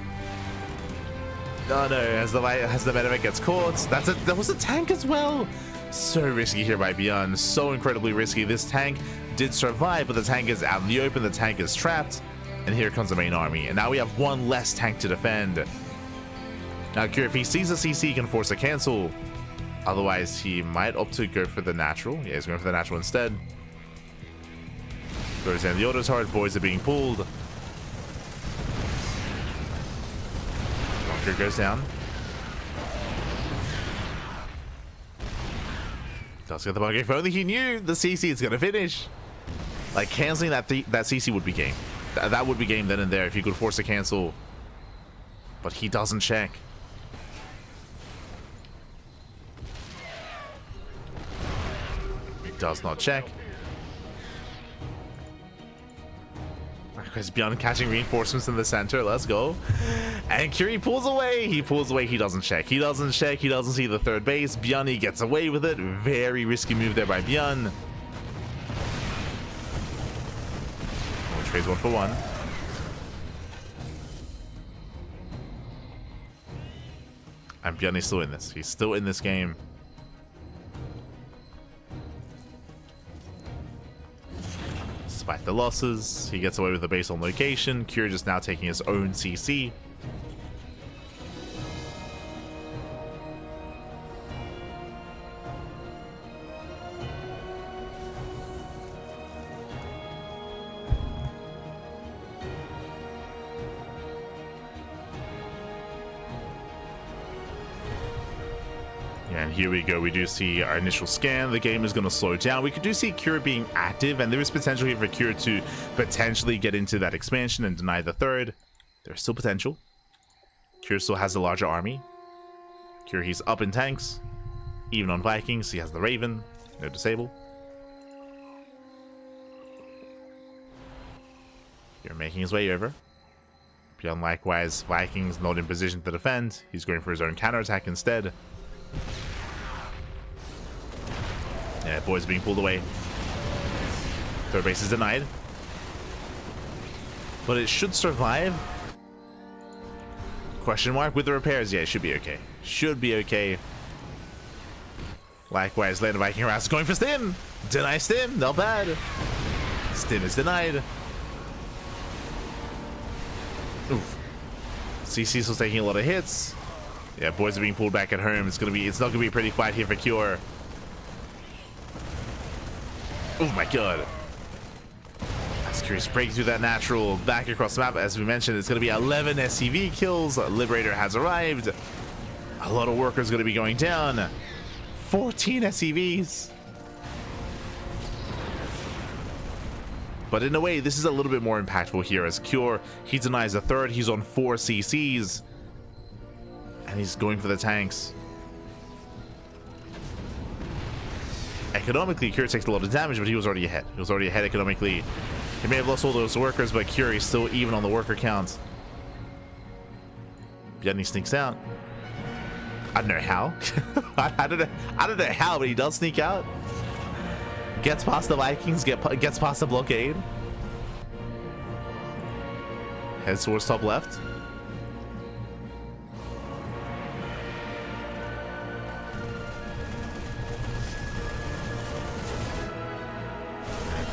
Oh no, as the medevac gets caught. That was a tank as well. So risky here by ByuN. So incredibly risky. This tank did survive, but the tank is out in the open. The tank is trapped. And here comes the main army. And now we have 1 less tank to defend. Now, herO, if he sees a CC, he can force a cancel. Otherwise, he might opt to go for the natural. Yeah, he's going for the natural instead. Goes in the auto turret. Boys are being pulled. Bunker goes down. Does get the bunker. If only he knew the CC is going to finish. Like, canceling that CC would be game. That would be game then and there if he could force a cancel. But he doesn't check. He does not check. Because ByuN catching reinforcements in the center. Let's go. And herO pulls away. He pulls away. He doesn't check. He doesn't check. He doesn't see the 3rd base. ByuN, he gets away with it. Very risky move there by ByuN. Trades 1 for 1. And ByuN is still in this. He's still in this game. Despite the losses, he gets away with the base on location. herO just now taking his own CC. And here we go. We do see our initial scan. The game is going to slow down. We do see herO being active, and there is potential here for herO to potentially get into that expansion and deny the 3rd. There's still potential. herO still has a larger army. herO, he's up in tanks. Even on Vikings, he has the Raven. No disable. herO making his way over. ByuN, likewise, Vikings not in position to defend. He's going for his own counterattack instead. Yeah, boys being pulled away. 3rd base is denied. But it should survive. Question mark with the repairs. Yeah, it should be okay. Should be okay. Likewise, Land Viking harass going for stim. Deny stim. Not bad. Stim is denied. Oof. CC still taking a lot of hits. Yeah, boys are being pulled back at home. It's not gonna be a pretty fight here for herO. Oh my god. As Curious breaks through that natural back across the map. As we mentioned, it's going to be 11 SCV kills. Liberator has arrived. A lot of workers going to be going down. 14 SCVs. But in a way, this is a little bit more impactful here as Cure, he denies a third. He's on 4 CCs. And he's going for the tanks. Economically, Cure takes a lot of damage, but he was already ahead. He was already ahead economically. He may have lost all those workers, but Cure is still even on the worker count. ByuN sneaks out. I don't know how. I don't know how, but he does sneak out. Gets past the Vikings, gets past the blockade. Heads towards top left.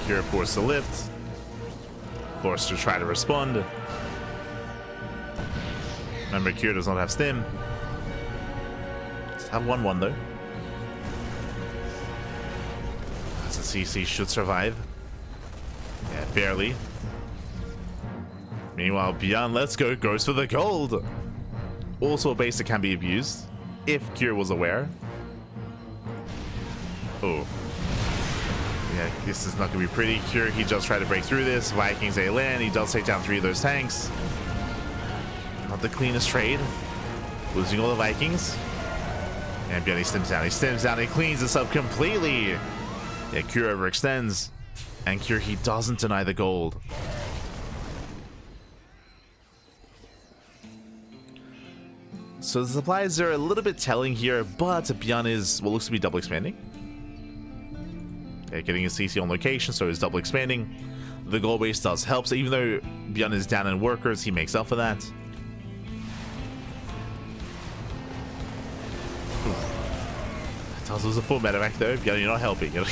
Cure forced to lift. Forced to try to respond. Remember, Cure does not have stim. Have 1-1 though. As a CC should survive. Yeah, barely. Meanwhile, ByuN, let's go, goes for the gold. Also a base that can be abused, if Cure was aware. Oh. Yeah, this is not going to be pretty. Cure, he just tried to break through this. Vikings, they land. He does take down 3 of those tanks. Not the cleanest trade. Losing all the Vikings. And ByuN stims down. He stims down. He cleans this up completely. Yeah, Cure overextends. And Cure, he doesn't deny the gold. So the supplies are a little bit telling here, but ByuN is what looks to be double expanding. Yeah, getting a CC on location, so he's double expanding. The gold base does help. So even though ByuN is down in workers, he makes up for that. Tells us a full medevac though. ByuN, you're not helping. Tells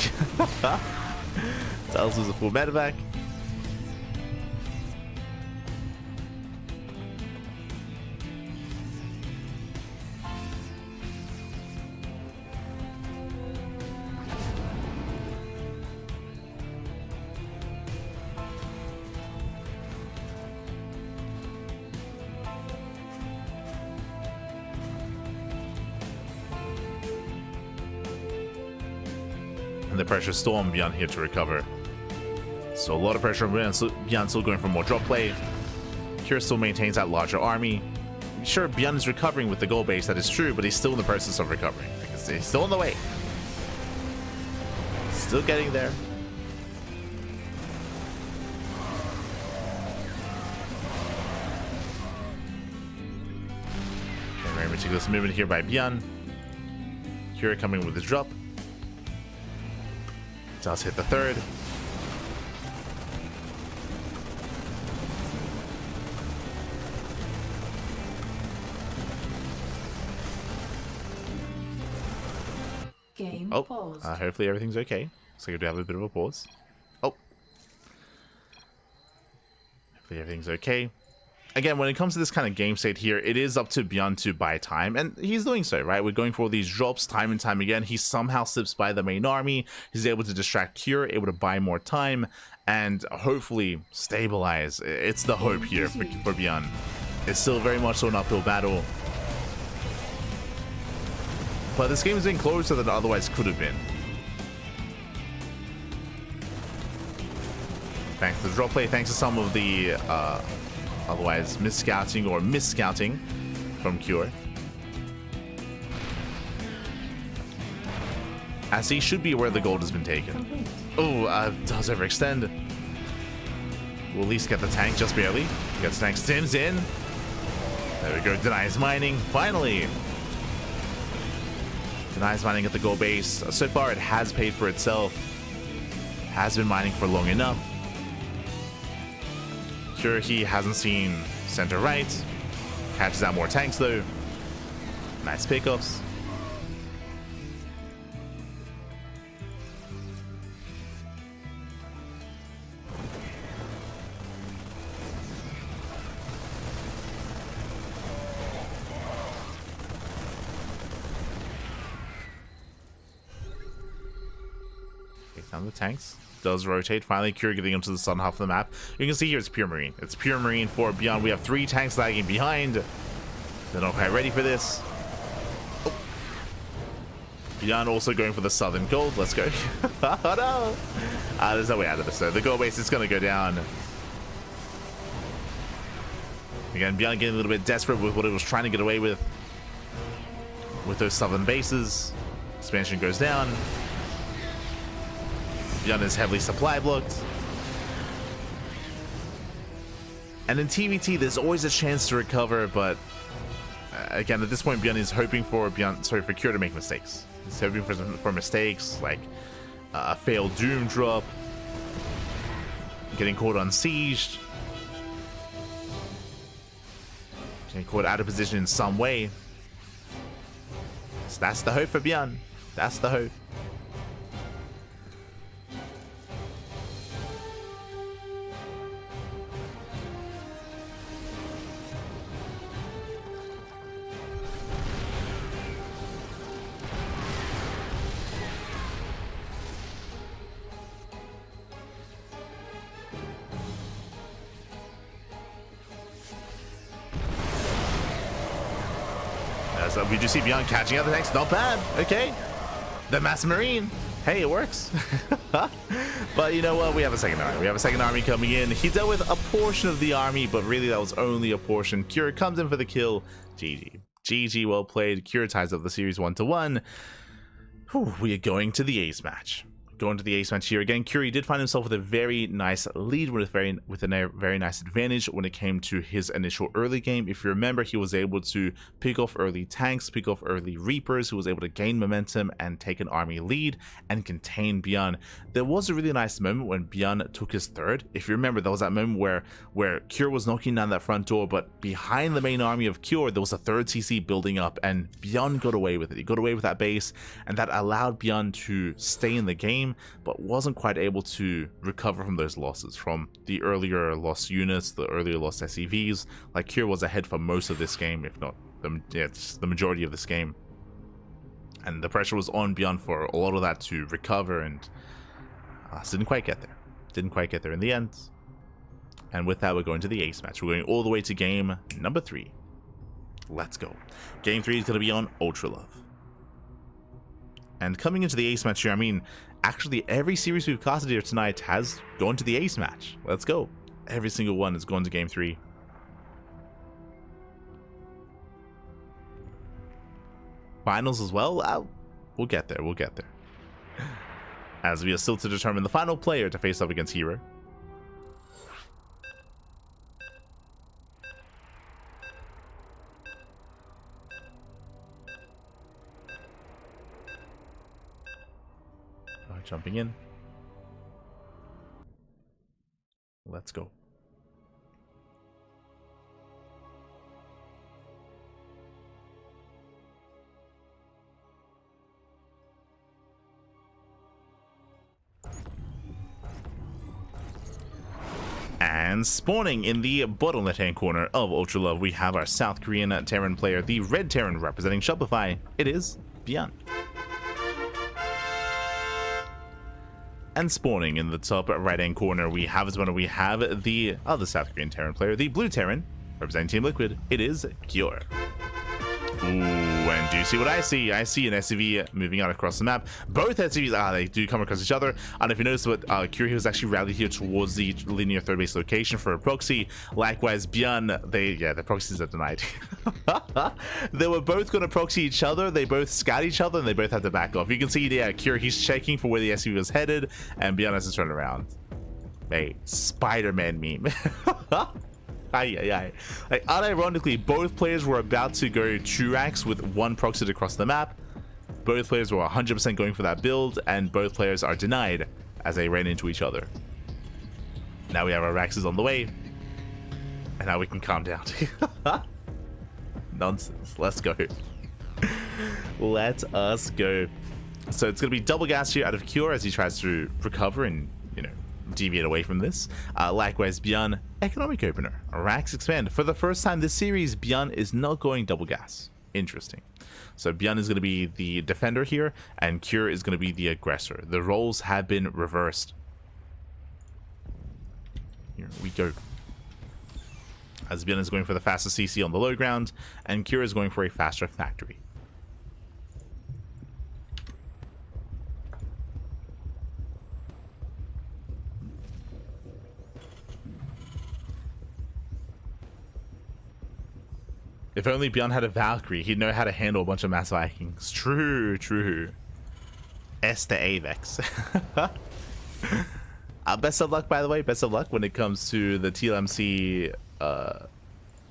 us a full medevac. The pressure storm, ByuN here to recover. So a lot of pressure on ByuN, still going for more drop play. Cure still maintains that larger army. Sure, ByuN is recovering with the gold base, that is true, but he's still in the process of recovering. He's still on the way. Still getting there. Okay, very meticulous movement here by ByuN. Cure coming with his drop. Does hit the third. Game paused. Hopefully everything's okay. So we do have a bit of a pause. Oh. Hopefully everything's okay. Again, when it comes to this kind of game state here, it is up to ByuN to buy time, and he's doing so, right? We're going for all these drops time and time again. He somehow slips by the main army. He's able to distract Cure, able to buy more time, and hopefully stabilize. It's the hope here for ByuN. It's still very much so an uphill battle. But this game has been closer than it otherwise could have been. Thanks to the drop play, thanks to some of the otherwise mis-scouting or mis-scouting from Cure. As he should be aware the gold has been taken. Oh, does overextend. We'll at least get the tank just barely. Gets tank stims in. There we go, denies mining, finally. Denies mining at the gold base. So far it has paid for itself. Has been mining for long enough. Sure, he hasn't seen center right. Catches out more tanks though. Nice pickups. Take down the tanks. does rotate. Finally, Cure getting into the southern half of the map. You can see here it's pure Marine. It's pure Marine for ByuN. We have 3 tanks lagging behind. They're not quite ready for this. Oh. ByuN also going for the southern gold. Let's go. Oh no! There's no way out of this though. The gold base is going to go down. Again, ByuN getting a little bit desperate with what it was trying to get away with those southern bases. Expansion goes down. ByuN is heavily supply blocked. And in TVT, there's always a chance to recover, but again, at this point, ByuN is hoping for Cure to make mistakes. He's hoping for mistakes like a failed Doom drop, getting caught unsieged, getting caught out of position in some way. So that's the hope for ByuN. That's the hope. So we do see ByuN catching other tanks. Not bad. Okay. The Mass Marine. Hey, it works. But you know what? We have a second army. We have a second army coming in. He dealt with a portion of the army, but really that was only a portion. Cure comes in for the kill. GG. GG, well played. Cure ties up the series 1-1. We are going to the ace match. Going to the ace match here again. Cure did find himself with a very nice lead, with a very nice advantage when it came to his initial early game. If you remember, he was able to pick off early tanks, pick off early Reapers. He was able to gain momentum and take an army lead and contain ByuN. There was a really nice moment when ByuN took his third. If you remember, there was that moment where Cure was knocking down that front door, but behind the main army of Cure, there was a third CC building up, and ByuN got away with it. He got away with that base, and that allowed ByuN to stay in the game, but wasn't quite able to recover from those losses, from the earlier lost units, the earlier lost SCVs. Like, Cure was ahead for most of this game, if not the majority of this game. And the pressure was on ByuN for a lot of that to recover, and didn't quite get there. Didn't quite get there in the end. And with that, we're going to the ace match. We're going all the way to game number 3. Let's go. Game 3 is going to be on Ultra Love. And coming into the ace match here, I mean, actually every series we've casted here tonight has gone to the ace match. Let's go. Every single one has gone to game 3. Finals as well? We'll get there, we'll get there. As we are still to determine the final player to face up against herO. Jumping in. Let's go. And spawning in the bottom left-hand corner of Ultra Love, we have our South Korean Terran player, the Red Terran representing Shopify. It is ByuN. And spawning in the top right-hand corner, we have the other South Korean Terran player, the Blue Terran, representing Team Liquid. It is Cure. Ooh, and do you see what I see? I see an SCV moving out across the map. Both SCVs, they do come across each other. And if you notice what Cure was actually rallied here towards the linear third base location for a proxy. Likewise, ByuN, the proxies are denied. They were both going to proxy each other. They both scout each other, and they both had to back off. You can see, Cure, he's checking for where the SCV was headed, and ByuN has to turn around. Hey, Spider-Man meme. Like, unironically, both players were about to go 2-racks with one proxied across the map. Both players were 100% going for that build, and both players are denied as they ran into each other. Now we have our Raxes on the way, and now we can calm down. Nonsense. Let's go. Let us go. So it's going to be double gas here out of Cure as he tries to recover and, deviate away from this. Likewise, ByuN, economic opener. Rax expand. For the first time this series, ByuN is not going double gas. Interesting. So ByuN is going to be the defender here, and Cure is going to be the aggressor. The roles have been reversed. Here we go. As ByuN is going for the faster CC on the low ground, and Kira is going for a faster factory. If only ByuN had a Valkyrie, he'd know how to handle a bunch of mass Vikings. True, true. Esther Avex. Best of luck, by the way. Best of luck when it comes to the TLMC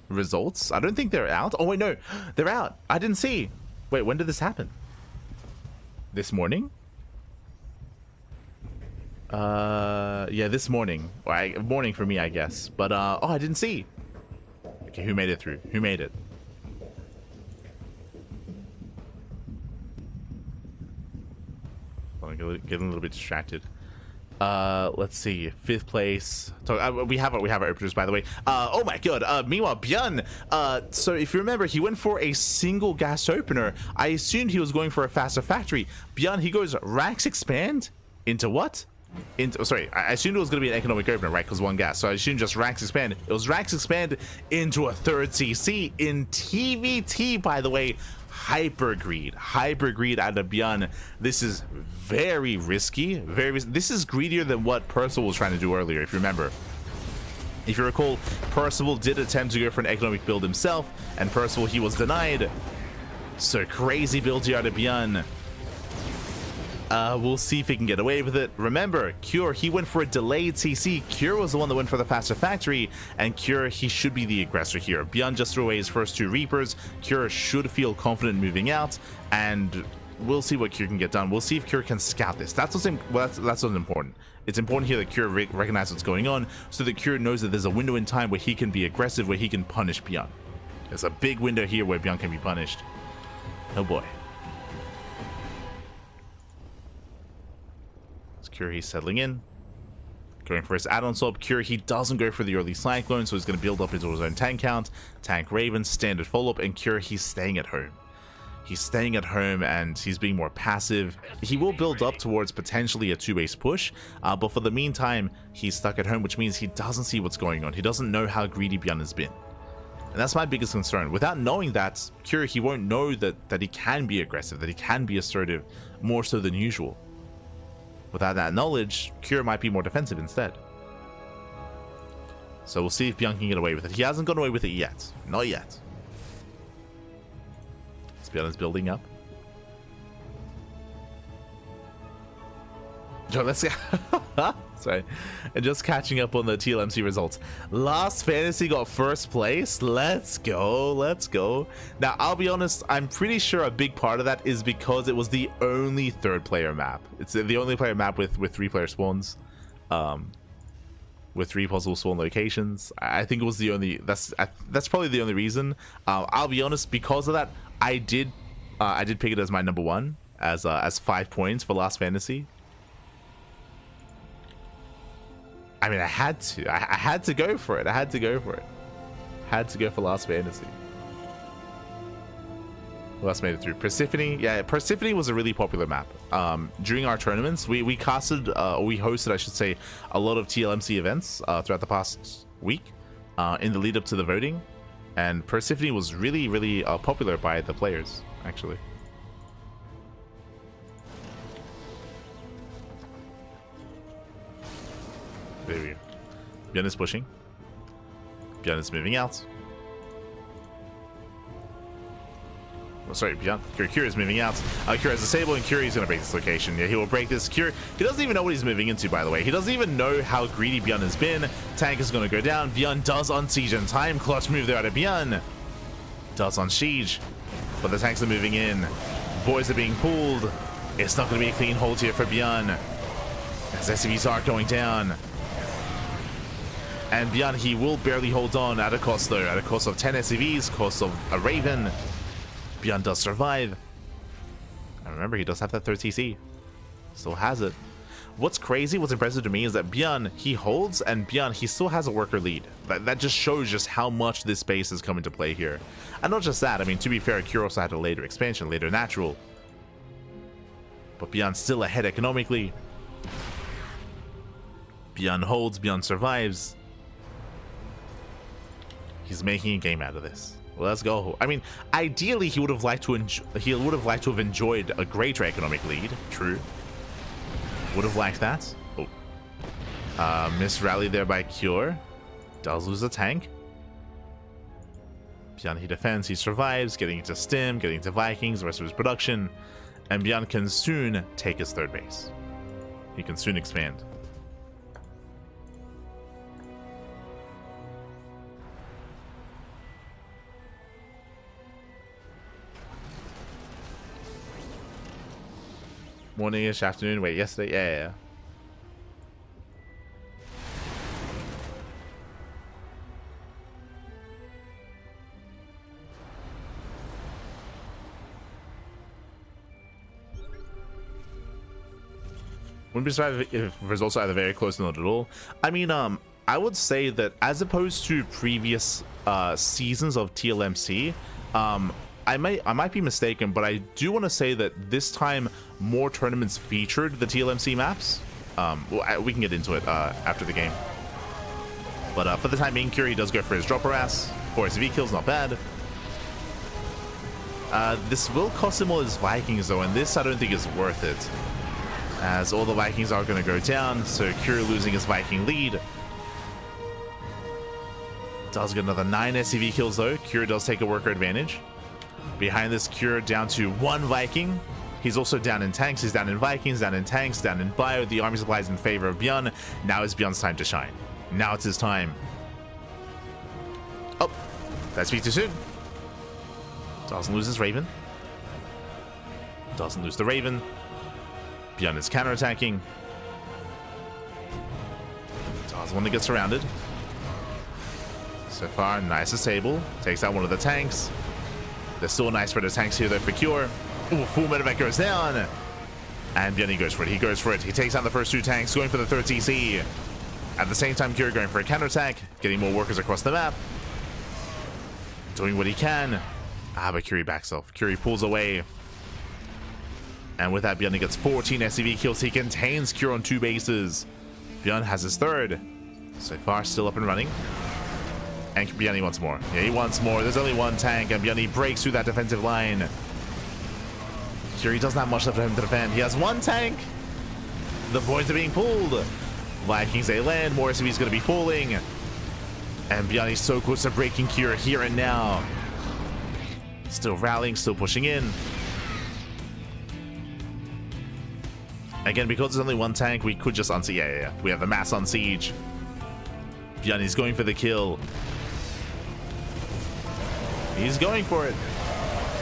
results. I don't think they're out. Oh, wait, no. They're out. I didn't see. Wait, when did this happen? This morning? Yeah, this morning. Morning for me, I guess. But, oh, I didn't see. Okay, who made it through? Who made it? I'm getting a little bit distracted. Let's see, 5th place. So, we have our openers, by the way. Oh my god. Meanwhile, ByuN. So if you remember, he went for a single gas opener. I assumed he was going for a faster factory. ByuN, he goes Rax expand into what? Sorry, I assumed it was going to be an economic opener, right? Because 1 gas. So I assumed just Rax expand. It was Rax expand into a 3rd CC in TVT, by the way. Hyper greed out of ByuN. This is very risky. This is greedier than what Percival was trying to do earlier, if you remember. If you recall, Percival did attempt to go for an economic build himself, and Percival, he was denied. So crazy build here out of ByuN. We'll see if he can get away with it. Remember, Cure, he went for a delayed CC. Cure was the one that went for the faster factory, and Cure, he should be the aggressor here. ByuN just threw away his first 2 Reapers. Cure should feel confident moving out, and we'll see what Cure can get done. We'll see if Cure can scout this. That's what's important. It's important here that Cure recognizes what's going on, so that Cure knows that there's a window in time where he can be aggressive, where he can punish ByuN. There's a big window here where ByuN can be punished. Oh boy. Cure, he's settling in, going for his add-on swap. Cure, he doesn't go for the early Cyclone, so he's going to build up into his own tank count. Tank Raven, standard follow-up, and Cure, he's staying at home. He's staying at home, and he's being more passive. He will build up towards potentially a 2-base push, but for the meantime, he's stuck at home, which means he doesn't see what's going on. He doesn't know how greedy ByuN has been. And that's my biggest concern. Without knowing that, Cure, he won't know that he can be aggressive, that he can be assertive, more so than usual. Without that knowledge, Cure might be more defensive instead. So we'll see if ByuN can get away with it. He hasn't gone away with it yet. Not yet. ByuN is building up. So let's see. Sorry. And just catching up on the TLMC results. Last Fantasy got 1st place. Let's go. Let's go. Now, I'll be honest, I'm pretty sure a big part of that is because it was the only 3rd player map. It's the only player map with 3-player spawns. With 3 possible spawn locations. I think it was the only, that's probably the only reason. I'll be honest, because of that, I did pick it as my number 1 as 5 points for Last Fantasy. I mean, I had to go for it. Had to go for Last Fantasy. Who else made it through? Persephone. Yeah, Persephone was a really popular map. During our tournaments, we casted, or we hosted, I should say, a lot of TLMC events throughout the past week in the lead up to the voting. And Persephone was really, really popular by the players, actually. There we go. ByuN is pushing. ByuN is moving out. Oh, sorry, ByuN. Cure is moving out. Cure has disabled, and Cure is going to break this location. Yeah, he will break this. Cure, he doesn't even know what he's moving into, by the way. He doesn't even know how greedy ByuN has been. Tank is going to go down. ByuN does unsiege in time. Clutch move there out of ByuN. Does unsiege. But the tanks are moving in. Boys are being pulled. It's not going to be a clean hold here for ByuN, as SCVs are going down. And ByuN, he will barely hold on at a cost, though. At a cost of 10 SCVs, cost of a Raven. ByuN does survive. And remember, he does have that 3rd TC. Still has it. What's crazy, what's impressive to me is that ByuN, he holds, and ByuN, he still has a worker lead. That just shows just how much this base has come into play here. And not just that, I mean, to be fair, Cure also had a later expansion, later natural. But ByuN still ahead economically. ByuN holds, ByuN survives. He's making a game out of this. Let's go. I mean, ideally he would have liked to have enjoyed a greater economic lead. True. Would have liked that. Oh. Miss rally there by Cure. Does lose a tank. ByuN, he defends, he survives, getting into Stim, getting into Vikings, the rest of his production. And ByuN can soon take his third base. He can soon expand. Morning-ish, afternoon. Wait, yesterday? Yeah. Wouldn't be surprised if results are either very close or not at all. I mean, I would say that as opposed to previous seasons of TLMC, I might be mistaken, but I do want to say that this time more tournaments featured the TLMC maps. Well, we can get into it after the game. But for the time being, Curie does go for his dropper ass. 4 SV kills, not bad. This will cost him all his Vikings though, and this I don't think is worth it, as all the Vikings are going to go down, so Curie losing his Viking lead. Does get another 9 SCV kills though. Curie does take a worker advantage. Behind this, Cure down to 1 Viking. He's also down in tanks. He's down in Vikings, down in tanks, down in bio. The army supply is in favor of ByuN. Now is ByuN's time to shine. Now it's his time. Oh, that speaks too soon. Doesn't lose his Raven. Doesn't lose the Raven. ByuN is counterattacking. Does want to get surrounded. So far, nice disable. Takes out one of the tanks. There's still a nice spread of tanks here though for Cure. Ooh, full medevac goes down. And ByuN goes for it. He goes for it. He takes out the first 2 tanks, going for the 3rd CC. At the same time, Cure going for a counterattack, getting more workers across the map. Doing what he can. But Curie backs off. Curie pulls away. And with that, ByuN gets 14 SCV kills. He contains Cure on 2 bases. ByuN has his 3rd. So far, still up and running. And ByuN wants more. Yeah, he wants more. There's only 1 tank, and ByuN breaks through that defensive line. Curie doesn't have much left for him to defend. He has 1 tank. The points are being pulled. Vikings, they land. More SCV is going to be falling. And ByuN is so close to breaking Cure here and now. Still rallying, still pushing in. Again, because there's only 1 tank, we could just unsiege. Yeah. We have the mass on siege. ByuN is going for the kill. He's going for it.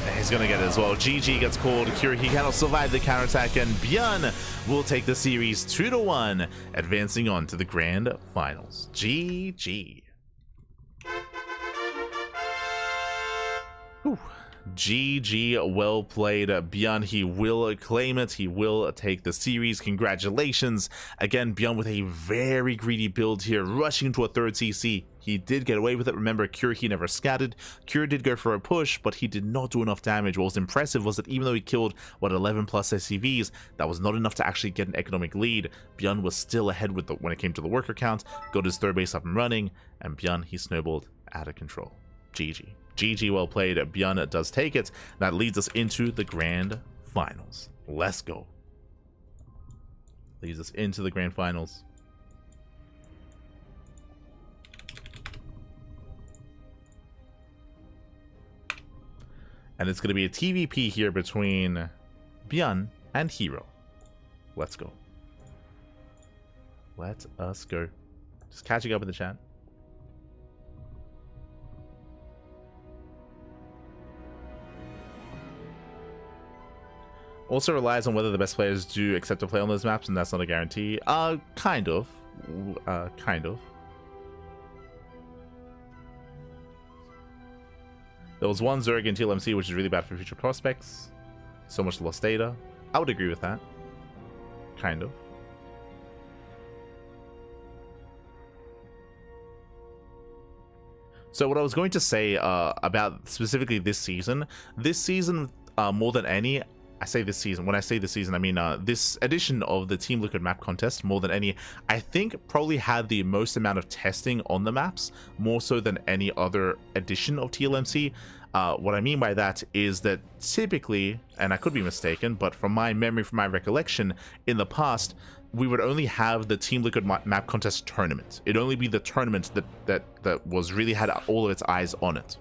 And he's going to get it as well. GG gets called. Cure, he cannot survive the counterattack, and ByuN will take the series 2-1, advancing on to the grand finals. GG. Whew. GG, well played. ByuN, he will claim it. He will take the series. Congratulations. Again, ByuN with a very greedy build here, rushing into a 3rd CC. He did get away with it. Remember, Cure, he never scattered. Cure did go for a push, but he did not do enough damage. What was impressive was that even though he killed, 11 plus SCVs, that was not enough to actually get an economic lead. ByuN was still ahead with when it came to the worker count, got his 3rd base up and running, and ByuN, he snowballed out of control. GG. GG, well played. ByuN does take it. That leads us into the grand finals. Let's go. Leads us into the grand finals. And it's going to be a TVP here between ByuN and herO. Let's go. Let us go. Just catching up in the chat. Also relies on whether the best players do accept to play on those maps, and that's not a guarantee. Kind of. Kind of. There was 1 Zerg in TLMC, which is really bad for future prospects. So much lost data. I would agree with that. Kind of. So what I was going to say about specifically this season more than any, I say this season. When I say this season, I mean this edition of the Team Liquid map contest, more than any, I think probably had the most amount of testing on the maps, more so than any other edition of TLMC. What I mean by that is that typically, and I could be mistaken, but from my memory, from my recollection, in the past, we would only have the Team Liquid map contest tournament. It'd only be the tournament that was really had all of its eyes on it.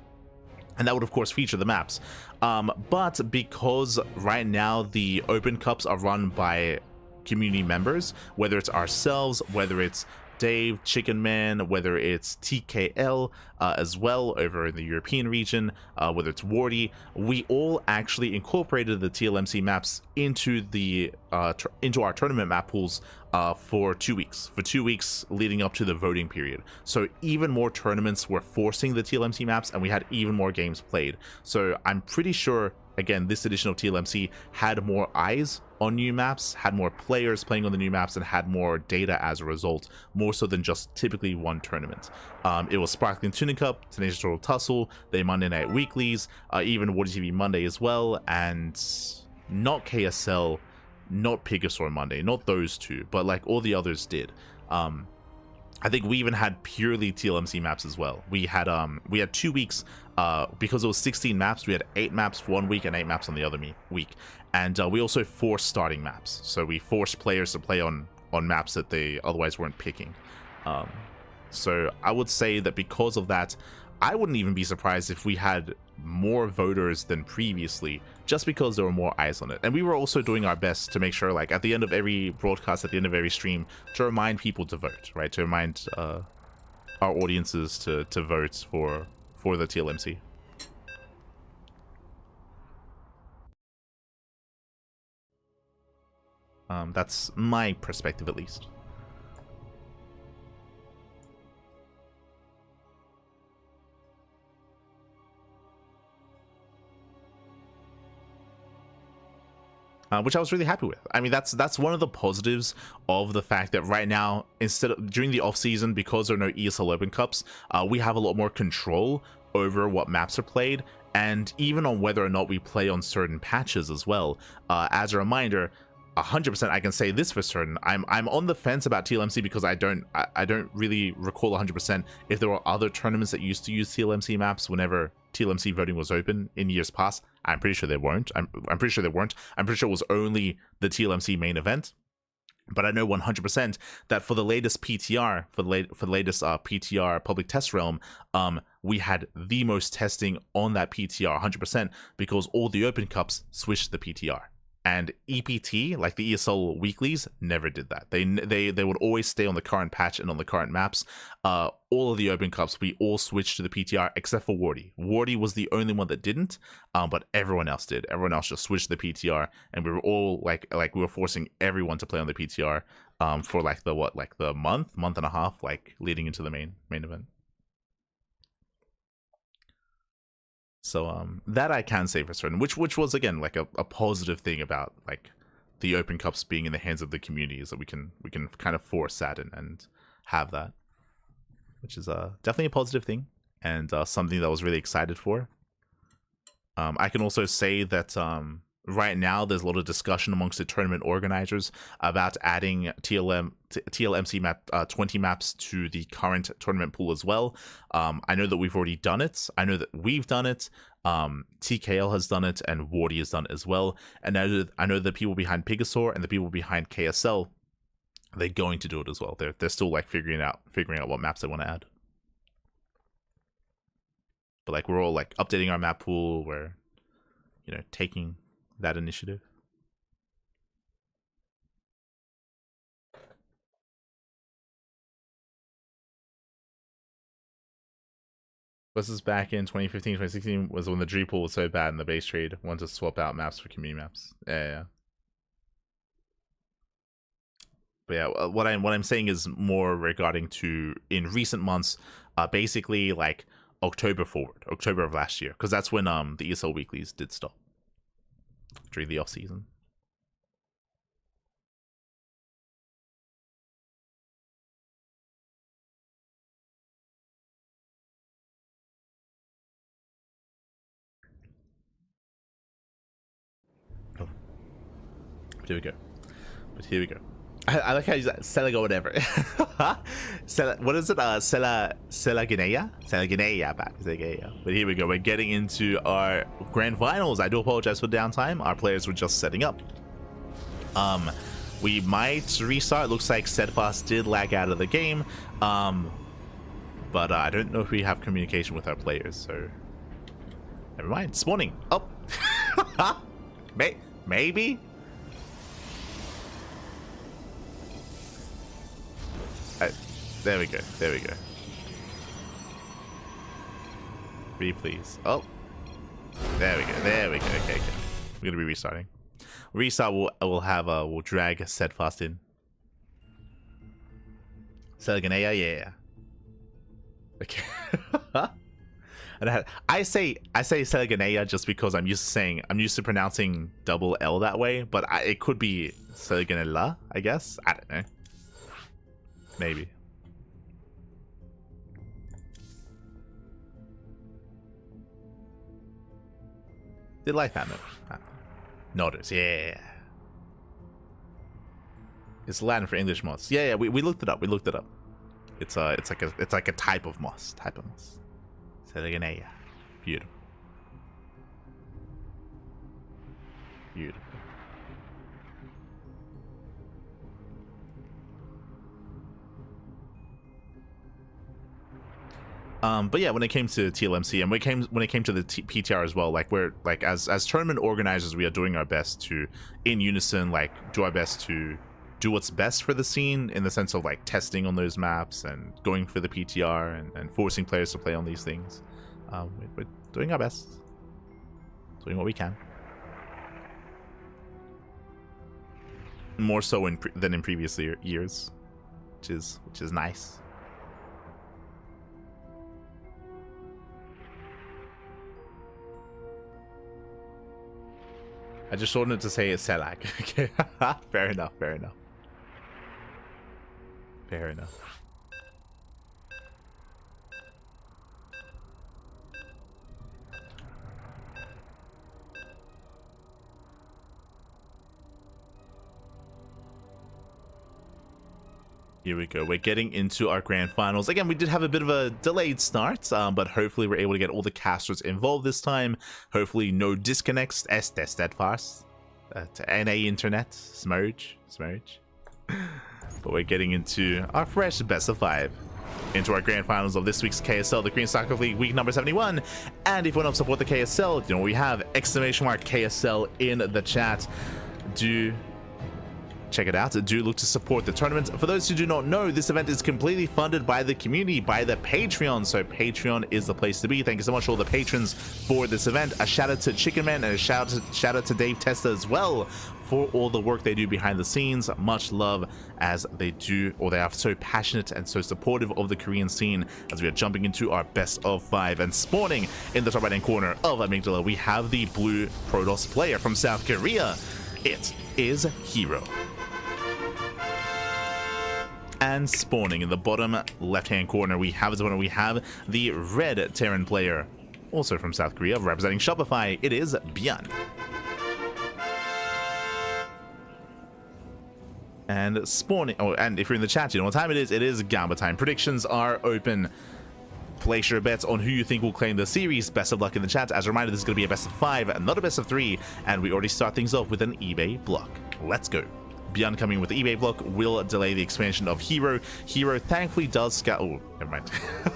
And that would, of course, feature the maps. But because right now the Open Cups are run by community members, whether it's ourselves, whether it's Dave, Chicken Man, whether it's TKL as well over in the European region, whether it's Wardy, we all actually incorporated the TLMC maps into the into our tournament map pools for 2 weeks. For 2 weeks leading up to the voting period. So even more tournaments were forcing the TLMC maps, and we had even more games played. So I'm pretty sure, again, this edition of TLMC had more eyes on new maps, had more players playing on the new maps, and had more data as a result, more so than just typically one tournament. It was Sparkling Tuna Cup, Tenacious Total Tussle, the Monday Night Weeklies, even Wardy TV Monday as well, and not KSL, not Pigasaur Monday, not those two, but like all the others did. I think we even had purely TLMC maps as well. We had 2 weeks because it was 16 maps. We had 8 maps for 1 week and 8 maps on the other week, and we also forced starting maps. So we forced players to play on maps that they otherwise weren't picking. So I would say that because of that, I wouldn't even be surprised if we had more voters than previously, just because there were more eyes on it. And we were also doing our best to make sure, like, at the end of every broadcast, at the end of every stream, to remind people to vote, right? To remind our audiences to vote for the TLMC. That's my perspective, at least. Which I was really happy with. I mean, that's one of the positives of the fact that right now, instead of during the off season, because there are no ESL Open Cups, we have a lot more control over what maps are played, and even on whether or not we play on certain patches as well. As a reminder, 100% I can say this for certain. I'm on the fence about TLMC because I don't really recall 100% if there were other tournaments that used to use TLMC maps whenever TLMC voting was open in years past. I'm pretty sure they weren't. I'm pretty sure they weren't. I'm pretty sure it was only the TLMC main event. But I know 100% that for the latest PTR, for the latest PTR public test realm, we had the most testing on that PTR 100% because all the Open Cups switched to the PTR. And EPT, like the ESL weeklies, never did that. They would always stay on the current patch and on the current maps. All of the Open Cups, we all switched to the PTR except for Wardy. Wardy was the only one that didn't, but everyone else did. Everyone else just switched to the PTR, and we were all like we were forcing everyone to play on the PTR for like the month and a half, like leading into the main event. So that I can say for certain, which was again like a positive thing about like the Open Cups being in the hands of the community, is that we can kind of force that and have that, which is definitely a positive thing and something that I was really excited for. I can also say that right now there's a lot of discussion amongst the tournament organizers about adding TLMC map 20 maps to the current tournament pool as well. I know that we've already done it. I know that we've done it. TKL has done it, and Wardy has done it as well. And I know the people behind Pigasaur and the people behind KSL, they're going to do it as well. They're still like figuring out what maps they want to add. But like we're all like updating our map pool. We're taking that initiative. This is back in 2015, 2016 was when the Dream pool was so bad in the base trade. Wanted to swap out maps for community maps. Yeah. But yeah, what I'm saying is more regarding to in recent months, basically like October forward, October of last year, because that's when the ESL weeklies did stop during the off season. Here we go. But here we go. I like how you say Sela or whatever. Sela, what is it? Sela Guinea. But here we go. We're getting into our grand finals. I do apologize for the downtime. Our players were just setting up. We might restart. Looks like Steadfast did lag out of the game. But I don't know if we have communication with our players, so never mind. Spawning. Oh. Maybe. There we go. There we go. Please. Oh. There we go. There we go. Okay. We're gonna be restarting. Restart. We'll drag Steadfast in. Selganea, yeah. Okay. And I say Selganea just because I'm used to pronouncing double L that way, but it could be Selganella, I guess. I don't know. Maybe. Did life happen? Notice, yeah. It's Latin for English moss. Yeah, we looked it up. It's like a type of moss. Selganea. Beautiful. But yeah, when it came to TLMC and when it came to the PTR as well, like we're like as tournament organizers, we are doing our best to, in unison, like do our best to do what's best for the scene in the sense of like testing on those maps and going for the PTR and forcing players to play on these things. We're doing our best, doing what we can. More so than in previous years, which is nice. I just wanted to say it's Selak. Okay, fair enough. Here we go. We're getting into our grand finals. Again, we did have a bit of a delayed start, but hopefully we're able to get all the casters involved this time. Hopefully no disconnects. Steadfast. To NA internet. Smurge. But we're getting into our fresh best of 5. Into our grand finals of this week's KSL, the Korean StarCraft League, week number 71. And if you want to support the KSL, you know what we have? Exclamation mark KSL in the chat. Do check it out. Do look to support the tournament. For those who do not know, this event is completely funded by the community, by the Patreon. So Patreon is the place to be. Thank you so much to all the patrons for this event. A shout out to Chicken Man and a shout out to Dave Testa as well for all the work they do behind the scenes. Much love as they do, or they are so passionate and so supportive of the Korean scene as we are jumping into our best of 5. And spawning in the top right hand corner of Amygdala, we have the blue Protoss player from South Korea. It is herO. And spawning in the bottom left-hand corner, we have the red Terran player, also from South Korea, representing Shopify. It is ByuN. And spawning, oh, and if you're in the chat, you know what time it is. It is Gamba time. Predictions are open. Place your bets on who you think will claim the series. Best of luck in the chat. As a reminder, this is going to be a best of 5, not a best of 3, and we already start things off with an eBay block. Let's go. ByuN coming with the eBay block will delay the expansion of herO. herO thankfully does scout. Oh, never mind.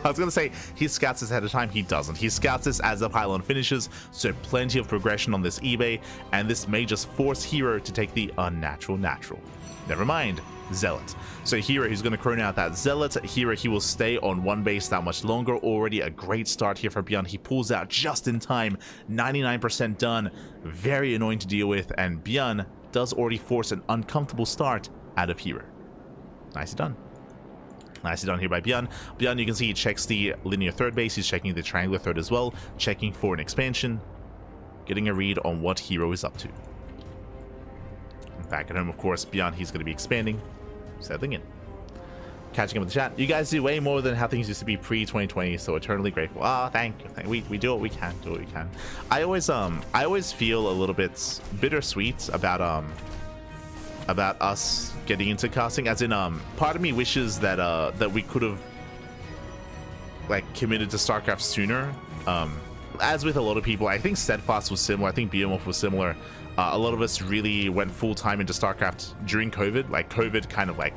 I was going to say he scouts this ahead of time. He doesn't. He scouts this as the pylon finishes, so plenty of progression on this eBay, and this may just force herO to take the unnatural natural. Never mind. Zealot. So herO, he's going to chrono out that Zealot. herO, he will stay on one base that much longer. Already a great start here for ByuN. He pulls out just in time. 99% done. Very annoying to deal with, and ByuN does already force an uncomfortable start out of herO. Nicely done. Nicely done here by ByuN. ByuN, you can see he checks the linear third base. He's checking the triangular third as well. Checking for an expansion. Getting a read on what herO is up to. Back at home, of course, ByuN, he's going to be expanding. Settling in. Catching up with the chat. You guys do way more than how things used to be pre-2020, so eternally grateful. Ah, thank you. We do what we can. Do what we can. I always feel a little bit bittersweet about about us getting into casting, as in part of me wishes that that we could have like committed to StarCraft sooner. As with a lot of people, I think Steadfast was similar, I think ByuN was similar. A lot of us really went full-time into StarCraft during COVID. Like COVID kind of like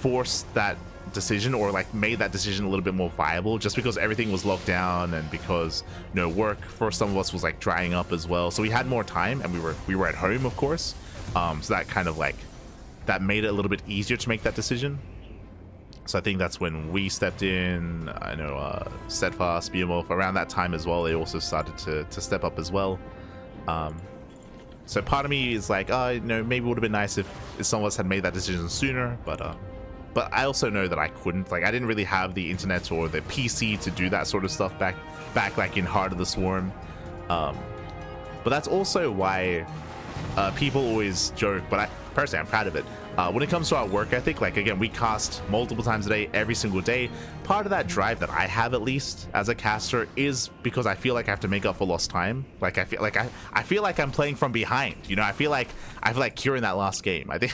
forced that decision, or like made that decision a little bit more viable, just because everything was locked down and because, you know, work for some of us was like drying up as well. So we had more time, and we were at home, of course. So that kind of like, that made it a little bit easier to make that decision. So I think that's when we stepped in. I know Steadfast, ByuN, around that time as well, they also started to step up as well. So part of me is like, oh, you know, maybe it would have been nice if some of us had made that decision sooner, but I also know that I couldn't. Like, I didn't really have the internet or the PC to do that sort of stuff back like in Heart of the Swarm. But that's also why people always joke, but I personally, I'm proud of it. When it comes to our work ethic, like, again, we cast multiple times a day, every single day. Part of that drive that I have, at least as a caster, is because I feel like I have to make up for lost time. Like, I feel like I'm playing from behind, you know. I feel like curing that last game, I think.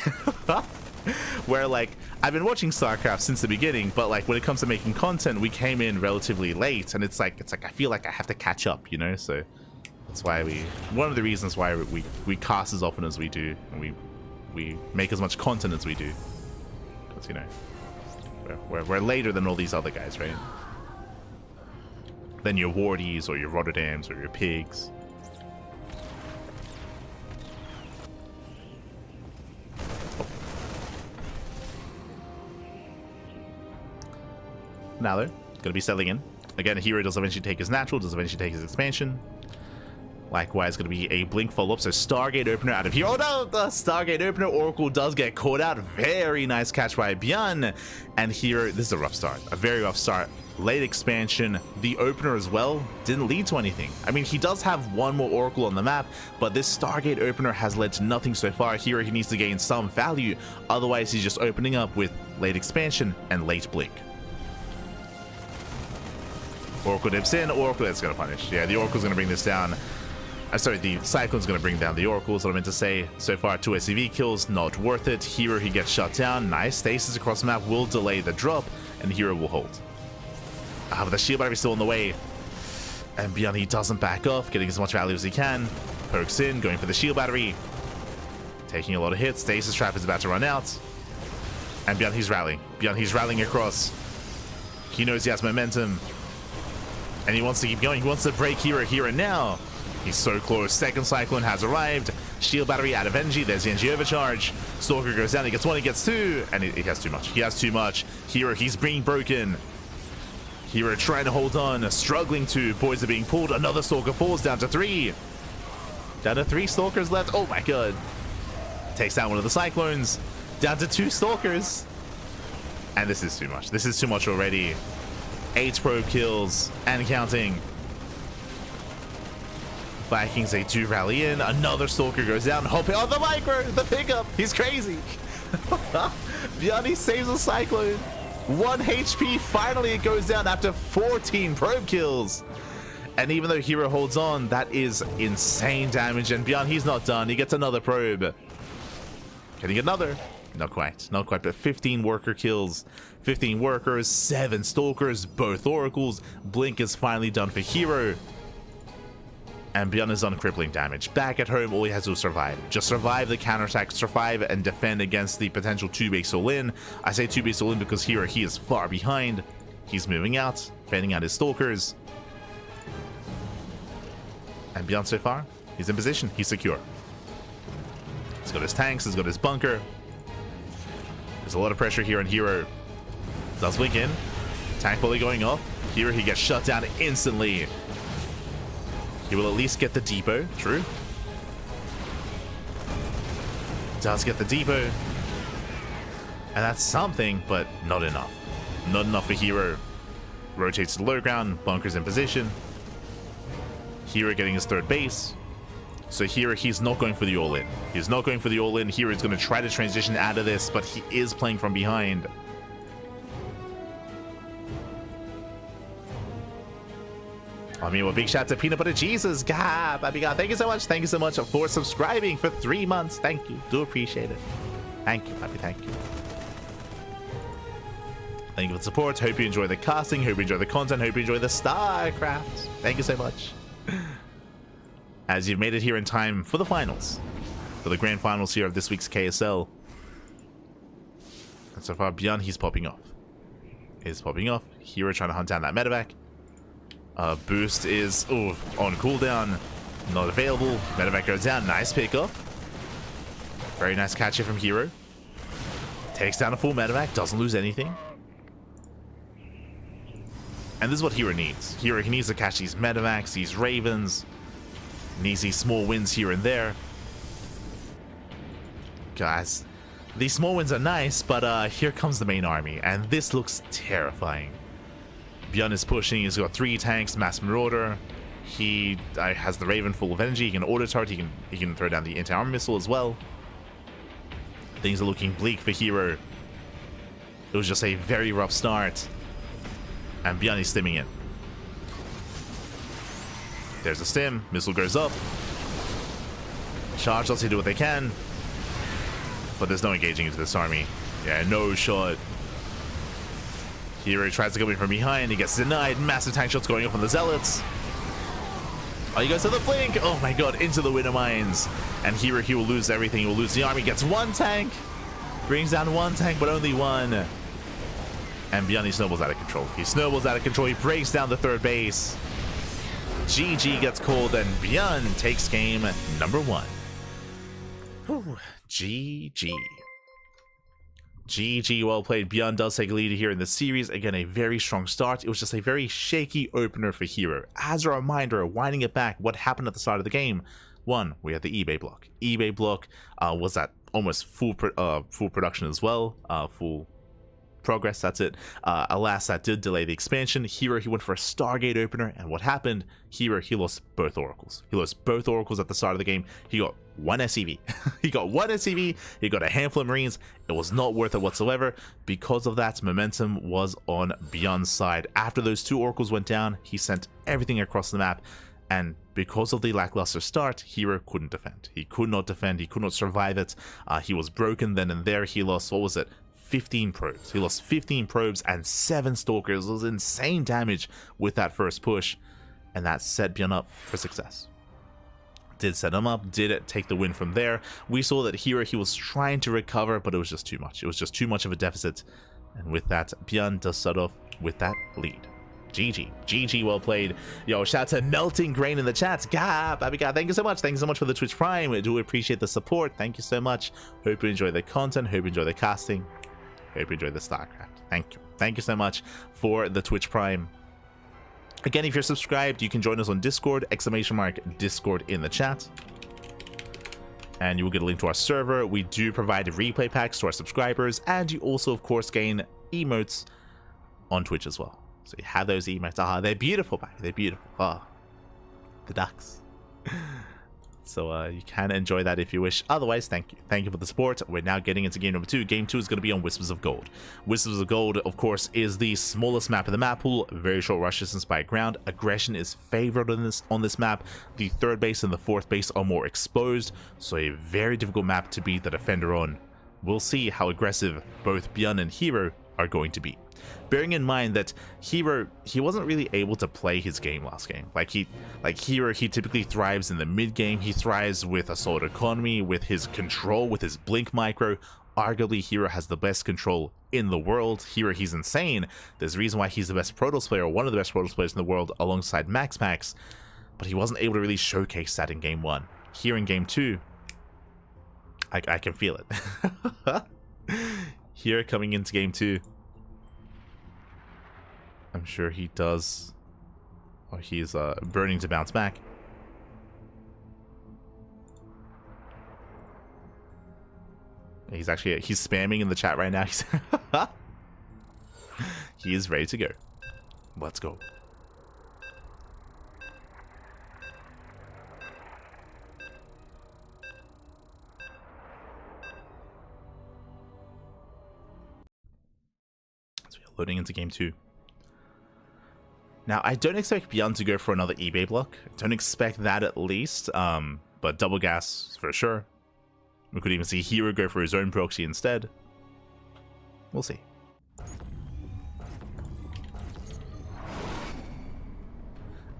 Where, like, I've been watching StarCraft since the beginning, but like when it comes to making content, we came in relatively late, and it's like I feel like I have to catch up, you know. So that's why one of the reasons why we cast as often as we do, and we make as much content as we do, because, you know, we're later than all these other guys, right? Than your Wardies or your Rotterdams or your Pigs. Oh. Now they're gonna be settling in again. herO does eventually take his natural, does eventually take his expansion. Likewise, going to be a Blink follow-up. So Stargate Opener out of here. Oh no, the Stargate Opener. Oracle does get caught out. Very nice catch by ByuN. And here, this is a rough start. A very rough start. Late expansion. The opener as well didn't lead to anything. I mean, he does have one more Oracle on the map, but this Stargate Opener has led to nothing so far. Here, he needs to gain some value. Otherwise, he's just opening up with late expansion and late Blink. Oracle dips in. Oracle, that's going to punish. Yeah, the Oracle's going to bring this down. Sorry, the Cyclone's going to bring down the Oracles, what I meant to say. So far, 2 SCV kills, not worth it. herO, he gets shut down. Nice. Stasis across the map will delay the drop, and herO will hold. But the shield battery still in the way. And ByuN, he doesn't back off, getting as much value as he can. Pokes in, going for the shield battery. Taking a lot of hits. Stasis trap is about to run out. And ByuN, he's rallying. ByuN, he's rallying across. He knows he has momentum. And he wants to keep going. He wants to break herO now. He's so close. Second Cyclone has arrived. Shield battery out of energy. There's the energy overcharge. Stalker goes down. He gets one. He gets two. And he has too much. He has too much. herO, he's being broken. herO trying to hold on. Struggling to. Boys are being pulled. Another Stalker falls down to 3. Down to 3 Stalkers left. Oh my god. Takes down one of the Cyclones. Down to 2 Stalkers. And this is too much. This is too much already. 8 probe kills. And counting. Vikings, they do rally in. Another Stalker goes down. Hoping on the micro, the pickup. He's crazy. ByuN saves a Cyclone. 1 HP. Finally, it goes down after 14 probe kills. And even though herO holds on, that is insane damage. And ByuN, he's not done. He gets another probe. Can he get another? Not quite. Not quite, but 15 worker kills. 15 workers, 7 Stalkers, both Oracles. Blink is finally done for herO. And ByuN is on crippling damage. Back at home, all he has to do is survive. Just survive the counterattack, survive and defend against the potential 2-base all-in. I say 2-base all-in because herO, he is far behind. He's moving out, fanning out his Stalkers. And ByuN so far, he's in position, he's secure. He's got his tanks, he's got his bunker. There's a lot of pressure here on herO. Does blink in. Tank volley going off. herO, he gets shut down instantly. He will at least get the depot. True. Does get the depot. And that's something, but not enough. Not enough for herO. Rotates to the low ground. Bunkers in position. herO getting his 3rd base. So herO, he's not going for the all-in. He's not going for the all-in. herO is going to try to transition out of this, but he is playing from behind. I mean, well, big shout out to Peanut Butter Jesus. God, baby God, thank you so much. Thank you so much for subscribing for 3 months. Thank you. Do appreciate it. Thank you, baby. Thank you. Thank you for the support. Hope you enjoy the casting. Hope you enjoy the content. Hope you enjoy the StarCraft. Thank you so much. As you've made it here in time for the finals. For the grand finals here of this week's KSL. And so far, ByuN, he's popping off. He's popping off. herO trying to hunt down that medevac. Boost is on cooldown. Not available. Medevac goes down. Nice pickup. Very nice catch here from herO. Takes down a full medevac. Doesn't lose anything. And this is what herO needs. herO, he needs to catch these medevacs, these ravens. Needs these small wins here and there. Guys, these small wins are nice, but here comes the main army, and this looks terrifying. ByuN is pushing. He's got 3 tanks, Mass Marauder. He has the Raven full of energy. He can auto turret. He can throw down the anti-armor missile as well. Things are looking bleak for herO. It was just a very rough start. And ByuN is stimming in. There's a stim. Missile goes up. Charge, they do what they can. But there's no engaging into this army. Yeah, no shot. herO tries to come in from behind. He gets denied. Massive tank shots going off on the Zealots. Oh, he goes to the flank. Oh my god, into the winter mines. And herO, he will lose everything. He will lose the army. Gets 1 tank. Brings down 1 tank, but only 1. And ByuN, he snowballs out of control. He snowballs out of control. He breaks down the 3rd base. GG gets called, and ByuN takes game number 1. Whew. GG. GG, well played. ByuN does take a lead here in the series. Again, a very strong start. It was just a very shaky opener for herO. As a reminder, winding it back, what happened at the start of the game? 1, we had the eBay block. eBay block was at almost full production as well. Full progress, that's it. Alas, that did delay the expansion. herO, he went for a Stargate opener, and what happened? herO, he lost both oracles. He lost both oracles at the start of the game. He got 1 SCV. He got 1 SCV. He got a handful of Marines. It was not worth it whatsoever. Because of that, momentum was on ByuN's side. After those 2 oracles went down, he sent everything across the map. And because of the lackluster start, herO couldn't defend. He could not defend. He could not survive it. He was broken then and there. He lost, what was it? 15 probes. He lost 15 probes and 7 stalkers. It was insane damage with that first push, and that set ByuN up for success. Did set him up, did it take the win from there. We saw that herO, he was trying to recover, but it was just too much. It was just too much of a deficit, and with that, ByuN does start off with that lead. GG. GG, well played. Yo, shout out to Melting Grain in the chat. God, baby God, thank you so much. Thank you so much for the Twitch Prime. I do appreciate the support. Thank you so much. Hope you enjoy the content. Hope you enjoy the casting. Hope you enjoy the StarCraft. Thank you. Thank you so much for the Twitch Prime. Again, if you're subscribed, you can join us on Discord, !Discord in the chat. And you will get a link to our server. We do provide replay packs to our subscribers, and you also, of course, gain emotes on Twitch as well. So you have those emotes. Ah, they're beautiful, man. They're beautiful. Ah, the ducks. So you can enjoy that if you wish. Otherwise, thank you. Thank you for the support. We're now getting into game number 2. Game 2 is going to be on Whispers of Gold. Whispers of Gold, of course, is the smallest map in the map pool. Very short rush distance by ground. Aggression is favored on this map. The 3rd base and the 4th base are more exposed. So a very difficult map to beat the defender on. We'll see how aggressive both ByuN and herO are going to be. Bearing in mind that herO, he wasn't really able to play his game last game. Like herO, he typically thrives in the mid game. He thrives with a solid economy, with his control, with his blink micro. Arguably, herO has the best control in the world. herO, he's insane. There's a reason why he's the best Protoss player, one of the best Protoss players in the world, alongside Max. But he wasn't able to really showcase that in game 1. Here in game 2, I can feel it. herO coming into game 2. I'm sure he does. Oh, he's burning to bounce back. He's spamming in the chat right now. He is ready to go. Let's go. So we are loading into game 2. Now, I don't expect ByuN to go for another eBay block. Don't expect that at least, but double gas for sure. We could even see herO go for his own proxy instead. We'll see.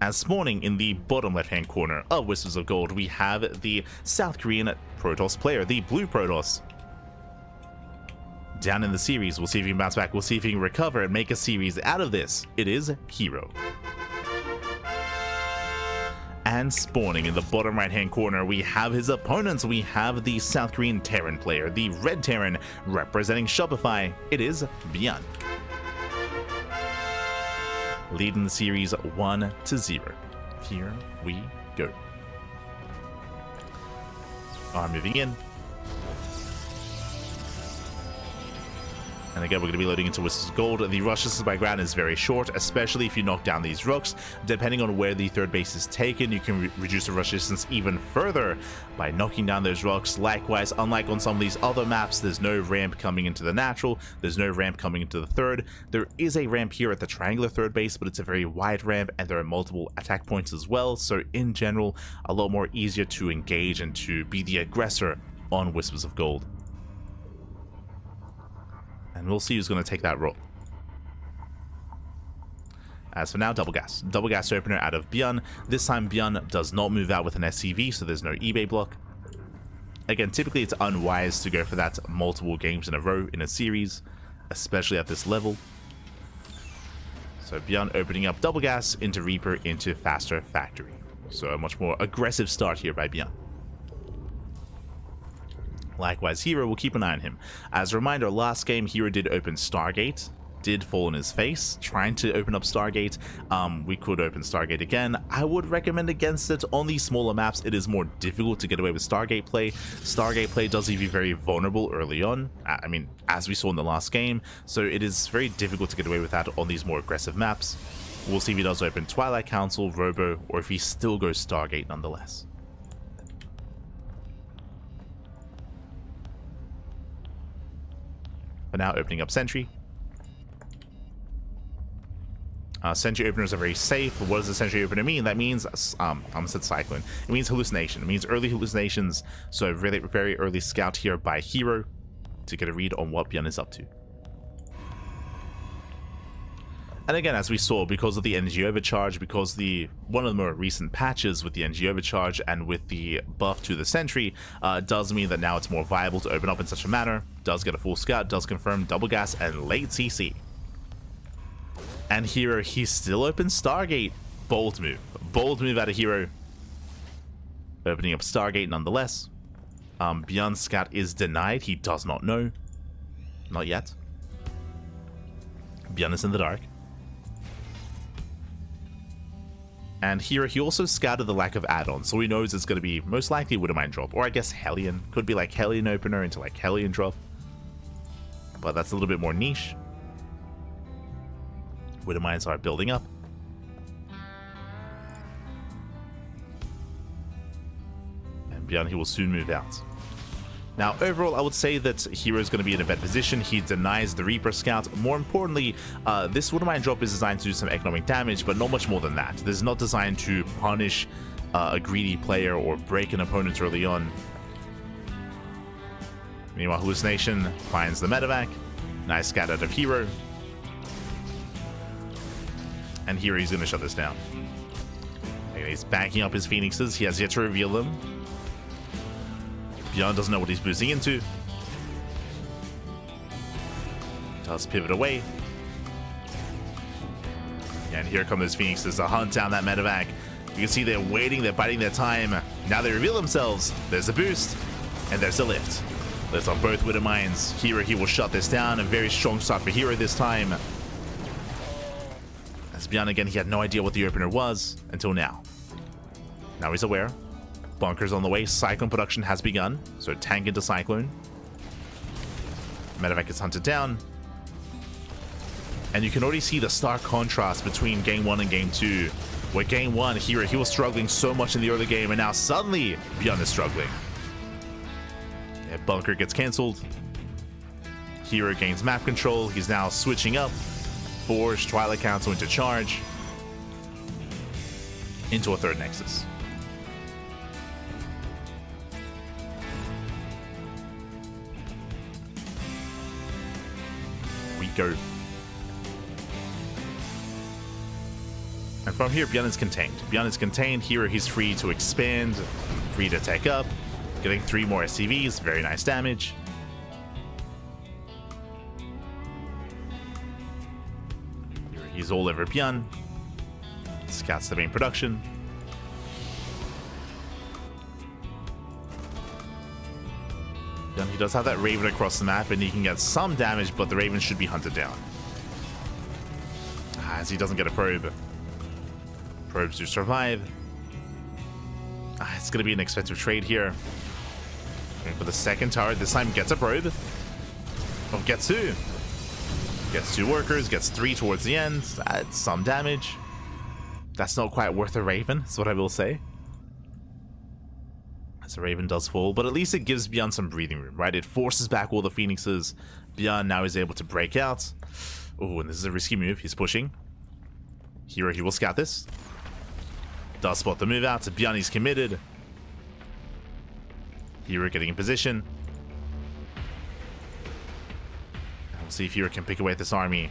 As spawning in the bottom left-hand corner of Whispers of Gold, we have the South Korean Protoss player, the Blue Protoss. Down in the series, we'll see if he can bounce back, we'll see if he can recover and make a series out of this. It is herO. And spawning in the bottom right-hand corner, we have his opponents. We have the South Korean Terran player, the Red Terran, representing Shopify. It is ByuN. Leading the series 1-0. Here we go. Are moving in. And again, we're going to be loading into Whispers of Gold. The rush distance by ground is very short, especially if you knock down these rooks. Depending on where the third base is taken, you can reduce the rush distance even further by knocking down those rocks. Likewise, unlike on some of these other maps, there's no ramp coming into the natural. There's no ramp coming into the third. There is a ramp here at the triangular third base, but it's a very wide ramp, and there are multiple attack points as well. So in general, a lot more easier to engage and to be the aggressor on Whispers of Gold. And we'll see who's going to take that role. As for now, double gas. Double gas opener out of ByuN. This time ByuN does not move out with an SCV, so there's no eBay block. Again, typically it's unwise to go for that multiple games in a row in a series, especially at this level. So ByuN opening up double gas into Reaper into faster factory. So a much more aggressive start here by ByuN. Likewise, herO will keep an eye on him. As a reminder, last game herO did open Stargate, did fall on his face, trying to open up Stargate. We could open Stargate again. I would recommend against it. On these smaller maps, it is more difficult to get away with Stargate play. Stargate play does leave you very vulnerable early on, I mean, as we saw in the last game, so it is very difficult to get away with that on these more aggressive maps. We'll see if he does open Twilight Council, Robo, or if he still goes Stargate nonetheless. For now, opening up Sentry. Sentry openers are very safe. What does the Sentry opener mean? That means, I almost said Cyclone. It means hallucination. It means early hallucinations. So really, very early scout here by herO to get a read on what ByuN is up to. And again, as we saw, because of the energy overcharge, because one of the more recent patches with the energy overcharge and with the buff to the Sentry, does mean that now it's more viable to open up in such a manner. Does get a full scout, does confirm double gas and late CC. And herO, he still opens Stargate. Bold move. Bold move out of herO. Opening up Stargate nonetheless. ByuN's scout is denied. He does not know. Not yet. ByuN is in the dark. And here, he also scouted the lack of add-ons, so he knows it's going to be most likely Widowmine drop, or I guess Hellion. Could be like Hellion opener into like Hellion drop. But that's a little bit more niche. Widowmines are building up. And ByuN, he will soon move out. Now, overall, I would say that herO is going to be in a bad position. He denies the Reaper Scout. More importantly, this Widowmine drop is designed to do some economic damage, but not much more than that. This is not designed to punish a greedy player or break an opponent early on. Meanwhile, Hallucination finds the medevac. Nice scout out of herO. And herO is going to shut this down. Okay, he's backing up his Phoenixes. He has yet to reveal them. ByuN doesn't know what he's boosting into. Does pivot away. And here come those Phoenixes to hunt down that medevac. You can see they're waiting, they're biding their time. Now they reveal themselves. There's a boost, and there's a lift. Lift on both Widowmines. herO, he will shut this down. A very strong start for herO this time. As ByuN, again, he had no idea what the opener was until now. Now he's aware. Bunkers on the way. Cyclone production has begun. So tank into Cyclone. Medevac is hunted down. And you can already see the stark contrast between game 1 and game 2. Where game 1, herO, he was struggling so much in the early game, and now suddenly ByuN is struggling. Yeah, bunker gets cancelled. herO gains map control. He's now switching up. Forge, Twilight Council into charge. into a third Nexus. We go. And from here, ByuN is contained. ByuN is contained. Here, he's free to expand, free to tech up, getting 3 more SCVs. Very nice damage. Here, he's all over ByuN. Scouts the main production. ByuN, he does have that Raven across the map, and he can get some damage, but the Raven should be hunted down. As he doesn't get a probe. Probes do survive. It's going to be an expensive trade here. Going for the second tower. This time gets a probe. Oh, gets 2. Gets 2 workers. Gets 3 towards the end. That's some damage. That's not quite worth a Raven, is what I will say. As the Raven does fall. But at least it gives ByuN some breathing room, right? It forces back all the Phoenixes. ByuN now is able to break out. Oh, and this is a risky move. He's pushing. herO, he will scout this. Does spot the move out. ByuN is committed. herO getting in position. We'll see if herO can pick away at this army.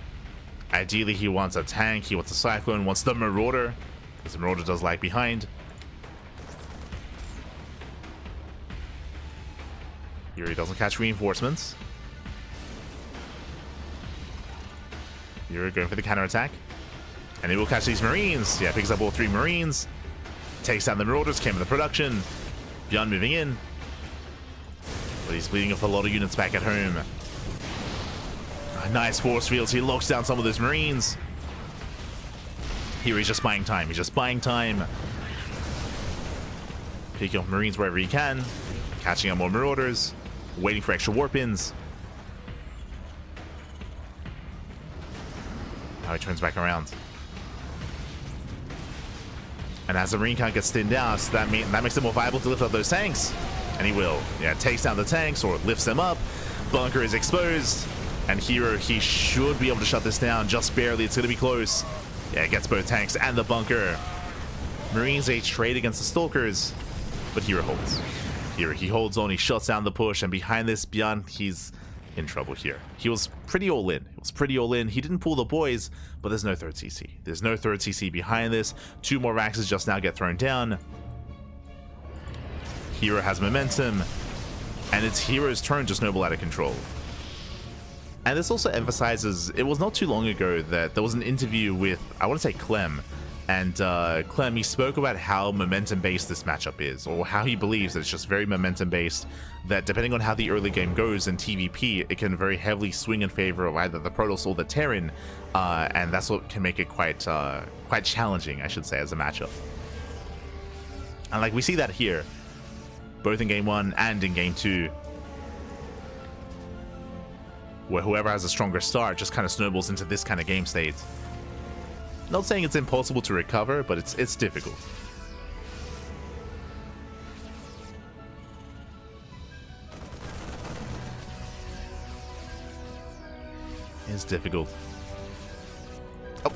Ideally, he wants a tank. He wants a Cyclone. Wants the Marauder. Because the Marauder does lag behind. herO doesn't catch reinforcements. herO going for the counterattack. And he will catch these Marines. Yeah, picks up all 3 Marines. Takes down the Marauders, came in the production. ByuN moving in. But he's bleeding off a lot of units back at home. Nice force fields. He locks down some of those Marines. Here he's just buying time. He's just buying time. Picking off Marines wherever he can. Catching up more Marauders. Waiting for extra warp-ins. Now he turns back around. And as the Marine count gets thinned out, so that makes it more viable to lift up those tanks. And he will. Yeah, takes down the tanks or lifts them up. Bunker is exposed. And herO, he should be able to shut this down just barely. It's going to be close. Yeah, gets both tanks and the bunker. Marines, a trade against the Stalkers. But herO holds. herO, he holds on. He shuts down the push. And behind this, ByuN, he's in trouble here. He was pretty all in. He didn't pull the boys, but there's no third CC. There's no third CC behind this. 2 more Raxes just now get thrown down. herO has momentum, and it's herO's turn to snowball out of control. And this also emphasizes, it was not too long ago that there was an interview with, I want to say Clem, and Clem, he spoke about how momentum-based this matchup is, or how he believes that it's just very momentum-based, that depending on how the early game goes in TVP, it can very heavily swing in favor of either the Protoss or the Terran, and that's what can make it quite challenging, I should say, as a matchup. And like we see that here, both in Game 1 and in Game 2, where whoever has a stronger start just kind of snowballs into this kind of game state. Not saying it's impossible to recover, but it's difficult. It's difficult. Oh.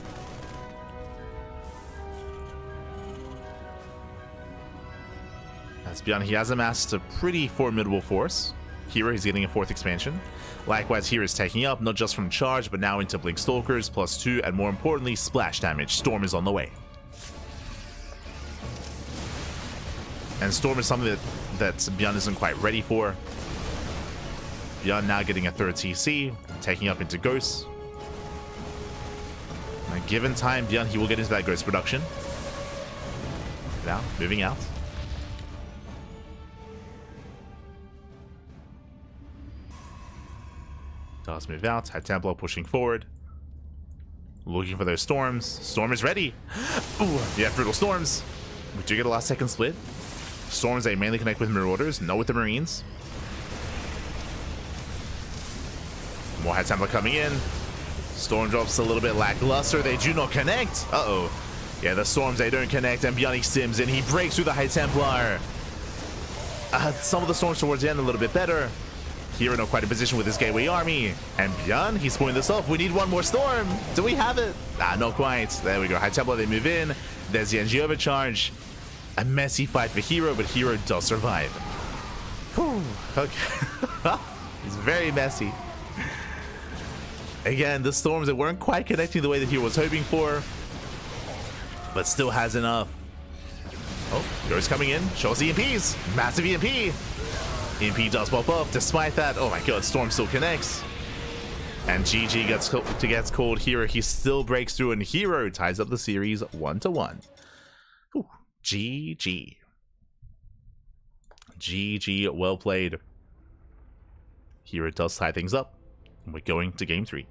As ByuN, he has amassed a pretty formidable force. herO, he's getting a 4th expansion. Likewise, here is taking up, not just from charge, but now into Blink Stalkers, +2, and more importantly, splash damage. Storm is on the way. And Storm is something that ByuN isn't quite ready for. ByuN now getting a 3rd CC, taking up into Ghosts. And given time, ByuN, he will get into that Ghost production. Now, moving out. Does move out. High Templar pushing forward. Looking for those storms. Storm is ready. Ooh, yeah, brutal storms. We do get a last second split. Storms, they mainly connect with Marauders, not with the Marines. More High Templar coming in. Storm drops a little bit lackluster. They do not connect. Uh-oh. Yeah, the storms, they don't connect, and ByuN sims in. He breaks through the High Templar. Some of the storms towards the end a little bit better. herO not quite in position with his Gateway Army. And ByuN, he's pulling this off. We need one more storm. Do we have it? Not quite. There we go. High Templar, they move in. There's the NG overcharge. A messy fight for herO, but herO does survive. Whew, okay. It's very messy. Again, the storms that weren't quite connecting the way that he was hoping for, but still has enough. Oh, hero's coming in. Shows the EMPs. Massive EMP. EMP does pop up. Despite that, oh my god, storm still connects. And GG gets called herO. He still breaks through, and herO ties up the series 1-1. GG. GG, well played. herO does tie things up. And we're going to game 3.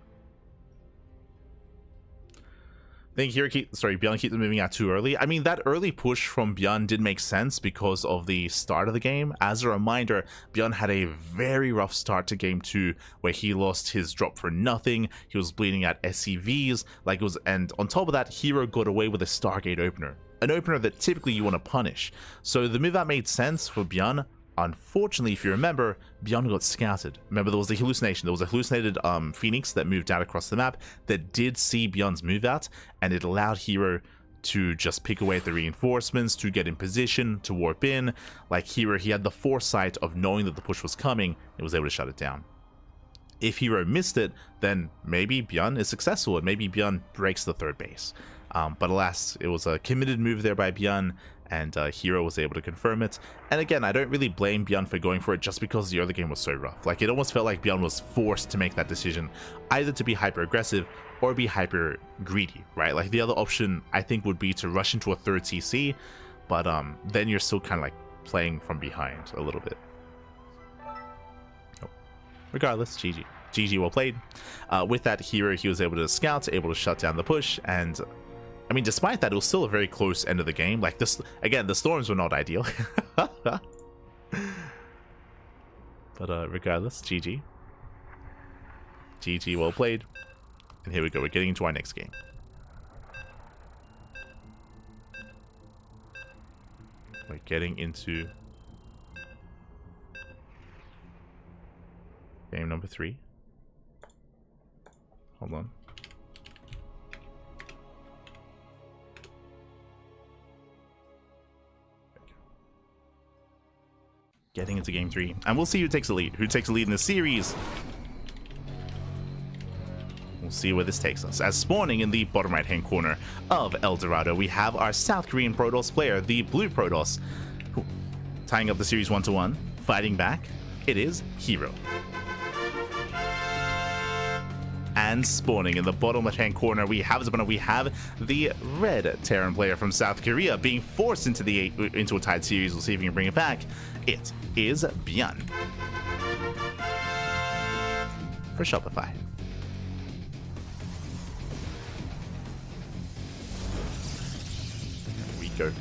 I think ByuN keeps moving out too early. I mean, that early push from ByuN did make sense because of the start of the game. As a reminder, ByuN had a very rough start to game 2 where he lost his drop for nothing. He was bleeding out SCVs, and on top of that, herO got away with a Stargate opener. An opener that typically you want to punish. So the move out made sense for ByuN. Unfortunately, if you remember, ByuN got scouted. Remember, there was a hallucination. There was a hallucinated Phoenix that moved out across the map that did see ByuN's move out, and it allowed herO to just pick away at the reinforcements, to get in position, to warp in. Like herO, he had the foresight of knowing that the push was coming, and was able to shut it down. If herO missed it, then maybe ByuN is successful, and maybe ByuN breaks the third base. But alas, it was a committed move there by ByuN, and herO was able to confirm it. And again, I don't really blame ByuN for going for it just because the other game was so rough. Like, it almost felt like ByuN was forced to make that decision, either to be hyper aggressive or be hyper greedy, right? Like, the other option I think would be to rush into a third CC, but then you're still kind of like playing from behind a little bit. Oh. Regardless, GG. GG, well played. With that, herO, he was able to scout, able to shut down the push, and I mean, despite that, it was still a very close end of the game. Like, this, again, the storms were not ideal. But regardless, GG. GG, well played. And here we go, we're getting into our next game. We're getting into game number 3. Hold on. Getting into game 3, and we'll see who takes the lead. Who takes the lead in the series? We'll see where this takes us. As spawning in the bottom right hand corner of El Dorado, we have our South Korean Protoss player, the Blue Protoss, tying up the series 1-1. Fighting back, it is herO. And spawning in the bottom left hand corner, we have the red Terran player from South Korea being forced into a tied series. We'll see if we can bring it back. It is ByuN for Shopify. Here we go.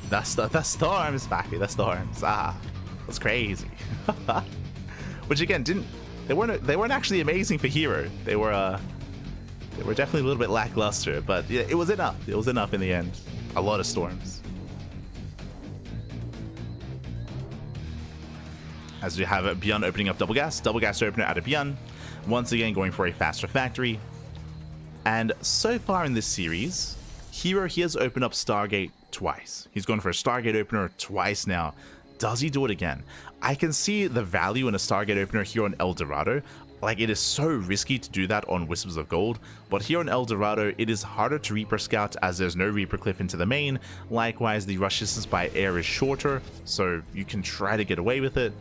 The storms, Baku, the storms. That's crazy. Which again they weren't actually amazing for herO. They were definitely a little bit lackluster, but yeah, it was enough. It was enough in the end. A lot of storms. As we have ByuN opening up double gas opener out of ByuN, once again going for a faster factory. And so far in this series, herO, he has opened up Stargate twice. He's gone for a Stargate opener twice now. Does he do it again? I can see the value in a Stargate opener here on El Dorado. Like, it is so risky to do that on Whispers of Gold, but here on El Dorado, it is harder to Reaper Scout as there's no Reaper Cliff into the main. Likewise, the rush distance by air is shorter, so you can try to get away with it.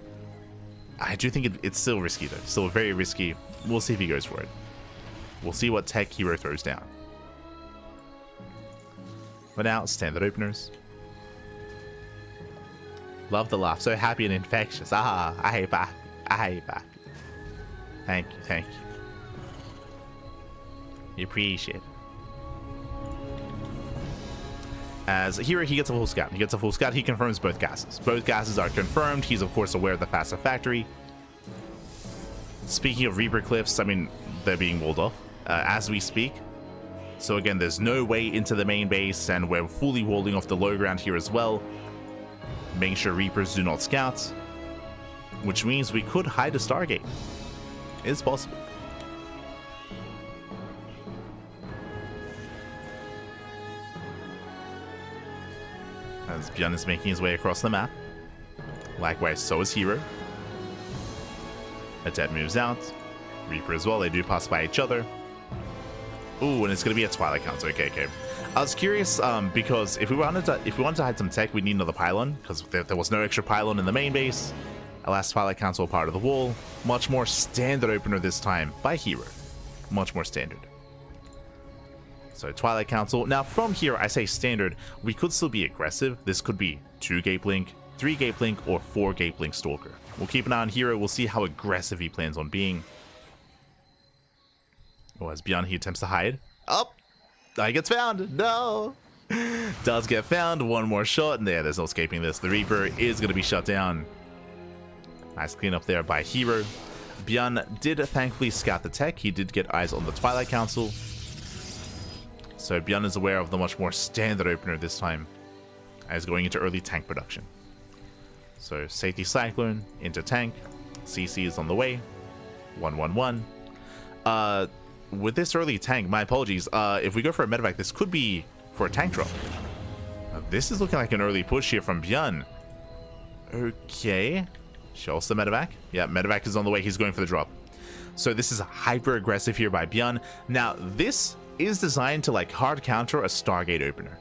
I do think it's still risky though, still very risky. We'll see if he goes for it. We'll see what tech herO throws down. But now, standard openers. Love the laugh, so happy and infectious. I hate back. I hate back. Thank you, thank you. You appreciate it. As herO, he gets a full scout. He confirms both gases. Both gases are confirmed. He's of course aware of the faster factory. Speaking of Reaper Cliffs, I mean, they're being walled off as we speak. So again, there's no way into the main base, and we're fully walling off the low ground here as well. Making sure Reapers do not scout, which means we could hide a Stargate. It's possible. As ByuN is making his way across the map. Likewise, so is herO. Adept moves out. Reaper as well, they do pass by each other. Ooh, and it's going to be a Twilight Council. Okay, okay. I was curious because if we wanted to hide some tech, we'd need another pylon because there was no extra pylon in the main base. Alas, Twilight Council part of the wall. Much more standard opener this time by herO. Much more standard. So Twilight Council. Now from here, I say standard. We could still be aggressive. This could be 2 Gape Link, 3 Gape Link, or 4 Gape Link Stalker. We'll keep an eye on herO. We'll see how aggressive he plans on being. Oh, as ByuN, he attempts to hide. Oh! He gets found. No! Does get found. One more shot. And there's no escaping this. The Reaper is going to be shut down. Nice cleanup there by herO. ByuN did thankfully scout the tech. He did get eyes on the Twilight Council. So ByuN is aware of the much more standard opener this time. As going into early tank production. So Safety Cyclone into tank. CC is on the way. 1-1-1. With this early tank, my apologies, if we go for a medevac, this could be for a tank drop. This is looking like an early push here from ByuN. Okay. Show us the medevac. Yeah, medevac is on the way. He's going for the drop. So this is hyper aggressive here by ByuN. Now, this is designed to like hard counter a Stargate opener.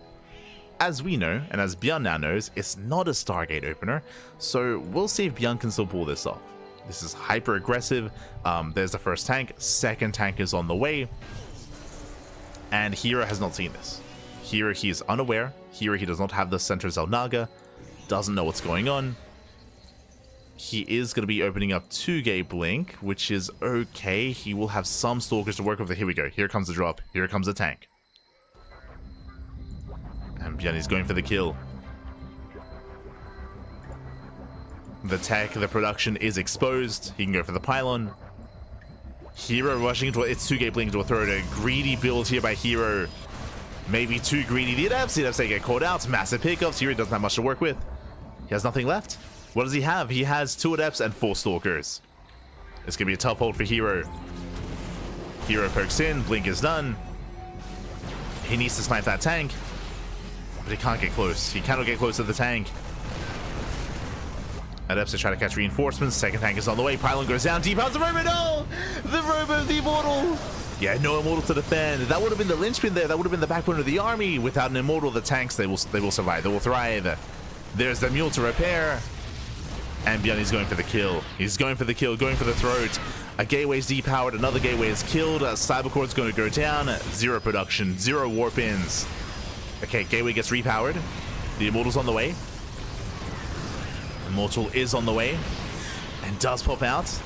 As we know, and as ByuN now knows, it's not a Stargate opener. So we'll see if ByuN can still pull this off. This is hyper aggressive. There's the first tank. Second tank is on the way. And herO has not seen this. herO, he is unaware. herO, he does not have the center Zelnaga. Doesn't know what's going on. He is going to be opening up 2 Gape Link, which is okay. He will have some stalkers to work with. Here we go. Here comes the drop. Here comes the tank. And ByuN is going for the kill. The tech, the production is exposed. He can go for the pylon. herO rushing into it's 2 Gape Link into a throw. A greedy build here by herO. Maybe too greedy. The adepts they get caught out. Massive pickups. herO doesn't have much to work with. He has nothing left. What does he have? He has 2 adepts and 4 stalkers. It's gonna be a tough hold for herO. herO pokes in. Blink is done. He needs to snipe that tank, but he can't get close. He cannot get close to the tank. Adepts are trying to catch reinforcements. Second tank is on the way. Pylon goes down. Deep house the Robo. No! The Robo, the Immortal. Yeah, no Immortal to defend. That would have been the linchpin there. That would have been the backbone of the army. Without an Immortal, the tanks, they will survive. They will thrive. There's the Mule to repair. And ByuN is going for the kill. He's going for the kill, going for the throat. A gateway is depowered. Another gateway is killed. Cybercore is going to go down. 0 production. 0 warp ins. Okay, gateway gets repowered. The Immortal's on the way. Immortal is on the way and does pop out.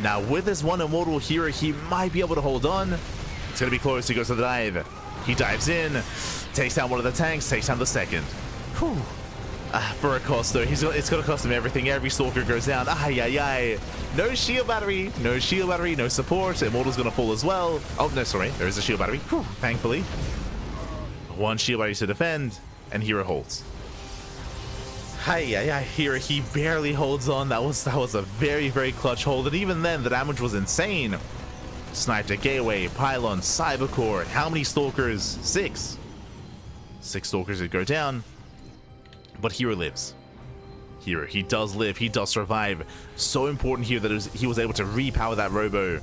Now with this one Immortal here, he might be able to hold on. It's going to be close. He goes to the dive. He dives in, takes down one of the tanks, takes down the second. Whew. For a cost though, it's going to cost him everything. Every Stalker goes down. Ay, ay, ay. No shield battery. No shield battery. No support. Immortal's going to fall as well. Oh, no, sorry. There is a shield battery. Whew, thankfully. 1 shield battery to defend, and herO holds. Hi, here he barely holds on. That was a very, very clutch hold, and even then the damage was insane. Sniped a gateway, pylon, cybercore. How many stalkers? 6. 6 stalkers that go down, but herO lives. herO, he does live. He does survive. So important here that he was able to repower that Robo.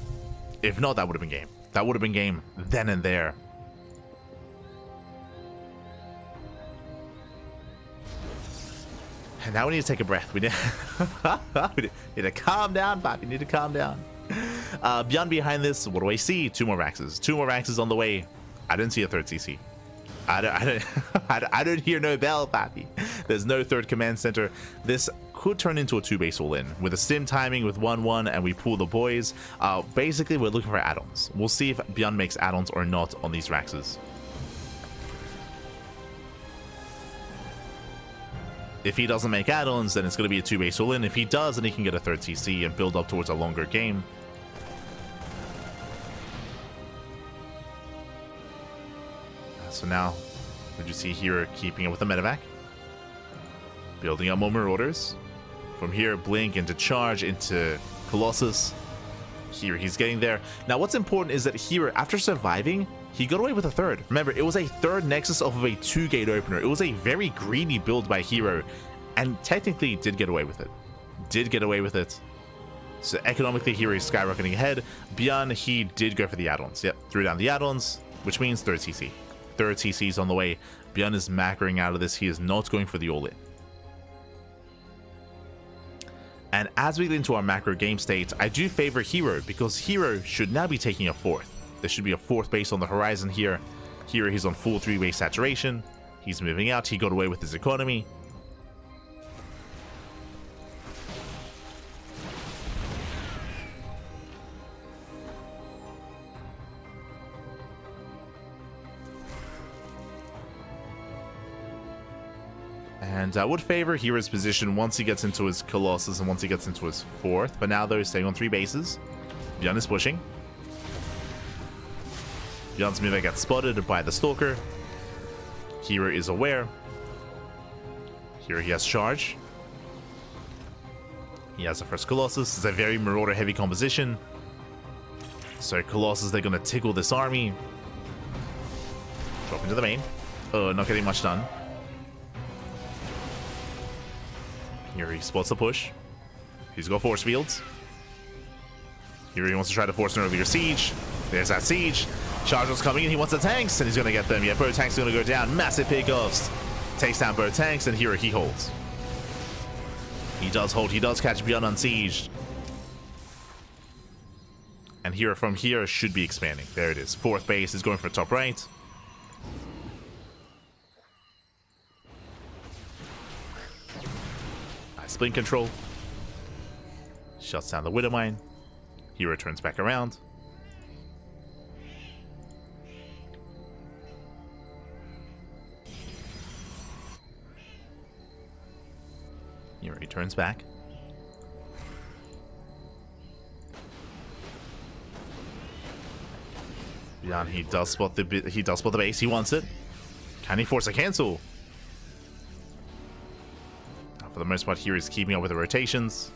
If not, that would have been game. That would have been game then and there. And now we need to take a breath. We need to calm down, Bob. You need to calm down. ByuN behind this, what do I see? 2 more Raxes. 2 more Raxes on the way. I didn't see a 3rd CC. I don't hear no bell, Pappy. There's no 3rd command center. This could turn into a 2-base all-in with a sim timing with 1-1, and we pull the boys. Basically, we're looking for add-ons. We'll see if ByuN makes add-ons or not on these Raxes. If he doesn't make add-ons, then it's going to be a 2-base all-in. If he does, then he can get a 3rd CC and build up towards a longer game. So now, what you see here, keeping it with the medevac. Building up more Marauders. From here, Blink into Charge, into Colossus. Here, he's getting there. Now, what's important is that here, after surviving, He got away with a third. Remember, it was a third Nexus off of a 2-gate opener. It was a very greedy build by herO, and technically did get away with it. Did get away with it. So economically, herO is skyrocketing ahead. ByuN, he did go for the add-ons. Yep, threw down the add-ons, which means third CC. Third CC is on the way. ByuN is macroing out of this. He is not going for the all-in. And as we get into our macro game state, I do favor herO, because herO should now be taking a fourth. There should be a fourth base on the horizon here. herO, he's on full 3-base saturation. He's moving out. He got away with his economy. And I would favor herO's position once he gets into his Colossus and once he gets into his fourth. But now, though, he's staying on 3 bases. ByuN is pushing. ByuN's move gets spotted by the Stalker. herO is aware. Here he has charge. He has the first Colossus. It's a very Marauder-heavy composition. So Colossus, they're going to tickle this army. Drop into the main. Not getting much done. Here he spots the push. He's got force fields. Here he wants to try to force an earlier siege. There's that siege. Charger's coming in. He wants the tanks, and he's going to get them. Yeah, Bo Tank's going to go down. Massive pickoffs. Takes down Bo Tanks, and here he holds. He does hold. He does catch ByuN unsieged. And here from here should be expanding. There it is. Fourth base is going for top right. Spin control. Shuts down the Widowmine. herO turns back around. herO turns back. ByuN, he does spot the base. He wants it. Can he force a cancel? For the most part, here is keeping up with the rotations.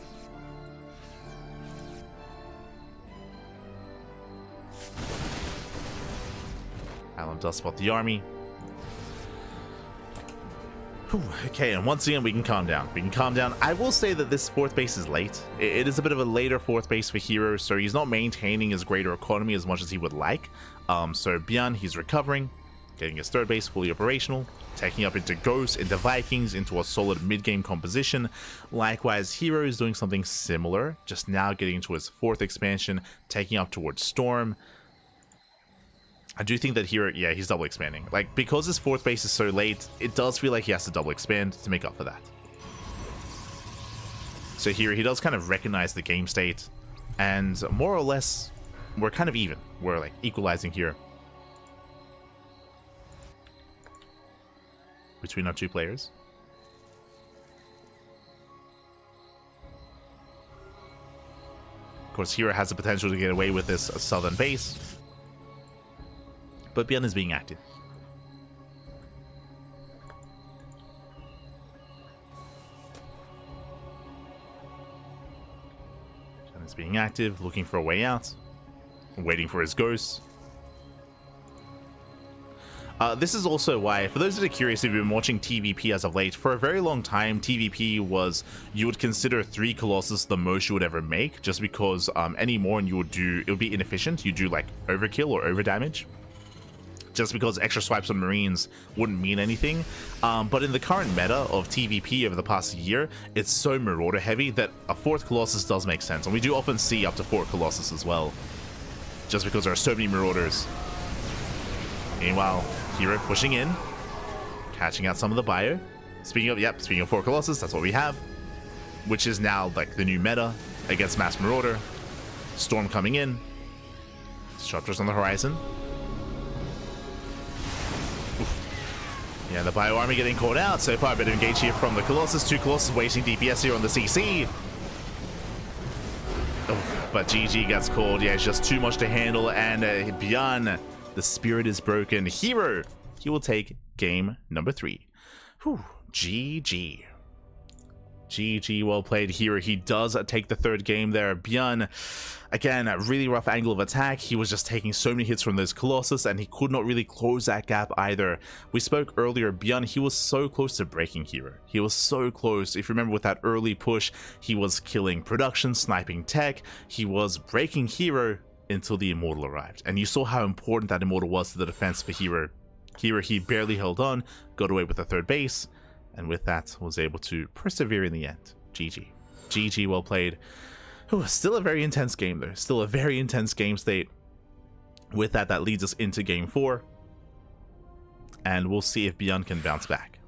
Alan does spot the army. Whew, okay, and once again, we can calm down. We can calm down. I will say that this fourth base is late. It is a bit of a later fourth base for herO, so he's not maintaining his greater economy as much as he would like. So ByuN, he's recovering, getting his third base fully operational, taking up into Ghosts, into Vikings, into a solid mid-game composition. Likewise, herO is doing something similar, just now getting into his fourth expansion, taking up towards Storm. I do think that herO, yeah, he's double expanding. Like, because his fourth base is so late, it does feel like he has to double expand to make up for that. So here, he does kind of recognize the game state, and more or less, we're kind of even. We're, like, equalizing here between our two players. Of course, herO has the potential to get away with this southern base, but ByuN is being active. ByuN is being active, looking for a way out, waiting for his ghosts. This is also why, for those that are curious, if you've been watching TVP as of late, for a very long time, TVP was, you would consider 3 Colossus the most you would ever make, just because any more and you would do, it would be inefficient. You do like overkill or overdamage, just because extra swipes on Marines wouldn't mean anything. But in the current meta of TVP over the past year, it's so Marauder heavy that a 4th Colossus does make sense. And we do often see up to 4 Colossus as well, just because there are so many Marauders. Meanwhile, herO pushing in, catching out some of the bio. Speaking of 4 Colossus, that's what we have, which is now like the new meta against Mass Marauder. Storm coming in, Disruptors on the horizon. Oof. Yeah, the bio army getting caught out. So far, a bit of engage here from the Colossus. 2 Colossus wasting DPS here on the CC. Oh, but GG gets called. Yeah, it's just too much to handle. And ByuN, the spirit is broken. herO, he will take game number 3. Whew, GG. GG, well played here. He does take the third game there. ByuN, again, a really rough angle of attack. He was just taking so many hits from those Colossus, and he could not really close that gap either. We spoke earlier, ByuN, he was so close to breaking herO. He was so close. If you remember with that early push, he was killing production, sniping tech. He was breaking herO until the Immortal arrived. And you saw how important that Immortal was to the defense for herO. Here he barely held on, got away with the third base, and with that was able to persevere in the end. GG. GG, well played. Ooh, still a very intense game though. Still a very intense game state. With that, that leads us into game 4. And we'll see if ByuN can bounce back.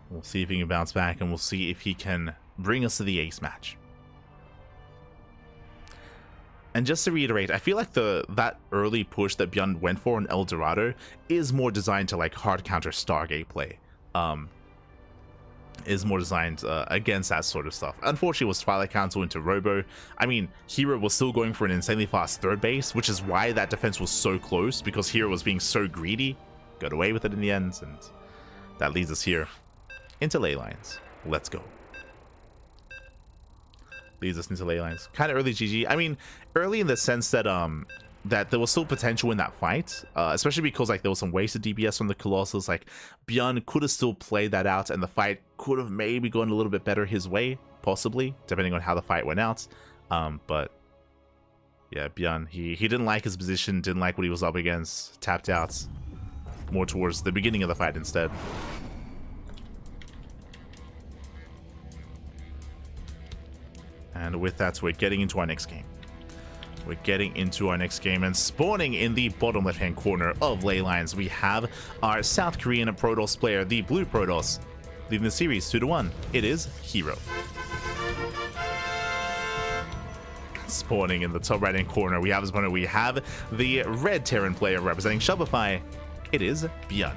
We'll see if he can bounce back, and we'll see if he can bring us to the ace match. And just to reiterate, I feel like that early push that ByuN went for in El Dorado is more designed to like hard counter Stargate play. Is more designed against that sort of stuff. Unfortunately, it was Twilight Council into Robo. I mean, herO was still going for an insanely fast third base, which is why that defense was so close, because herO was being so greedy. Got away with it in the end, and that leads us here into ley lines. Let's go. Leads us into ley lines. Kind of early GG. I mean, early in the sense that that there was still potential in that fight, especially because like there was some wasted DPS from the Colossus. Like ByuN could have still played that out, and the fight could have maybe gone a little bit better his way, possibly, depending on how the fight went out. But yeah, ByuN, he didn't like his position, didn't like what he was up against, tapped out more towards the beginning of the fight instead. And with that, we're getting into our next game. We're getting into our next game, and spawning in the bottom left-hand corner of ley lines, we have our South Korean Protoss player, the Blue Protoss, leading the series 2-1. It is herO. Spawning in the top right-hand corner, we have the Red Terran player representing Shopify. It is ByuN.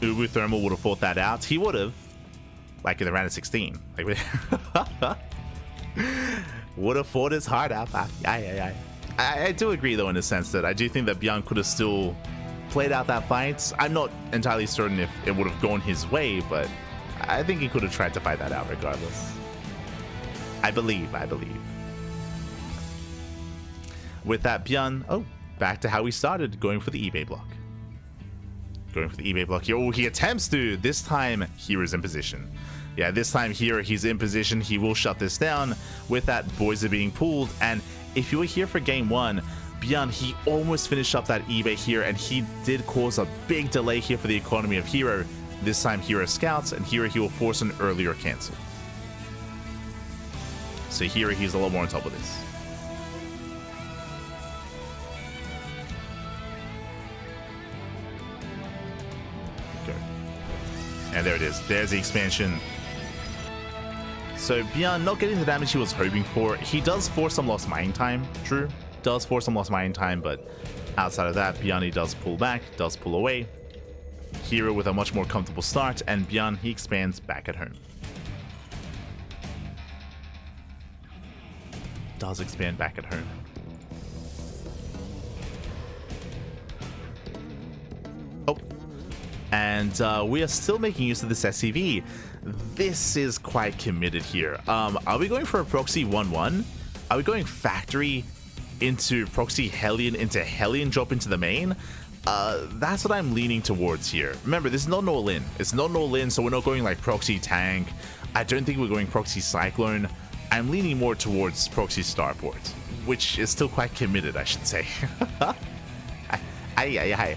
Ubu Thermal would have fought that out. He would have, like in the round of 16. Like, would have fought his heart out. I do agree, though, in the sense that I do think that ByuN could have still played out that fight. I'm not entirely certain if it would have gone his way, but I think he could have tried to fight that out regardless. I believe. With that, ByuN, back to how we started, going for the eBay block. Going for the eBay block here. Oh, he attempts to. This time, hero's in position. Yeah, this time here, he's in position. He will shut this down. With that, boys are being pulled. And if you were here for game 1, ByuN, he almost finished up that eBay here, and he did cause a big delay here for the economy of herO. This time, herO scouts, and here he will force an earlier cancel. So here, he's a lot more on top of this. And there it is. There's the expansion. So ByuN not getting the damage he was hoping for. He does force some lost mining time. True. Does force some lost mining time, but outside of that, ByuN, he does pull back, does pull away. herO with a much more comfortable start, and ByuN, he expands back at home. Does expand back at home. And we are still making use of this SCV. This is quite committed here. Are we going for a proxy 1-1? Are we going factory into proxy Hellion into Hellion drop into the main? That's what I'm leaning towards here. Remember, this is not an all-in. It's not an all-in, so we're not going like proxy tank. I don't think we're going proxy Cyclone. I'm leaning more towards proxy Starport, which is still quite committed, I should say. Hi.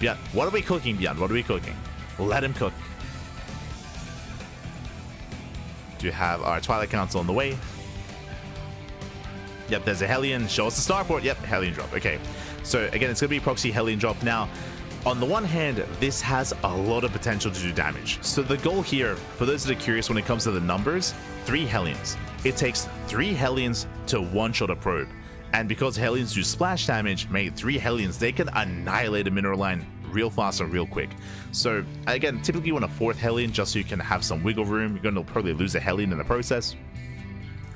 ByuN, what are we cooking, ByuN? What are we cooking? Let him cook. Do you have our Twilight Council on the way? Yep, there's a Hellion. Show us the Starport. Yep, Hellion drop. Okay. So again, it's going to be proxy Hellion drop. Now, on the one hand, this has a lot of potential to do damage. So the goal here, for those that are curious when it comes to the numbers, 3 Hellions. It takes 3 Hellions to one-shot a probe. And because Hellions do splash damage, made 3 Hellions, they can annihilate a mineral line real fast and real quick. So again, typically you want a 4th Hellion just so you can have some wiggle room. You're going to probably lose a Hellion in the process.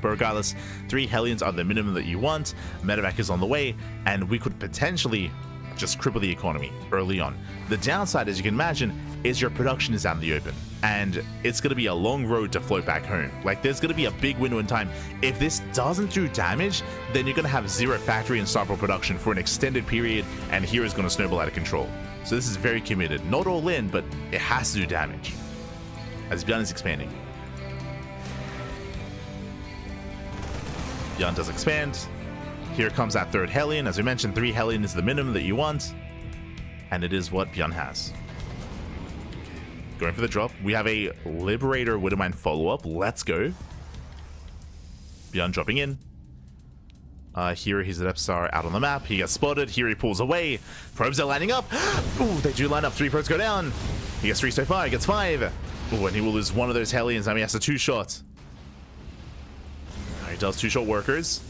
But regardless, 3 Hellions are the minimum that you want. Medevac is on the way, and we could potentially just cripple the economy early on. The downside, as you can imagine, is your production is out in the open, and it's going to be a long road to float back home. Like, there's going to be a big window in time. If this doesn't do damage, then you're going to have zero factory and startup production for an extended period, and here is going to snowball out of control. So this is very committed. Not all in, but it has to do damage as ByuN is expanding. ByuN does expand. Here comes that third Hellion. As we mentioned, 3 Hellion is the minimum that you want, and it is what ByuN has. Going for the drop. We have a Liberator Widowmine follow-up. Let's go. ByuN dropping in. Here his Adepts are out on the map. He gets spotted. Here he pulls away. Probes are lining up. Ooh, they do line up. 3 probes go down. He gets 3 so far. He gets 5. Ooh, and he will lose one of those Hellions. Now he has to 2-shot. He does 2-shot workers.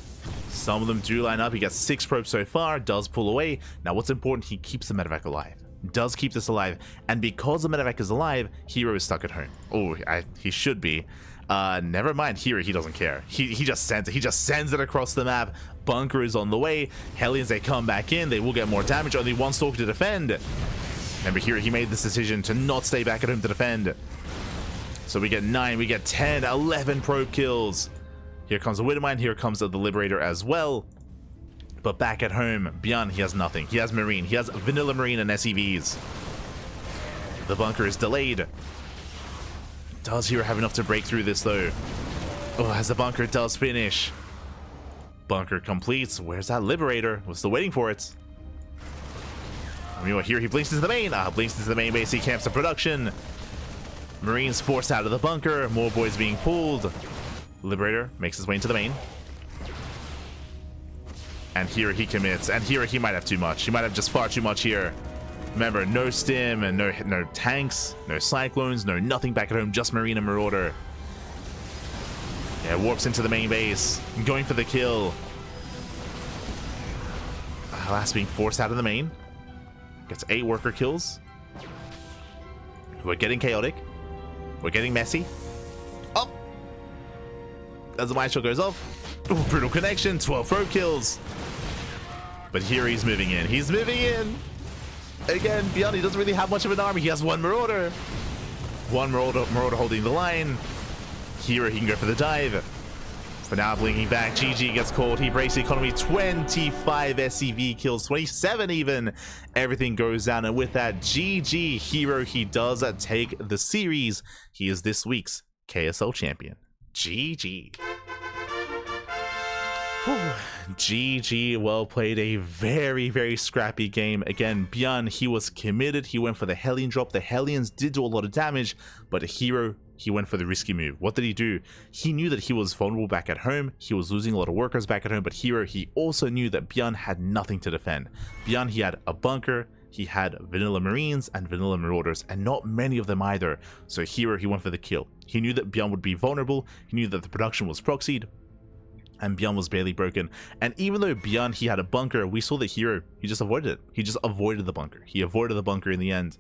Some of them do line up. He gets 6 probes so far. Does pull away. Now what's important, he keeps the medevac alive. Does keep this alive. And because the medevac is alive, herO is stuck at home. Oh, he should be. Never mind herO, he doesn't care. He just sends it. He just sends it across the map. Bunker is on the way. Hellions, they come back in. They will get more damage. Only 1 Stalker to defend. Remember herO, he made this decision to not stay back at home to defend. So we get 9, we get 10, 11 probe kills. Here comes the Widowmine. Here comes the Liberator as well. But back at home, ByuN, he has nothing. He has Marine. He has Vanilla Marine and SEVs. The bunker is delayed. Does herO have enough to break through this, though? Oh, as the bunker does finish. Bunker completes. Where's that Liberator? We're still waiting for it. Meanwhile, here he blinks into the main. Blinks into the main base. He camps the production. Marines forced out of the bunker. More boys being pulled. Liberator makes his way into the main. And here he commits. And here he might have too much. He might have just far too much here. Remember, no stim and no tanks, no cyclones, no nothing back at home, just Marine and Marauder. Yeah, warps into the main base, going for the kill. Last being forced out of the main. Gets 8 worker kills. We're getting chaotic. We're getting messy. Oh! As the mine shot goes off. Ooh, brutal connection, 12 throw kills. But here he's moving in. He's moving in. Again, ByuN, he doesn't really have much of an army. He has 1 Marauder. 1 Marauder holding the line. Here he can go for the dive. For now, blinking back. GG gets called. He breaks the economy. 25 SCV kills. 27 even. Everything goes down. And with that, GG herO, he does take the series. He is this week's KSL champion. GG. Whew. GG, well played. A very, very scrappy game. Again, ByuN, he was committed. He went for the Hellion drop. The Hellions did do a lot of damage, but herO, he went for the risky move. What did he do? He knew that he was vulnerable back at home. He was losing a lot of workers back at home, but herO, he also knew that ByuN had nothing to defend. ByuN, he had a bunker. He had Vanilla Marines and Vanilla Marauders, and not many of them either. So herO, he went for the kill. He knew that ByuN would be vulnerable. He knew that the production was proxied. And ByuN was barely broken. And even though ByuN, he had a bunker, we saw that herO, he just avoided it. He just avoided the bunker. He avoided the bunker in the end.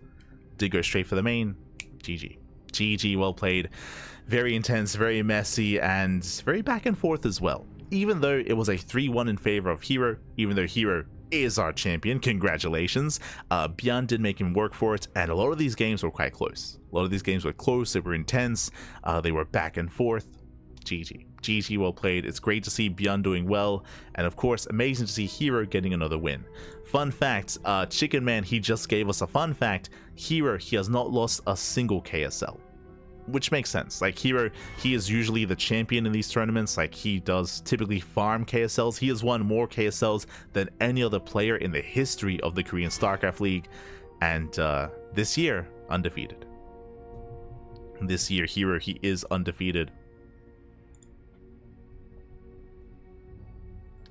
Did go straight for the main. GG. GG, well played. Very intense, very messy, and very back and forth as well. Even though it was a 3-1 in favor of herO, even though herO is our champion, congratulations, ByuN did make him work for it, and a lot of these games were quite close. A lot of these games were close, they were intense, they were back and forth. GG. GG, well played. It's great to see ByuN doing well, and of course, amazing to see herO getting another win. Fun fact, Chicken Man, he just gave us a fun fact. herO, he has not lost a single KSL, which makes sense. Like herO, he is usually the champion in these tournaments. Like he does typically farm KSLs. He has won more KSLs than any other player in the history of the Korean StarCraft League, and this year, undefeated. This year, herO, he is undefeated.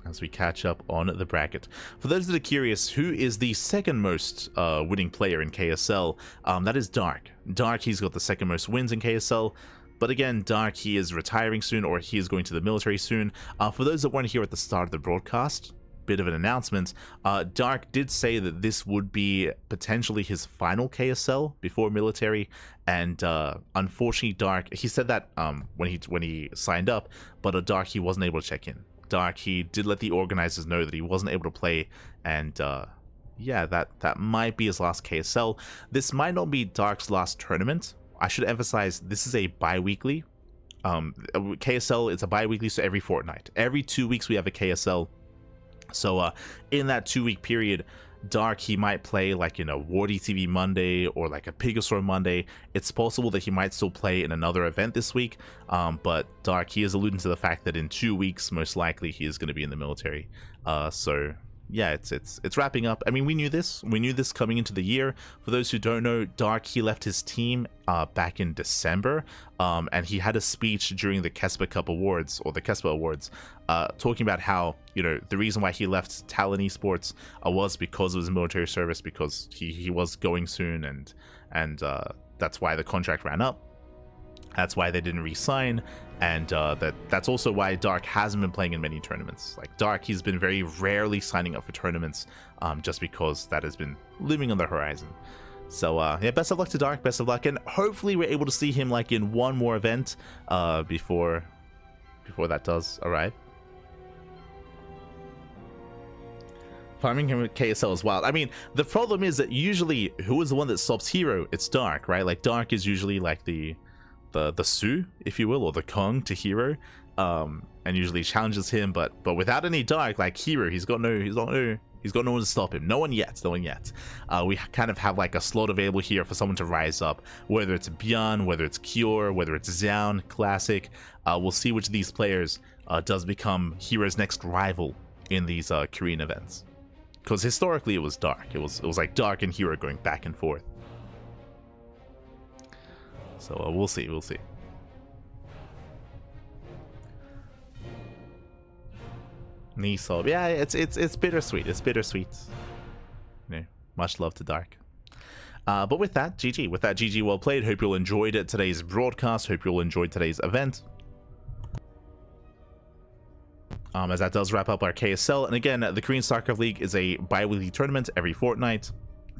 As we catch up on the bracket. For those that are curious, who is the second most winning player in KSL? That is Dark. Dark, he's got the second most wins in KSL. But again, Dark, he is retiring soon, or he is going to the military soon. For those that weren't here at the start of the broadcast, bit of an announcement. Dark did say that this would be potentially his final KSL before military, and unfortunately, Dark, he said that when he signed up, but Dark, he wasn't able to check in. Dark, he did let the organizers know that he wasn't able to play, and yeah, that might be his last KSL. This might not be Dark's last tournament. I should emphasize this is a bi-weekly. KSL, it's a bi-weekly, so every fortnight. Every 2 weeks we have a KSL. So in that 2-week period, Dark, he might play like, you know, Wardy TV Monday or like a Pigasaur Monday. It's possible that he might still play in another event this week, but Dark, he is alluding to the fact that in 2 weeks, most likely he is going to be in the military. So yeah, it's wrapping up. I mean, we knew this coming into the year. For those who don't know, Dark, he left his team back in December, and he had a speech during the Kespa Cup Awards, or the Kespa Awards, talking about how, you know, the reason why he left Talon Esports was because of his military service, because he was going soon, and that's why the contract ran up. That's why they didn't re-sign, and that's also why Dark hasn't been playing in many tournaments. Like Dark, he's been very rarely signing up for tournaments, just because that has been looming on the horizon. So yeah, best of luck to Dark, best of luck, and hopefully we're able to see him like in one more event before that does arrive. Farming him with KSL is wild. I mean, the problem is that usually who is the one that stops herO? It's Dark, right? Like Dark is usually like the Su, if you will, or the Kong to herO, and usually challenges him. But without any Dark, like herO, he's got no one to stop him. No one yet. We kind of have like a slot available here for someone to rise up, whether it's ByuN, whether it's Cure, whether it's Xian, Classic. We'll see which of these players does become herO's next rival in these Korean events. Because historically it was Dark. It was like Dark and herO going back and forth. So we'll see. Nisol, yeah, it's bittersweet. It's bittersweet. You know, much love to Dark. But with that, GG. With that, GG, well played. Hope you all enjoyed today's broadcast. Hope you all enjoyed today's event. As that does wrap up our KSL. And again, the Korean StarCraft League is a bi-weekly tournament every fortnight.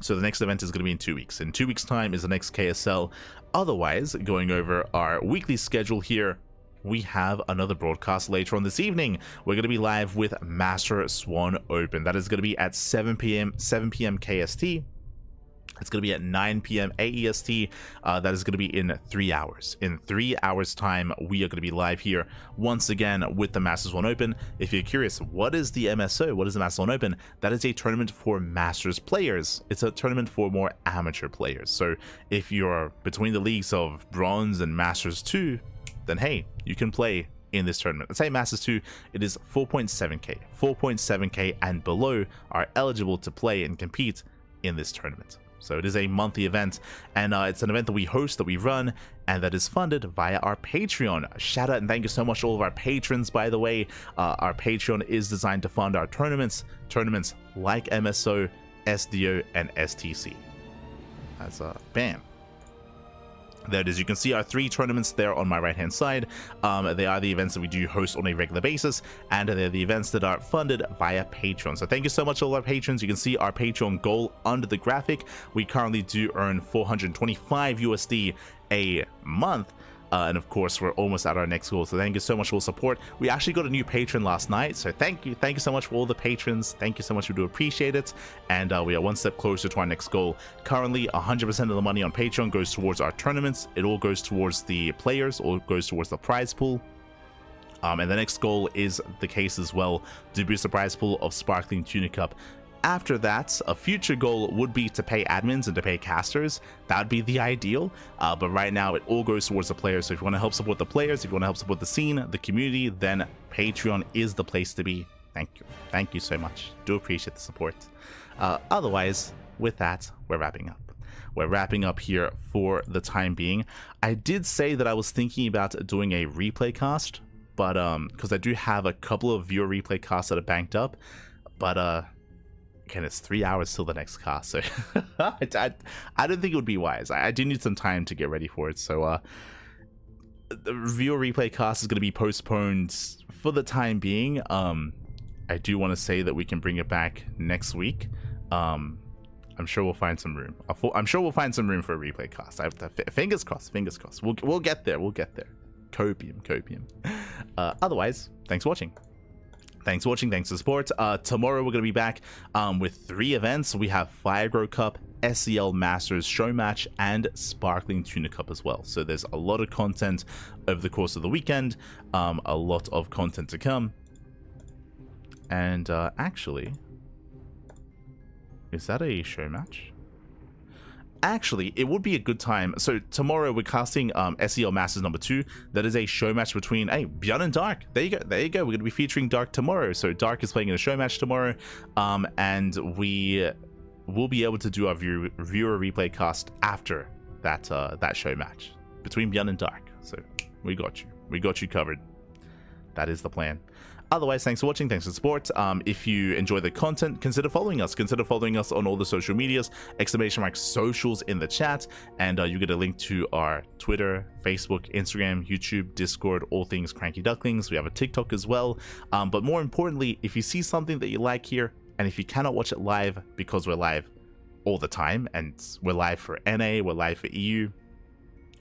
So the next event is going to be in 2 weeks. In 2 weeks' time is the next KSL. Otherwise, going over our weekly schedule here, we have another broadcast later on this evening. We're going to be live with Master Swan Open. That is going to be at 7 p.m. KST. It's going to be at 9 p.m. AEST. That is going to be in 3 hours. In 3 hours' time, we are going to be live here once again with the Masters 1 Open. If you're curious, what is the MSO? What is the Masters 1 Open? That is a tournament for Masters players. It's a tournament for more amateur players. So if you're between the leagues of Bronze and Masters 2, then hey, you can play in this tournament. Let's say Masters 2, it is 4.7k. 4.7k and below are eligible to play and compete in this tournament. So it is a monthly event, and it's an event that we host, that we run, and that is funded via our Patreon. Shout out and thank you so much to all of our patrons, by the way. Our Patreon is designed to fund our tournaments like MSO, SDO, and STC. That's bam. There it is. You can see our 3 tournaments there on my right hand side. They are the events that we do host on a regular basis, and they're the events that are funded via Patreon. So thank you so much to all our patrons. You can see our Patreon goal under the graphic. We currently do earn 425 USD a month. And of course, we're almost at our next goal. So thank you so much for all support. We actually got a new patron last night. So thank you so much for all the patrons. Thank you so much. We do appreciate it. And we are one step closer to our next goal. Currently, 100% of the money on Patreon goes towards our tournaments. It all goes towards the players, or goes towards the prize pool. And the next goal is the case as well, to boost the prize pool of Sparkling Tuna Cup. After that, a future goal would be to pay admins and to pay casters. That would be the ideal, but right now it all goes towards the players. So if you want to help support the players, if you want to help support the scene, the community, then Patreon is the place to be. Thank you so much. Do appreciate the support. Otherwise, with that, we're wrapping up. We're wrapping up here for the time being. I did say that I was thinking about doing a replay cast, but because I do have a couple of viewer replay casts that are banked up, but again, it's 3 hours till the next cast, so I don't think it would be wise. I do need some time to get ready for it, so the viewer replay cast is going to be postponed for the time being. I do want to say that we can bring it back next week. I'm sure we'll find some room. I'm sure we'll find some room for a replay cast. Fingers crossed. We'll get there. Copium. Otherwise, thanks for watching. Thanks for watching. Thanks for support. Tomorrow we're going to be back with 3 events. We have Firegrow Cup, SEL Masters Show Match, and Sparkling Tuna Cup as well. So there's a lot of content over the course of the weekend. A lot of content to come. And actually, is that a show match? Actually, it would be a good time. So tomorrow we're casting SEL Masters number 2. That is a show match between ByuN and Dark. There you go. There you go. We're going to be featuring Dark tomorrow. So Dark is playing in a show match tomorrow, and we will be able to do our viewer replay cast after that that show match between ByuN and Dark. So we got you. We got you covered. That is the plan. Otherwise, thanks for watching, thanks for the support. If you enjoy the content, consider following us. Consider following us on all the social medias, !socials in the chat, and you get a link to our Twitter, Facebook, Instagram, YouTube, Discord, all things CranKy Ducklings. We have a TikTok as well. But more importantly, if you see something that you like here, and if you cannot watch it live because we're live all the time, and we're live for NA, we're live for EU,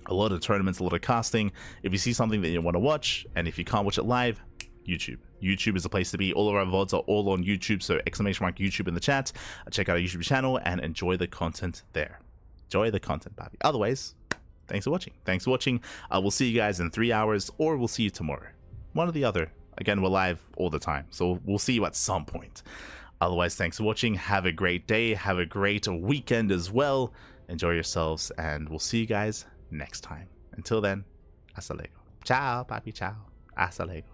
a lot of tournaments, a lot of casting. If you see something that you want to watch, and if you can't watch it live, YouTube. YouTube is the place to be. All of our VODs are all on YouTube, so !YouTube in the chat. Check out our YouTube channel and enjoy the content there. Enjoy the content, Bobby. Otherwise, thanks for watching. Thanks for watching. We'll see you guys in 3 hours, or we'll see you tomorrow. One or the other. Again, we're live all the time, so we'll see you at some point. Otherwise, thanks for watching. Have a great day. Have a great weekend as well. Enjoy yourselves, and we'll see you guys next time. Until then, hasta luego. Ciao, papi, ciao. Hasta luego.